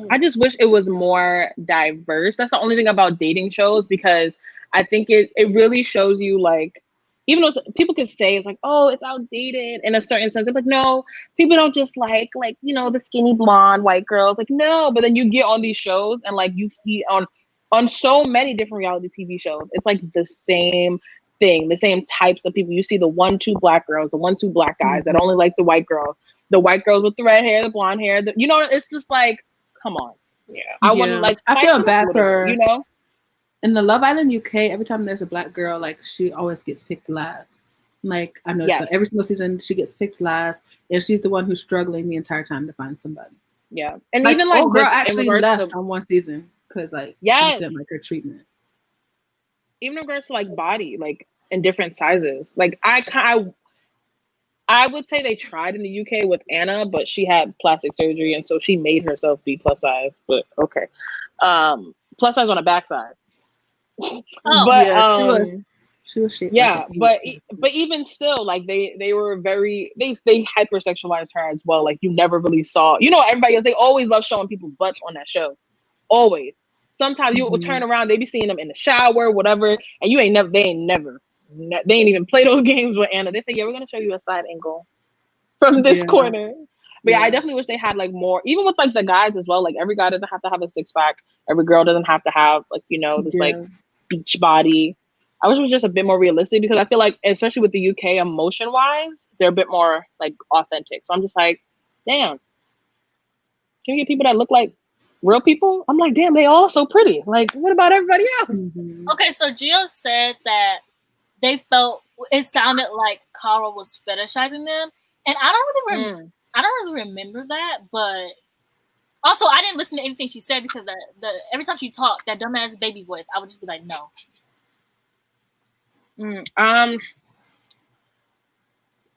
Speaker 2: I just wish it was more diverse. That's the only thing about dating shows because I think it really shows you like, even though people could say it's like, oh, it's outdated in a certain sense. It's like, no, people don't just like, the skinny blonde white girls. Like, no, but then you get on these shows and like you see on so many different reality TV shows, it's like the same thing, the same types of people. You see the 1-2 black girls, the 1-2 black guys that only like the white girls with the red hair, the blonde hair. It's just like, come on. Yeah. I want to like.
Speaker 5: I feel bad for in the Love Island UK, every time there's a black girl, like she always gets picked last. Like I noticed that every single season she gets picked last, and she's the one who's struggling the entire time to find somebody.
Speaker 2: Yeah, and like, even like
Speaker 5: girl actually left on one season because like she just didn't like her treatment.
Speaker 2: Even in regards to like body, like in different sizes, like I would say they tried in the UK with Anna, but she had plastic surgery, and so she made herself be plus size. But okay, plus size on the backside.
Speaker 5: She was shaped
Speaker 2: but even still, like they were very they hypersexualized her as well. Like you never really saw, everybody else, they always love showing people's butts on that show. Always. Sometimes you will turn around, they be seeing them in the shower, whatever, and they ain't even play those games with Anna. They say, yeah, we're gonna show you a side angle from this corner. But I definitely wish they had like more, even with like the guys as well. Like every guy doesn't have to have a 6-pack. Every girl doesn't have to have like, this like beach body. I wish it was just a bit more realistic because I feel like, especially with the UK, emotion wise, they're a bit more like authentic. So I'm just like, damn, can we get people that look like real people? I'm like, damn, they all so pretty. Like, what about everybody else?
Speaker 1: Okay, so Gio said that they felt it sounded like Cara was fetishizing them, and I don't really remember that, but also I didn't listen to anything she said because the every time she talked, that dumbass baby voice, I would just be like, no.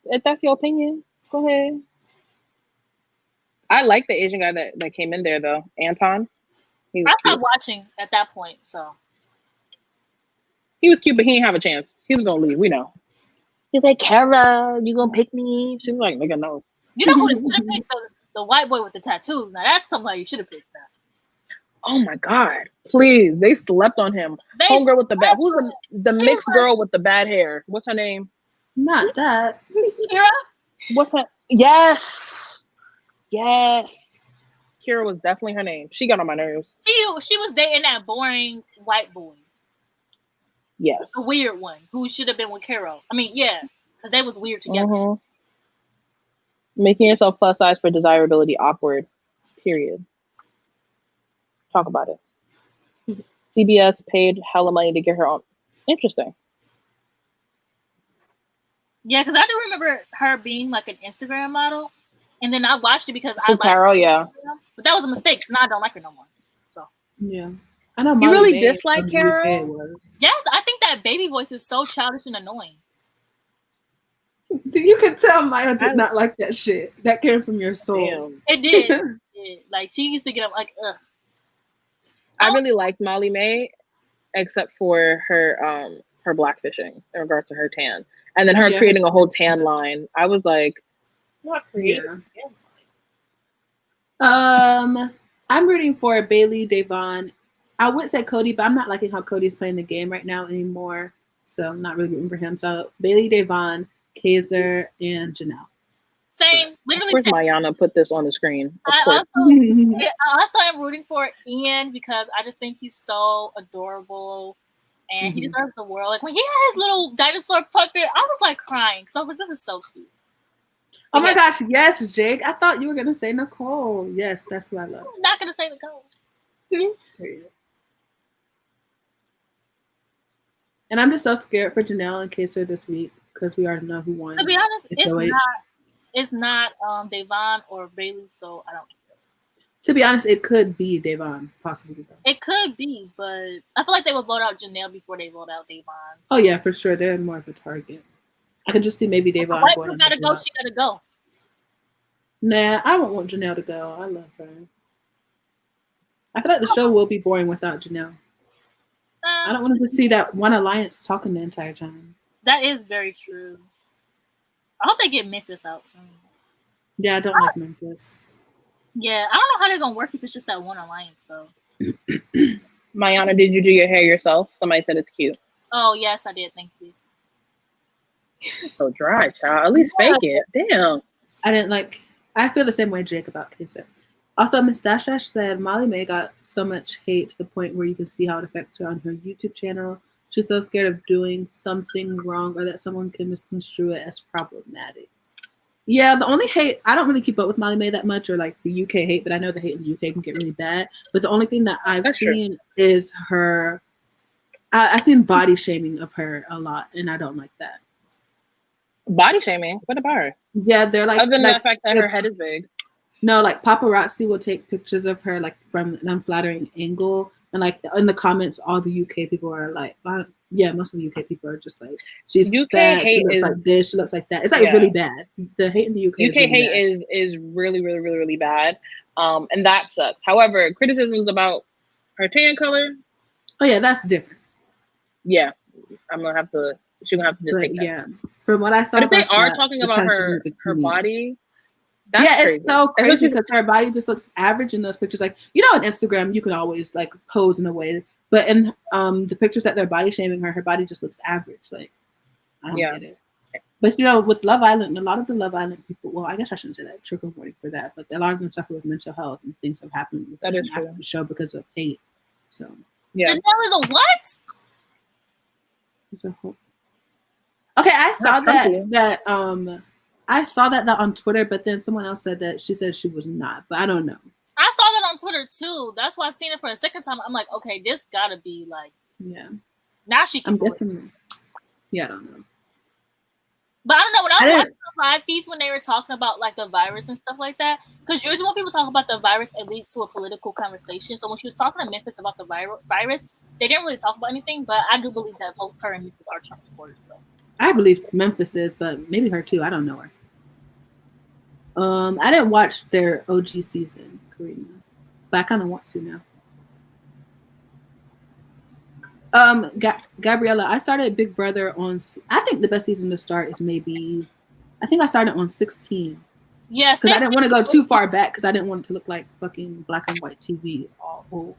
Speaker 2: If that's your opinion, go ahead. I like the Asian guy that came in there though, Anton.
Speaker 1: I stopped watching at that point, so
Speaker 2: he was cute, but he didn't have a chance. He was gonna leave. We know. He's like, Kara, you gonna pick me? She was like, nigga, no.
Speaker 1: You know who should have picked the white boy with the tattoos? Now that's somebody you should have picked. That.
Speaker 2: Oh my God! Please, they slept on him. Homegirl with the bad. Who's the mixed girl with the bad hair? What's her name?
Speaker 5: Not that.
Speaker 1: Kira?
Speaker 2: What's her? Yes. Kira was definitely her name. She got on my nerves.
Speaker 1: She was dating that boring white boy.
Speaker 2: Yes.
Speaker 1: A weird one who should have been with Carol. I mean, yeah, because they was weird together.
Speaker 2: Mm-hmm. Making yourself plus size for desirability awkward. Period. Talk about it. CBS paid hella money to get her on. Interesting.
Speaker 1: Yeah, because I do remember her being like an Instagram model, and then I watched it because I liked
Speaker 2: Carol, yeah.
Speaker 1: But that was a mistake because now I don't like her no more. So
Speaker 5: yeah, I know.
Speaker 2: You really dislike Carol?
Speaker 1: Yes, I think that baby voice is so childish and annoying.
Speaker 5: You can tell Maya did not like that shit. That came from your soul.
Speaker 2: Damn.
Speaker 1: It did. Like she used to get up like ugh.
Speaker 2: I really liked Molly May, except for her blackfishing in regards to her tan. And then her creating a whole tan line. I was like,
Speaker 4: not creating.
Speaker 5: I'm rooting for Bailey, Devon. I would say Cody, but I'm not liking how Cody's playing the game right now anymore. So I'm not really rooting for him. So Bailey, Devon, Kaiser, and Janelle.
Speaker 1: Same. Literally
Speaker 2: where's
Speaker 1: same.
Speaker 2: Mayana put this on the screen?
Speaker 1: I also am rooting for Ian because I just think he's so adorable. And he deserves the world. Like when he had his little dinosaur puppet, I was like crying because I was like, "This is so cute."
Speaker 5: Oh my gosh, yes, Jake. I thought you were gonna say Nicole. Yes, that's what I love.
Speaker 1: I'm not gonna say Nicole.
Speaker 5: And I'm just so scared for Janelle and Kaiser this week because we already know who won.
Speaker 1: To be honest, it's not Devon or Bailey, so I don't care.
Speaker 5: To be honest, it could be Devon, possibly.
Speaker 1: It could be, but I feel like they would vote out Janelle before they vote out Devon.
Speaker 5: Oh yeah, for sure. They're more of a target. I could just see maybe Devon.
Speaker 1: White girl gotta go. She gotta go.
Speaker 5: Nah, I don't want Janelle to go. I love her. I feel like the show will be boring without Janelle. I don't want to see that one alliance talking the entire time.
Speaker 1: That is very true. I hope they get Memphis out soon.
Speaker 5: Yeah, I don't like Memphis.
Speaker 1: Yeah, I don't know how they're gonna work if it's just that one alliance though.
Speaker 2: Mayana, did you do your hair yourself? Somebody said it's cute.
Speaker 1: Oh yes, I did. Thank you.
Speaker 2: You're so dry, child. At least fake it. Damn.
Speaker 5: I feel the same way Jake about Kaiser. Also, Miss Dash Dash said Molly May got so much hate to the point where you can see how it affects her on her YouTube channel. She's so scared of doing something wrong or that someone can misconstrue it as problematic. Yeah, the only hate, I don't really keep up with Molly May that much or like the UK hate, but I know the hate in the UK can get really bad. But the only thing that I've seen is her, I've seen body shaming of her a lot, and I don't like that.
Speaker 2: Body shaming? What about her?
Speaker 5: Yeah, they're like.
Speaker 2: Other than the fact that her head is big.
Speaker 5: No, like paparazzi will take pictures of her like from an unflattering angle. And like in the comments, all the UK people are like, most of the UK people are just like, she's UK fat, she looks like this, she looks like that. It's like really bad. The hate in the UK
Speaker 2: is really hate bad. is really, really, really, really bad. And that sucks. However, criticisms about her tan color.
Speaker 5: Oh yeah, that's different.
Speaker 2: Yeah. she's gonna have to just take that.
Speaker 5: Yeah. From what I saw.
Speaker 2: But if they are talking about her body. That's crazy.
Speaker 5: It's so crazy because her body just looks average in those pictures. Like, you know, on Instagram, you can always like pose in a way, but in the pictures that they're body shaming her body just looks average. Like, I don't get it. But you know, with Love Island, a lot of the Love Island people, well, I guess I shouldn't say that, trigger warning for that, but a lot of them suffer with mental health and things have happened with them after the show because of hate. So,
Speaker 1: Janelle is a what?
Speaker 5: It's a whole. Okay, I saw I saw that on Twitter, but then someone else said that she said she was not, but I don't know.
Speaker 1: I saw that on Twitter too. That's why I seen it for a second time. I'm like, okay, this gotta be like, now she can.
Speaker 5: I'm guessing. Yeah, I don't know.
Speaker 1: But I don't know when I was watching the live feeds when they were talking about like the virus and stuff like that. Because usually when people talk about the virus, it leads to a political conversation. So when she was talking to Memphis about the virus, they didn't really talk about anything. But I do believe that both her and Memphis are Trump supporters. So.
Speaker 5: I believe Memphis is, but maybe her too. I don't know her. I didn't watch their OG season, Karina, but I kind of want to now. Gabriella, I started Big Brother on. I think the best season to start is maybe. I think I started on 16.
Speaker 1: Yes,
Speaker 5: because I didn't want to go too far back because I didn't want it to look like fucking black and white TV all old.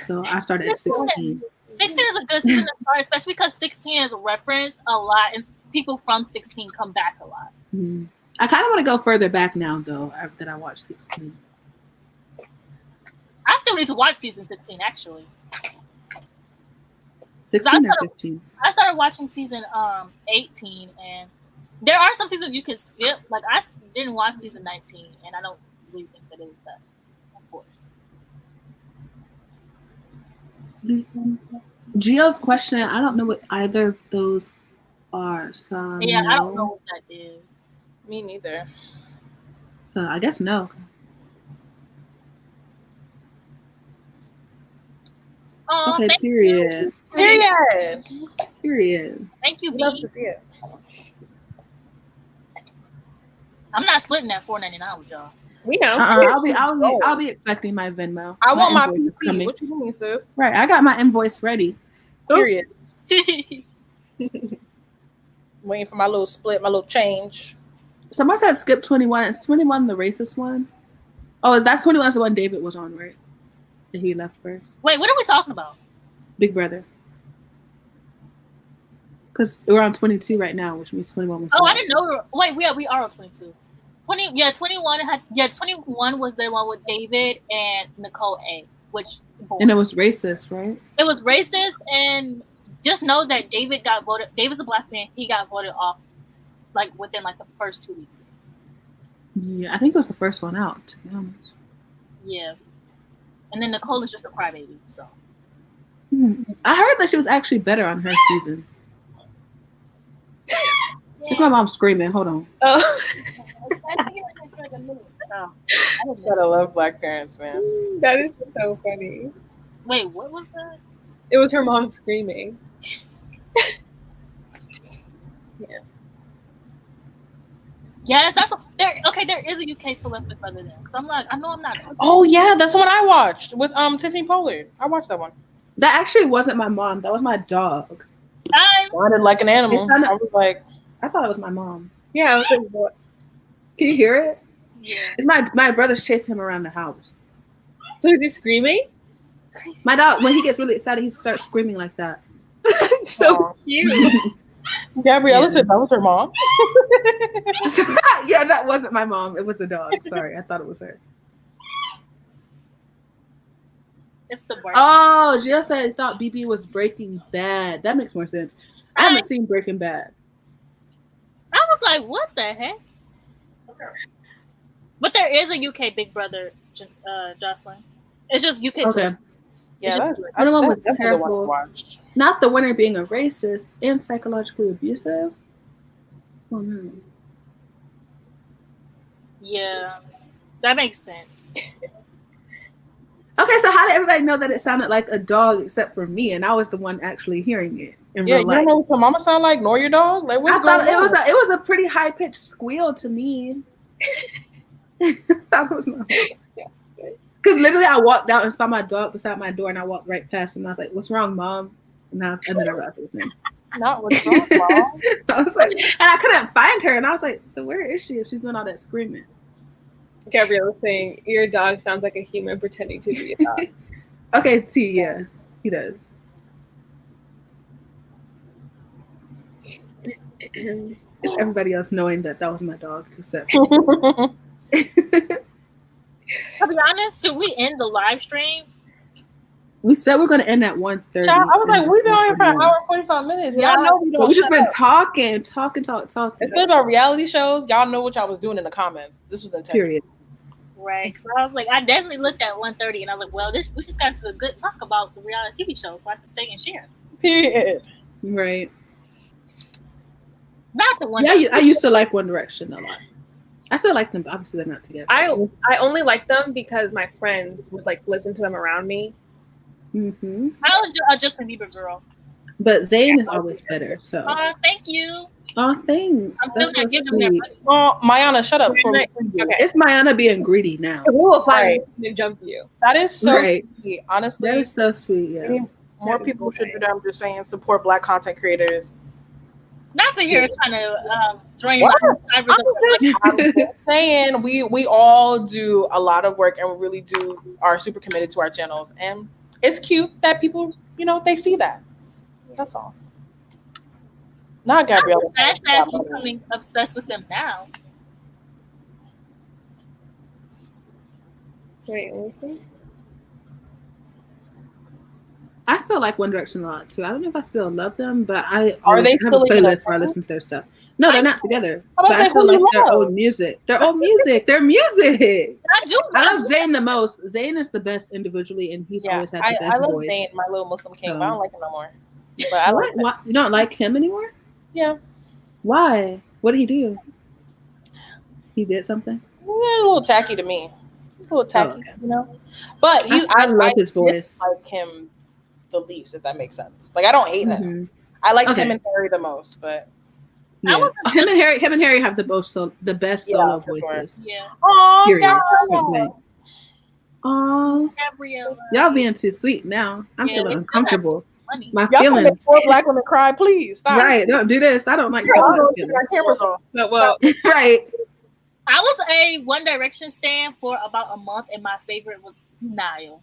Speaker 5: So I started at 16.
Speaker 1: 16 is a good season to start, especially because 16 is a reference a lot, and people from 16 come back a lot.
Speaker 5: Mm-hmm. I kind of want to go further back now, though, that I watched 16.
Speaker 1: I still need to watch season 16, actually.
Speaker 5: 16 or 15?
Speaker 1: I started watching season 18, and there are some seasons you can skip. Like, I didn't watch season 19, and I don't really think that it was that important.
Speaker 5: Gio's question, I don't know what either of those are. So
Speaker 1: yeah,
Speaker 5: no.
Speaker 1: I don't know what that is.
Speaker 6: Me neither.
Speaker 5: So I guess no.
Speaker 1: Oh,
Speaker 5: okay, period. Period.
Speaker 1: Thank you, B.
Speaker 6: Love to see it.
Speaker 1: I'm not splitting that $4.99 with y'all.
Speaker 4: We know.
Speaker 5: I'll be expecting my Venmo.
Speaker 6: I want my
Speaker 5: invoice
Speaker 6: PC. What you mean, sis?
Speaker 5: Right, I got my invoice ready.
Speaker 6: Period. Waiting for my little split, my little change.
Speaker 5: Somebody said skip 21. Is 21 the racist one? Oh, that's 21 is the one David was on, right? That he left first.
Speaker 1: Wait, what are we talking about?
Speaker 5: Big Brother. Because we're on 22 right now, which means 21 was.
Speaker 1: Oh, I didn't know. Wait, we are on 22. 21 was the one with David and Nicole A.
Speaker 5: And it was racist, right?
Speaker 1: It was racist, and just know that David got voted. David's a black man. He got voted off, like within like the first 2 weeks.
Speaker 5: Yeah, I think it was the first one out, to be honest.
Speaker 1: Yeah, and then Nicole is just a crybaby. So
Speaker 5: I heard that she was actually better on her season. It's my mom screaming. Hold on.
Speaker 4: Oh.
Speaker 6: I just gotta love black parents, man.
Speaker 4: That is so funny.
Speaker 1: Wait, what was that?
Speaker 4: It was her mom screaming. Yeah.
Speaker 1: Yes, that's there. Okay, there is a UK celeb Big Brother there. I know I'm not.
Speaker 6: Oh yeah, that's the one I watched with Tiffany Pollard. I watched that one.
Speaker 5: That actually wasn't my mom. That was my dog.
Speaker 6: Sounded like an animal. I was like,
Speaker 5: I thought it was my mom.
Speaker 4: Yeah, I was like, what?
Speaker 5: Can you hear it?
Speaker 1: Yeah.
Speaker 5: It's my brother's chasing him around the house.
Speaker 4: So is he screaming?
Speaker 5: My dog, when he gets really excited, he starts screaming like that.
Speaker 4: So cute.
Speaker 6: Gabriella said that was her mom.
Speaker 5: Yeah, that wasn't my mom. It was a dog. Sorry, I thought it was her.
Speaker 1: It's the worst.
Speaker 5: Oh, Gia said thought BB was Breaking Bad. That makes more sense. I haven't seen Breaking Bad.
Speaker 1: I was like, what the heck? But there is a UK Big Brother, Jocelyn. It's just UK.
Speaker 5: Okay.
Speaker 6: Yeah,
Speaker 5: that one was
Speaker 6: that's
Speaker 5: terrible.
Speaker 6: The one I watched.
Speaker 5: Not the winner being a racist and psychologically abusive. Oh no.
Speaker 1: Yeah, that makes sense.
Speaker 5: Okay, so how did everybody know that it sounded like a dog except for me, and I was the one actually hearing it in real life?
Speaker 6: You don't know what your mama sound like, nor your dog. Like, what's going on?
Speaker 5: It was a pretty high pitched squeal to me. That was my. Because literally, I walked out and saw my dog beside my door, and I walked right past him. And I was like, "What's wrong, Mom?" And then I realized it was him.
Speaker 6: Not what's wrong, Mom.
Speaker 5: I was like, and I couldn't find her, and I was like, "So where is she? If she's doing all that screaming?"
Speaker 4: Gabrielle was saying, your dog sounds like a human pretending to be a dog.
Speaker 5: Okay, T, yeah, he does. It's everybody else knowing that was my dog, except.
Speaker 1: To be honest, should we end the live stream?
Speaker 5: We said we're going to end at 1:30.
Speaker 6: I was like, we've been on here for an hour and 45 minutes.
Speaker 1: Yeah,
Speaker 6: Y'all know we don't.
Speaker 5: We just been talking.
Speaker 6: It's about reality shows. Y'all know what y'all was doing in the comments. This was intense.
Speaker 5: Period.
Speaker 1: Right. So I was like, I definitely looked at 1:30, and I was like, well, we just got to a good talk about the reality TV show, so I have to stay and share.
Speaker 6: Period.
Speaker 5: Right.
Speaker 1: Not the one.
Speaker 5: Yeah, I used to like One Direction a lot. I still like them, but obviously they're not together.
Speaker 4: I only like them because my friends would like listen to them around me.
Speaker 5: Mm-hmm.
Speaker 1: I was a Justin Bieber girl.
Speaker 5: But Zayn is always better. So.
Speaker 1: Thank you.
Speaker 5: Oh, thanks.
Speaker 1: I'm still gonna give them their money.
Speaker 6: Oh, Mayana, shut up.
Speaker 4: Okay.
Speaker 5: It's Mayana being greedy now.
Speaker 4: We will find and jump you.
Speaker 6: That is so
Speaker 5: Right.
Speaker 6: sweet. Honestly,
Speaker 5: That is so sweet. Yeah.
Speaker 6: more people should do that. I'm just saying, support Black content creators.
Speaker 1: Not to hear trying to drain
Speaker 6: What?
Speaker 1: my subscribers.
Speaker 6: I'm just saying we all do a lot of work and we really are super committed to our channels. And it's cute that people, they see that. That's all. Not Gabriella.
Speaker 1: Dash becoming obsessed with them now.
Speaker 4: Wait, let me see.
Speaker 5: I still like One Direction a lot too. I don't know if I still love them, but I
Speaker 6: Are they
Speaker 5: have
Speaker 6: still
Speaker 5: a
Speaker 6: together?
Speaker 5: playlist where I listen to their stuff. No, they're not together.
Speaker 6: I was
Speaker 5: But I
Speaker 6: like,
Speaker 5: still
Speaker 6: who
Speaker 5: like
Speaker 6: you
Speaker 5: their
Speaker 6: love?
Speaker 5: old music. Their old music. Their music.
Speaker 1: I do.
Speaker 5: I love Zayn the most. Zayn is the best individually, and he's always had the best
Speaker 6: I love
Speaker 5: voice.
Speaker 6: Zayn, my little Muslim king,
Speaker 5: So-
Speaker 6: but I don't like him no more. But I like him.
Speaker 5: What? You don't like him anymore?
Speaker 6: Yeah.
Speaker 5: Why? What did he do? He did something?
Speaker 6: Yeah, a little tacky to me. He's a little tacky, But
Speaker 5: I love his voice.
Speaker 6: Like him the least, if that makes sense. Like I don't hate him. I liked him and Harry the most, but
Speaker 5: yeah. Him and Harry have the best solo voices.
Speaker 1: Yeah.
Speaker 6: Oh,
Speaker 5: Oh,
Speaker 1: Gabriella.
Speaker 5: y'all being too sweet now. I'm feeling uncomfortable.
Speaker 1: Funny.
Speaker 5: My
Speaker 6: y'all
Speaker 5: feelings.
Speaker 6: make 4 black women cry, please. Stop.
Speaker 5: Right, don't do this. I don't like
Speaker 6: Our cameras off.
Speaker 4: No, well,
Speaker 5: right.
Speaker 1: I was a One Direction stan for about a month, and my favorite was Niall.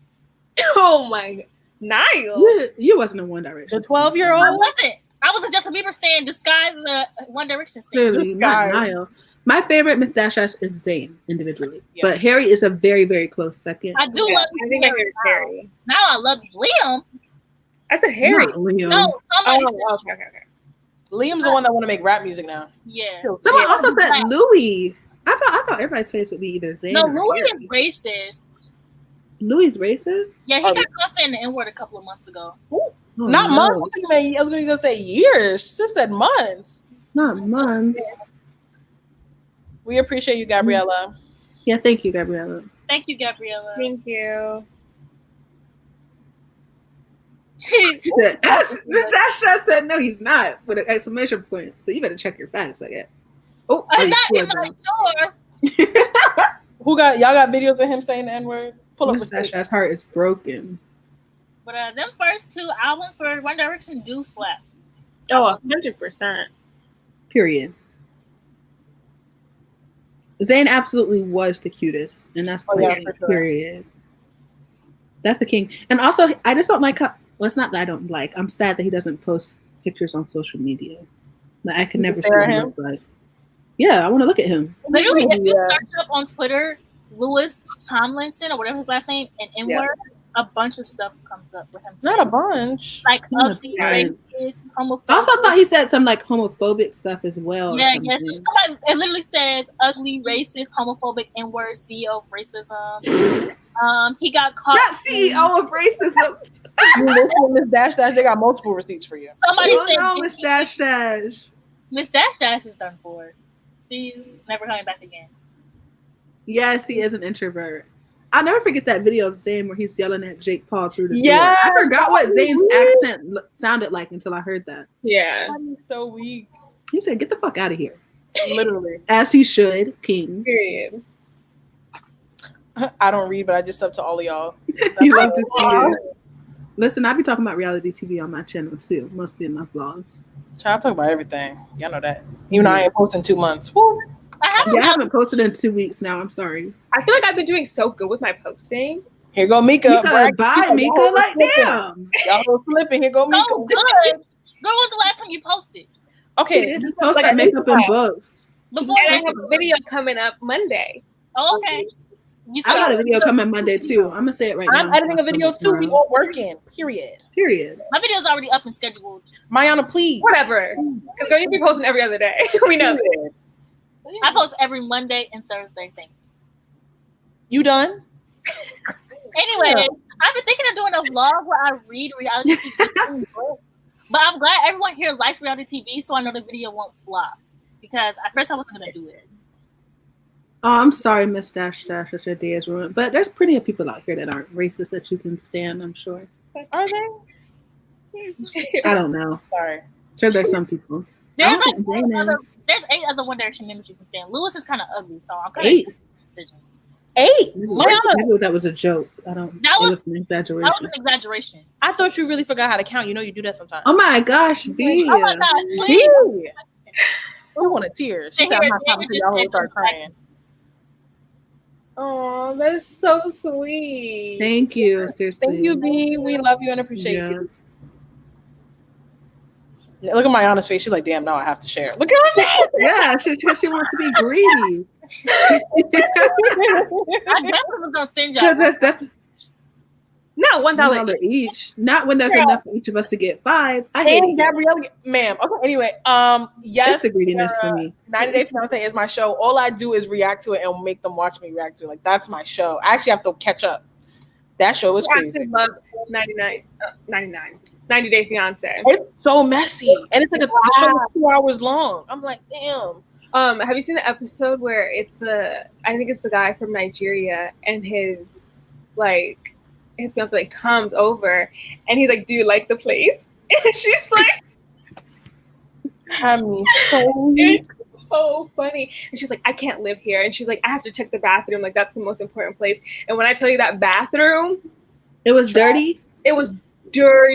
Speaker 4: oh my god. Niall.
Speaker 5: You wasn't a One Direction.
Speaker 6: The 12-year-old.
Speaker 1: I wasn't. I was a Justin Bieber stan disguised the One Direction stan.
Speaker 5: Clearly, not Niall. My favorite Miss Dash Dash is Zayn individually,
Speaker 6: Yeah.
Speaker 5: but Harry is a very, very close second.
Speaker 1: I do love
Speaker 4: I think I heard Harry.
Speaker 1: Now I love Liam.
Speaker 4: I said Harry.
Speaker 5: Not Liam.
Speaker 1: No, somebody said,
Speaker 4: Oh, okay.
Speaker 6: Liam's the one that want to make rap music now.
Speaker 1: yeah.
Speaker 5: Someone also said Louis. I thought everybody's face would be either Zayn
Speaker 1: No,
Speaker 5: or
Speaker 1: Louis
Speaker 5: Harry.
Speaker 1: is racist.
Speaker 5: Louis racist?
Speaker 1: Yeah, he got caught saying the N-word a couple of months ago.
Speaker 5: Oh,
Speaker 6: Not
Speaker 5: no.
Speaker 6: months. I was going to say years. She just said months.
Speaker 5: Not months.
Speaker 6: We appreciate you, Gabriella.
Speaker 5: Yeah, thank you, Gabriella.
Speaker 1: Thank you, Gabriella.
Speaker 4: Thank you.
Speaker 5: Miss Dash Dash said no, he's not, with an exclamation point. So you better check your facts, I guess. Oh,
Speaker 1: I'm not in my sure.
Speaker 6: Y'all got videos of him saying the N-word? Pull up
Speaker 5: Miss Dash Dash's heart is broken.
Speaker 1: But them first 2 albums for One Direction do slap.
Speaker 4: Oh, 100%.
Speaker 5: Period. Zayn absolutely was the cutest, and that's period.
Speaker 6: for sure.
Speaker 5: Period. That's the king. And also, I just don't like how. Well, it's not that I don't like. I'm sad that he doesn't post pictures on social media. Like I can never see what he looks like. Yeah, I want to look at him.
Speaker 1: Literally, if you search up on Twitter, Louis Tomlinson or whatever his last name, and N-word, a bunch of stuff comes up with him.
Speaker 6: Not a bunch.
Speaker 1: Like
Speaker 5: Not a
Speaker 1: ugly,
Speaker 5: bunch.
Speaker 1: racist, homophobic.
Speaker 5: I also thought he said some like homophobic stuff as well.
Speaker 1: Yeah, yes. Somebody, it literally says ugly, racist, homophobic, N-word, CEO of racism. He got caught.
Speaker 5: Not CEO of racism.
Speaker 6: Miss Dash Dash, they got multiple receipts for you.
Speaker 1: Somebody said
Speaker 5: no, Miss Dash Dash.
Speaker 1: Miss Dash Dash is done for. She's never coming back again.
Speaker 5: Yes, he is an introvert. I'll never forget that video of Zayn where he's yelling at Jake Paul through the door. I forgot what Zayn's accent sounded like until I heard that.
Speaker 4: Yeah.
Speaker 6: I'm so weak.
Speaker 5: He said, "Get the fuck out of here."
Speaker 6: Literally.
Speaker 5: As he should, King.
Speaker 4: Period.
Speaker 6: I don't read, but I just sub to all of y'all.
Speaker 5: You love to see it. Listen, I be talking about reality TV on my channel too, mostly in my vlogs.
Speaker 6: Child, I talk about everything. Y'all know that. Even though I ain't posting 2 months. Woo.
Speaker 5: I haven't posted in 2 weeks now. I'm sorry.
Speaker 4: I feel like I've been doing so good with my posting.
Speaker 6: Here go Mika.
Speaker 5: Bye, Mika. Like, damn.
Speaker 6: Y'all go flipping. Here go Mika.
Speaker 1: Oh, good. Girl, when was the last time you posted?
Speaker 6: Okay.
Speaker 5: Just post that makeup and books.
Speaker 1: Before
Speaker 4: And I have a video coming up Monday.
Speaker 1: Oh, okay.
Speaker 5: I got a video coming Monday too. I'm gonna say it right now.
Speaker 6: I'm editing a video too. We all working. Period.
Speaker 1: My video's already up and scheduled.
Speaker 6: Mayana, please.
Speaker 4: Whatever. Because girl, you be posting every other day. We know that.
Speaker 1: I post every Monday and Thursday. Thank
Speaker 6: you. Done?
Speaker 1: Anyway, I've been thinking of doing a vlog where I read reality TV books. But I'm glad everyone here likes reality TV, so I know the video won't flop. Because at first I wasn't gonna do it.
Speaker 5: Oh, I'm sorry, Miss Dash Dash, that your day is ruined. But there's plenty of people out here that aren't racist that you can stand, I'm sure.
Speaker 6: Are they?
Speaker 5: I don't know.
Speaker 6: Sorry.
Speaker 5: Sure, there's some people.
Speaker 1: There's 8 other One Direction members you can stand. Lewis is kind of ugly, so I'm kind of
Speaker 5: 8
Speaker 1: decisions.
Speaker 6: 8?
Speaker 5: Maybe that was a joke. That was an exaggeration.
Speaker 1: That was an exaggeration.
Speaker 6: I thought you really forgot how to count. You know you do that sometimes.
Speaker 5: Oh my gosh, B.
Speaker 1: Oh my gosh, please.
Speaker 6: I want a tear. She said I'm not counting until y'all start crying.
Speaker 4: Oh, Oh, that is so sweet.
Speaker 5: Thank you. Seriously.
Speaker 6: Thank you, B. We love you and appreciate you. Look at Mayana's face. She's like, damn, now I have to share. Look at her face.
Speaker 5: Yeah, she wants to be greedy.
Speaker 1: I definitely was gonna send y'all.
Speaker 5: Because there's definitely
Speaker 4: not $1
Speaker 5: each. Not when there's enough for each of us to get 5. I hate it.
Speaker 6: Gabrielle, ma'am. Okay, anyway, yes,
Speaker 5: it's the greediness for me.
Speaker 6: 90 Day Fiance is my show. All I do is react to it and make them watch me react to it. Like, that's my show. I actually have to catch up. That show is crazy.
Speaker 4: I love 90 Day Fiance.
Speaker 6: It's so messy, and it's like the show is 2 hours long. I'm like, damn.
Speaker 4: Have you seen the episode where I think it's the guy from Nigeria and his fiance comes over and he's like, do you like the place? And she's like, it's so funny. And she's like, I can't live here. And she's like, I have to check the bathroom. Like, that's the most important place. And when I tell you that bathroom,
Speaker 5: it was dirty.
Speaker 4: It was dirty.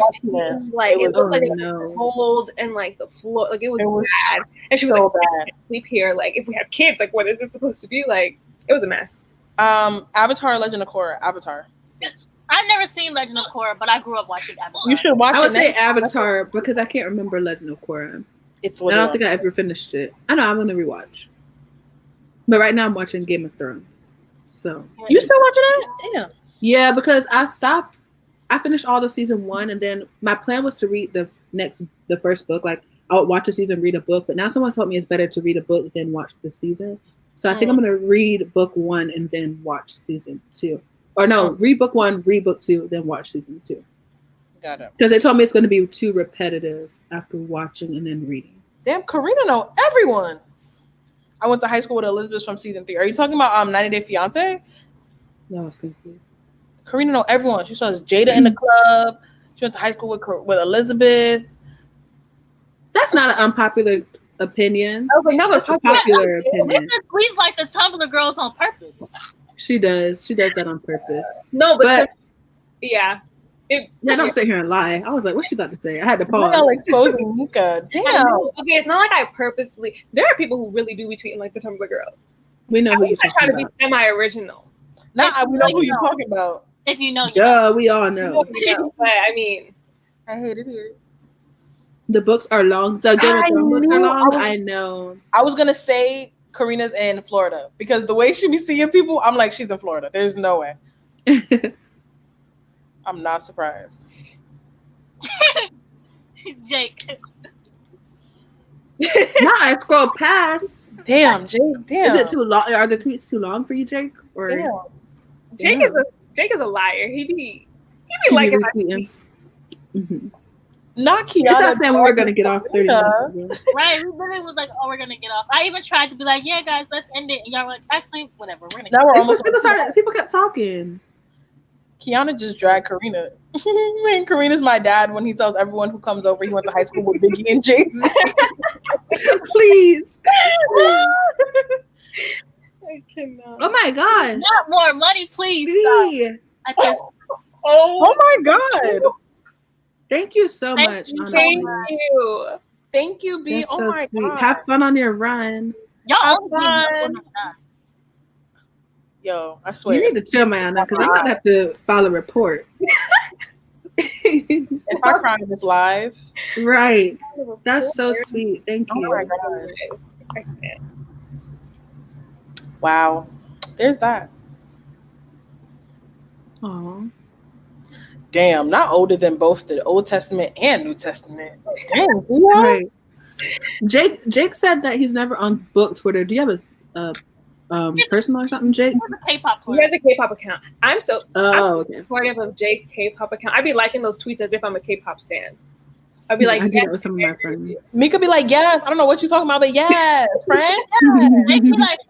Speaker 4: Like, it looked like
Speaker 5: no.
Speaker 4: cold and like the floor, like it was bad. And she was
Speaker 6: so
Speaker 4: like,
Speaker 6: bad.
Speaker 4: I can't sleep here. Like, if we have kids, like, what is this supposed to be? Like, it was a mess.
Speaker 6: Avatar: Legend of Korra. Avatar.
Speaker 1: I've never seen Legend of Korra, but I grew up watching Avatar.
Speaker 6: You should watch it.
Speaker 5: I would say Avatar because I can't remember Legend of Korra. I don't think I ever finished it. I know I'm gonna rewatch, but right now I'm watching Game of Thrones. So
Speaker 6: you still watching it? Damn.
Speaker 5: Yeah, because I stopped. I finished all of season 1, and then my plan was to read the first book. Like, I would watch a season, read a book, but now someone told me it's better to read a book than watch the season. So I think I'm gonna read book 1 and then watch season 2. Or no, read book 1, read book 2, then watch season 2.
Speaker 6: Got it.
Speaker 5: Because they told me it's going to be too repetitive after watching and then reading.
Speaker 6: Damn, Karina know everyone. I went to high school with Elizabeth from season 3. Are you talking about 90 Day Fiance?
Speaker 5: No, I was confused.
Speaker 6: Karina know everyone. She saw Jada in the club. She went to high school with Elizabeth.
Speaker 5: That's not an unpopular opinion.
Speaker 4: Oh, but not a
Speaker 5: popular opinion.
Speaker 1: Squeeze like the Tumblr girls on purpose.
Speaker 5: She does. She does that on purpose.
Speaker 4: No, but yeah.
Speaker 5: Don't sit here and lie. I was like, what's she about to say? I had to pause.
Speaker 6: Y'all exposing Mika. Damn.
Speaker 4: Okay, it's not like I purposely. There are people who really do be tweeting like the Tumblr girls.
Speaker 5: We know who you're talking about.
Speaker 4: I try to be semi-original.
Speaker 6: We know who you're talking about.
Speaker 1: If you know,
Speaker 5: yeah, we all know.
Speaker 4: But I mean,
Speaker 6: I hate it here.
Speaker 5: The books are long. The Game of Thrones books are long. I know.
Speaker 6: I was gonna say Karina's in Florida because the way she be seeing people, I'm like, she's in Florida. There's no way. I'm not surprised.
Speaker 1: Jake.
Speaker 5: Now I scroll past.
Speaker 6: Damn, Jake. Damn.
Speaker 5: Is it too long? Are the tweets too long for you, Jake? Or
Speaker 4: Jake is a liar. He be liking my tweets.
Speaker 5: Mm-hmm.
Speaker 6: Not Kiana.
Speaker 5: It's not saying we were gonna get off 30 minutes ago.
Speaker 1: Right, we literally was like, oh, we're gonna get off. I even tried to be like, yeah, guys, let's end it. And y'all were like, actually, whatever. We're gonna.
Speaker 6: Now we're almost.
Speaker 5: People kept talking. Kiana
Speaker 6: just dragged Karina. And Karina's my dad when he tells everyone who comes over he went to high school with Biggie and Jay-Z.
Speaker 5: Please.
Speaker 4: I cannot.
Speaker 5: Oh my gosh.
Speaker 1: Not more money, please. Stop.
Speaker 6: Oh my god.
Speaker 5: Thank you so much.
Speaker 4: Thank you.
Speaker 6: Thank you, B.
Speaker 5: That's
Speaker 6: oh
Speaker 5: so
Speaker 6: my
Speaker 5: sweet.
Speaker 6: god.
Speaker 5: Have fun on your run.
Speaker 1: Y'all
Speaker 6: Yo, I swear.
Speaker 5: You need to chill, Mayana, because I'm gonna have to file a report.
Speaker 6: If I cry in this live.
Speaker 5: Right. That's so sweet. Thank you.
Speaker 6: Oh my god. Wow. There's that.
Speaker 5: Aww.
Speaker 6: Damn, not older than both the Old Testament and New Testament. Damn, right.
Speaker 5: Jake said that he's never on book Twitter. Do you have a personal or something, Jake?
Speaker 1: He
Speaker 4: has a K-pop account. I'm
Speaker 5: okay.
Speaker 4: supportive of Jake's K-pop account. I'd be liking those tweets as if I'm a K-pop stan. I'd be like,
Speaker 5: I do that with some of my friends.
Speaker 6: Mika be like, yes. I don't know what you're talking about, but yes, friend. Yes.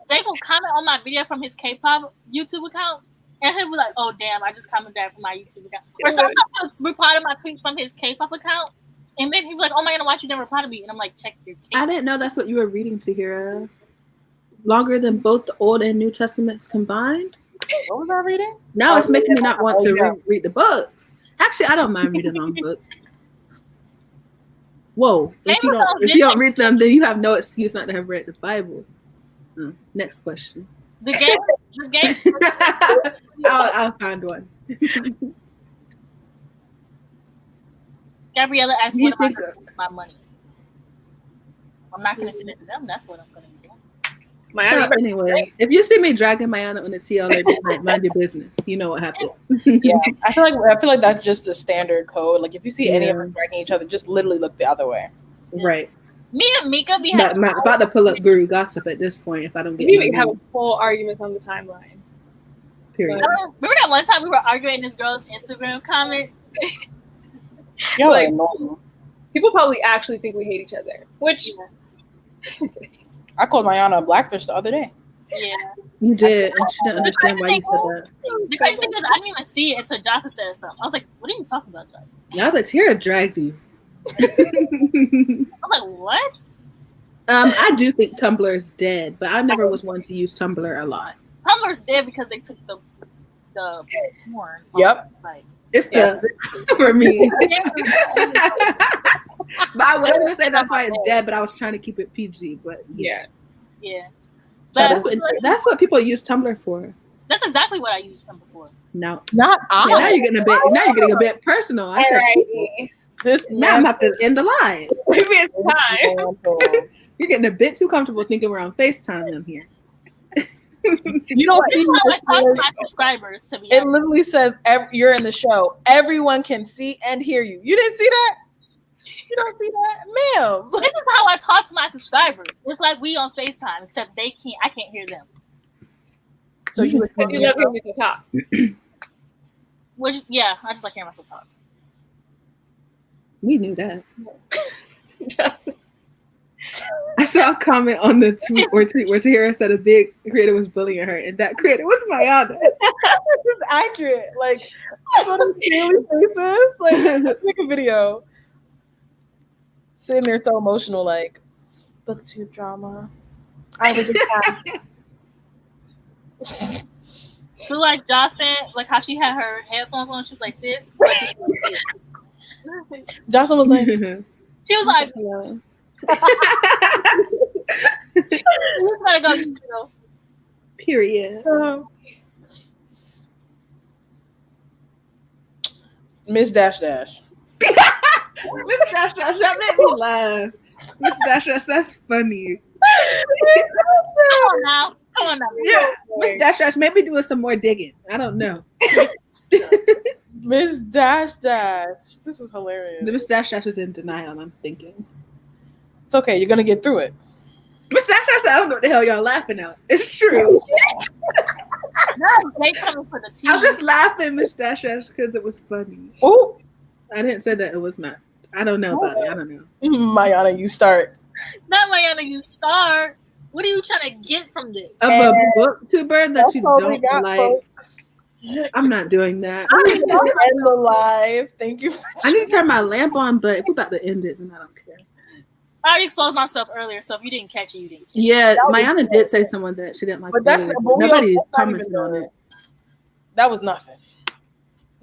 Speaker 1: Jake will comment on my video from his K-pop YouTube account. And he'll be like, oh, damn, I just commented that from my YouTube account. Or sometimes he'll reply to my tweets from his K-pop account. And then he'll be like, oh my God, why you didn't reply to me? And I'm like, check your K-pop.
Speaker 5: I didn't know that's what you were reading, Tahira. Longer than both the Old and New Testaments combined?
Speaker 6: What was I reading?
Speaker 5: Now it's making me not want to read the books. Actually, I don't mind reading long books. Whoa. If you don't read them, then you have no excuse not to have read the Bible. Next question.
Speaker 1: The game
Speaker 5: I'll find one.
Speaker 1: Gabriella asked,
Speaker 5: You
Speaker 1: "What am I
Speaker 5: think
Speaker 1: going to do with my money?" I'm not going to send it to them. That's what I'm going to do.
Speaker 5: So, anyways, if you see me dragging Mayana on the TL later tonight, mind your business. You know what happened.
Speaker 6: Yeah, I feel like that's just the standard code. Like if you see any of them dragging each other, just literally look the other way.
Speaker 5: Right.
Speaker 1: Me and Mika be
Speaker 5: about to pull up guru gossip at this point if I don't get.
Speaker 4: We have full arguments on the timeline.
Speaker 5: Period.
Speaker 1: Remember that one time we were arguing in this girl's Instagram comment?
Speaker 6: Y'all
Speaker 4: like,
Speaker 6: are normal.
Speaker 4: People probably actually think we hate each other, which
Speaker 6: I called Mayana a blackfish the other day.
Speaker 1: Yeah,
Speaker 5: you did, and she didn't understand why you said that.
Speaker 1: The crazy thing is, I didn't even see it until Jocelyn said something. I was like, "What are you talking about, Jocelyn?"
Speaker 5: Yeah, I was like, Tara dragged you.
Speaker 1: I'm like, "What?"
Speaker 5: I do think Tumblr is dead, but I never was one to use Tumblr a lot.
Speaker 1: Tumblr's dead because they took the porn.
Speaker 6: Yep.
Speaker 5: It's the for me. But I was gonna say that's why it's dead, but I was trying to keep it PG. But
Speaker 1: yeah.
Speaker 5: So that's what people use Tumblr for.
Speaker 1: That's exactly what I use Tumblr for.
Speaker 5: No,
Speaker 6: not I.
Speaker 5: Yeah, now you're getting a bit. Now you're getting a bit personal. I said
Speaker 6: this.
Speaker 5: Now I'm about to end the line.
Speaker 4: Maybe it's time.
Speaker 5: You're getting a bit too comfortable thinking we're on FaceTime them here.
Speaker 6: You don't
Speaker 1: this is how I talk to my subscribers, to be honest.
Speaker 6: It literally says you're in the show. Everyone can see and hear you. You didn't see that? You don't see that? Ma'am.
Speaker 1: This is how I talk to my subscribers. It's like we on FaceTime, except I can't hear them.
Speaker 6: So you
Speaker 4: love hearing me talk.
Speaker 1: I just like hearing myself talk.
Speaker 5: We knew that. I saw a comment on the tweet where Tahira said a big creator was bullying her, and that creator was Mayana.
Speaker 6: This is accurate. Like, on a daily basis. Like, let's make a video. Sitting there so emotional, like, booktube drama. I was a cat.
Speaker 1: So like Jocelyn, like how she had her headphones on, she was like this.
Speaker 6: Jocelyn was like,
Speaker 1: she was like, "You gotta go, you gotta go."
Speaker 5: Period.
Speaker 6: Miss Dash Dash.
Speaker 5: Miss Dash Dash, that made me laugh. Miss Dash Dash, that's funny.
Speaker 1: Come on now.
Speaker 5: Yeah, Miss Dash Dash, maybe doing some more digging. I don't know.
Speaker 6: Miss Dash Dash. This is hilarious.
Speaker 5: The Miss Dash Dash is in denial, I'm thinking.
Speaker 6: It's okay, you're gonna get through it.
Speaker 5: Miss Dash Dash said, I don't know what the hell y'all laughing at. It's true.
Speaker 1: No, they coming for the tea.
Speaker 5: I'm just laughing, Miss Dash Dash, because it was funny.
Speaker 6: Oh,
Speaker 5: I didn't say that it was not. I don't know about it. I don't know.
Speaker 6: Mayana, you start.
Speaker 1: Not Mayana, you start. What are you trying to get from this?
Speaker 5: Of a booktuber that you don't like.
Speaker 6: Folks.
Speaker 5: I'm not doing that.
Speaker 6: I need to end the live. Thank you.
Speaker 5: I need to turn my lamp on, but if we're about to end it, then I don't care.
Speaker 1: I already exposed myself earlier, so if you didn't catch it, you didn't.
Speaker 5: Yeah, Mayana did say someone that she didn't like.
Speaker 6: But that's
Speaker 5: nobody commented on it.
Speaker 6: That was nothing.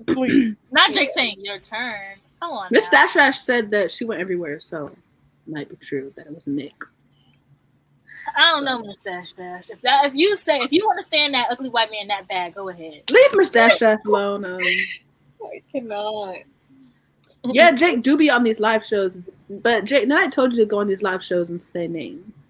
Speaker 6: Please.
Speaker 1: Not Jake saying your turn. Come on.
Speaker 5: Miss Dash Dash said that she went everywhere, so it might be true that it was Nick.
Speaker 1: I don't know, Miss Dash Dash. If you want to stand that ugly white man that bad, go ahead.
Speaker 5: Leave Miss Dash Dash alone.
Speaker 4: I cannot.
Speaker 5: Yeah, Jake do be on these live shows, but Jake, now I told you to go on these live shows and say names.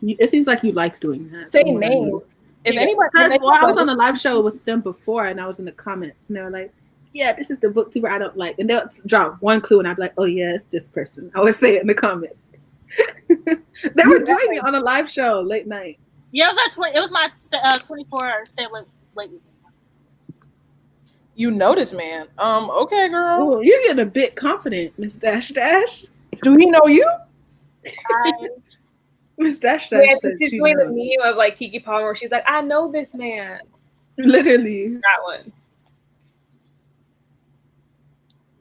Speaker 5: It seems like you like doing that.
Speaker 6: Say names. If anybody,
Speaker 5: I was on a live show with them before, and I was in the comments, and they were like, "Yeah, this is the booktuber I don't like," and they'll drop one clue, and I'd be like, "Oh yeah, it's this person." I would say it in the comments. They were doing it on a live show late night.
Speaker 1: Yeah, it was my 24-hour stay late weekend.
Speaker 6: You notice, man. Okay, girl.
Speaker 5: Ooh, you're getting a bit confident, Miss Dash Dash.
Speaker 6: Do he know you?
Speaker 5: Miss Dash Dash.
Speaker 4: Yeah, she's doing the meme of like Kiki Palmer where she's like, I know this man.
Speaker 5: Literally.
Speaker 4: That one.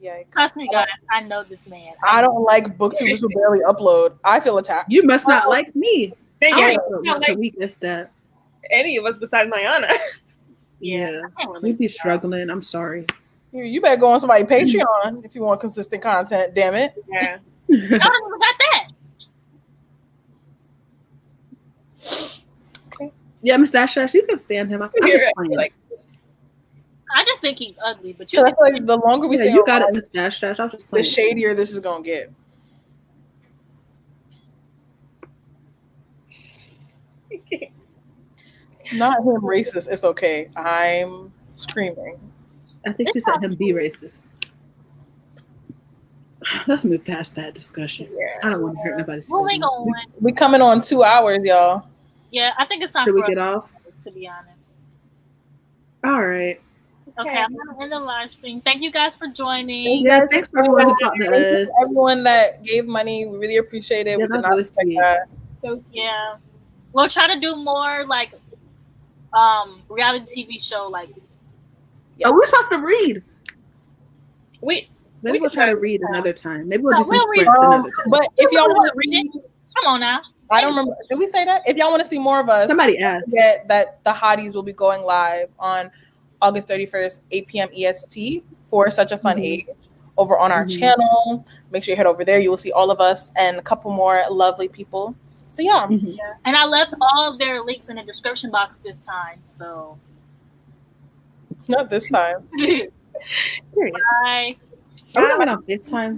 Speaker 6: Yeah.
Speaker 1: Trust me, guys. I know this man.
Speaker 6: I don't like booktubers who barely upload. I feel attacked.
Speaker 5: You must not like me.
Speaker 4: I
Speaker 5: once a week if that.
Speaker 4: Any of us besides Mayana.
Speaker 5: Yeah. We'd be struggling. I'm sorry.
Speaker 6: You better go on somebody's Patreon if you want consistent content, damn it.
Speaker 4: Yeah.
Speaker 1: I don't even got that.
Speaker 5: Okay. Yeah, Miss Dash Dash, you can stand him. I'm just playing.
Speaker 1: I just think he's ugly, but
Speaker 6: So I feel like the longer we stay
Speaker 5: you got
Speaker 6: online,
Speaker 5: it, Miss Dash Dash. I'll just
Speaker 6: the
Speaker 5: play.
Speaker 6: shadier this is gonna get. Not him racist. It's okay. I'm screaming.
Speaker 5: I think she said him be racist. Let's move past that discussion.
Speaker 6: Yeah.
Speaker 5: I don't want to hurt nobody's
Speaker 1: moving
Speaker 5: feelings.
Speaker 1: on.
Speaker 6: We coming on 2 hours, y'all.
Speaker 1: Yeah, I think it's time
Speaker 5: Should we
Speaker 1: for
Speaker 5: get
Speaker 1: us,
Speaker 5: off?
Speaker 1: to be honest.
Speaker 5: All right.
Speaker 1: Okay, I'm gonna end the live stream. Thank you guys for joining.
Speaker 5: Yeah, thanks for everyone who talked
Speaker 6: Thank
Speaker 5: to
Speaker 6: you
Speaker 5: us.
Speaker 6: to everyone that gave money. We really appreciate it.
Speaker 5: Yeah,
Speaker 6: We did
Speaker 5: that's
Speaker 6: not
Speaker 5: really
Speaker 6: expect
Speaker 5: sweet.
Speaker 6: that.
Speaker 4: So
Speaker 1: Yeah, we'll try to do more like reality TV show like.
Speaker 5: Oh, we're supposed to read.
Speaker 4: we
Speaker 5: Maybe we'll try to read another time. Maybe we'll do some
Speaker 1: we'll read.
Speaker 5: sprints another time.
Speaker 6: But if y'all want to
Speaker 1: read it, come on now.
Speaker 6: I don't remember. Did we say that? If y'all want to see more of us,
Speaker 5: Somebody asked.
Speaker 6: forget that the Hotties will be going live on August 31st, 8 p.m. EST for Such a Fun Age over on our channel. Make sure you head over there. You will see all of us and a couple more lovely people. So yeah.
Speaker 1: Yeah. And I left all of their links in the description box this time. So
Speaker 6: Not this time.
Speaker 1: Bye.
Speaker 5: Are we going on FaceTime?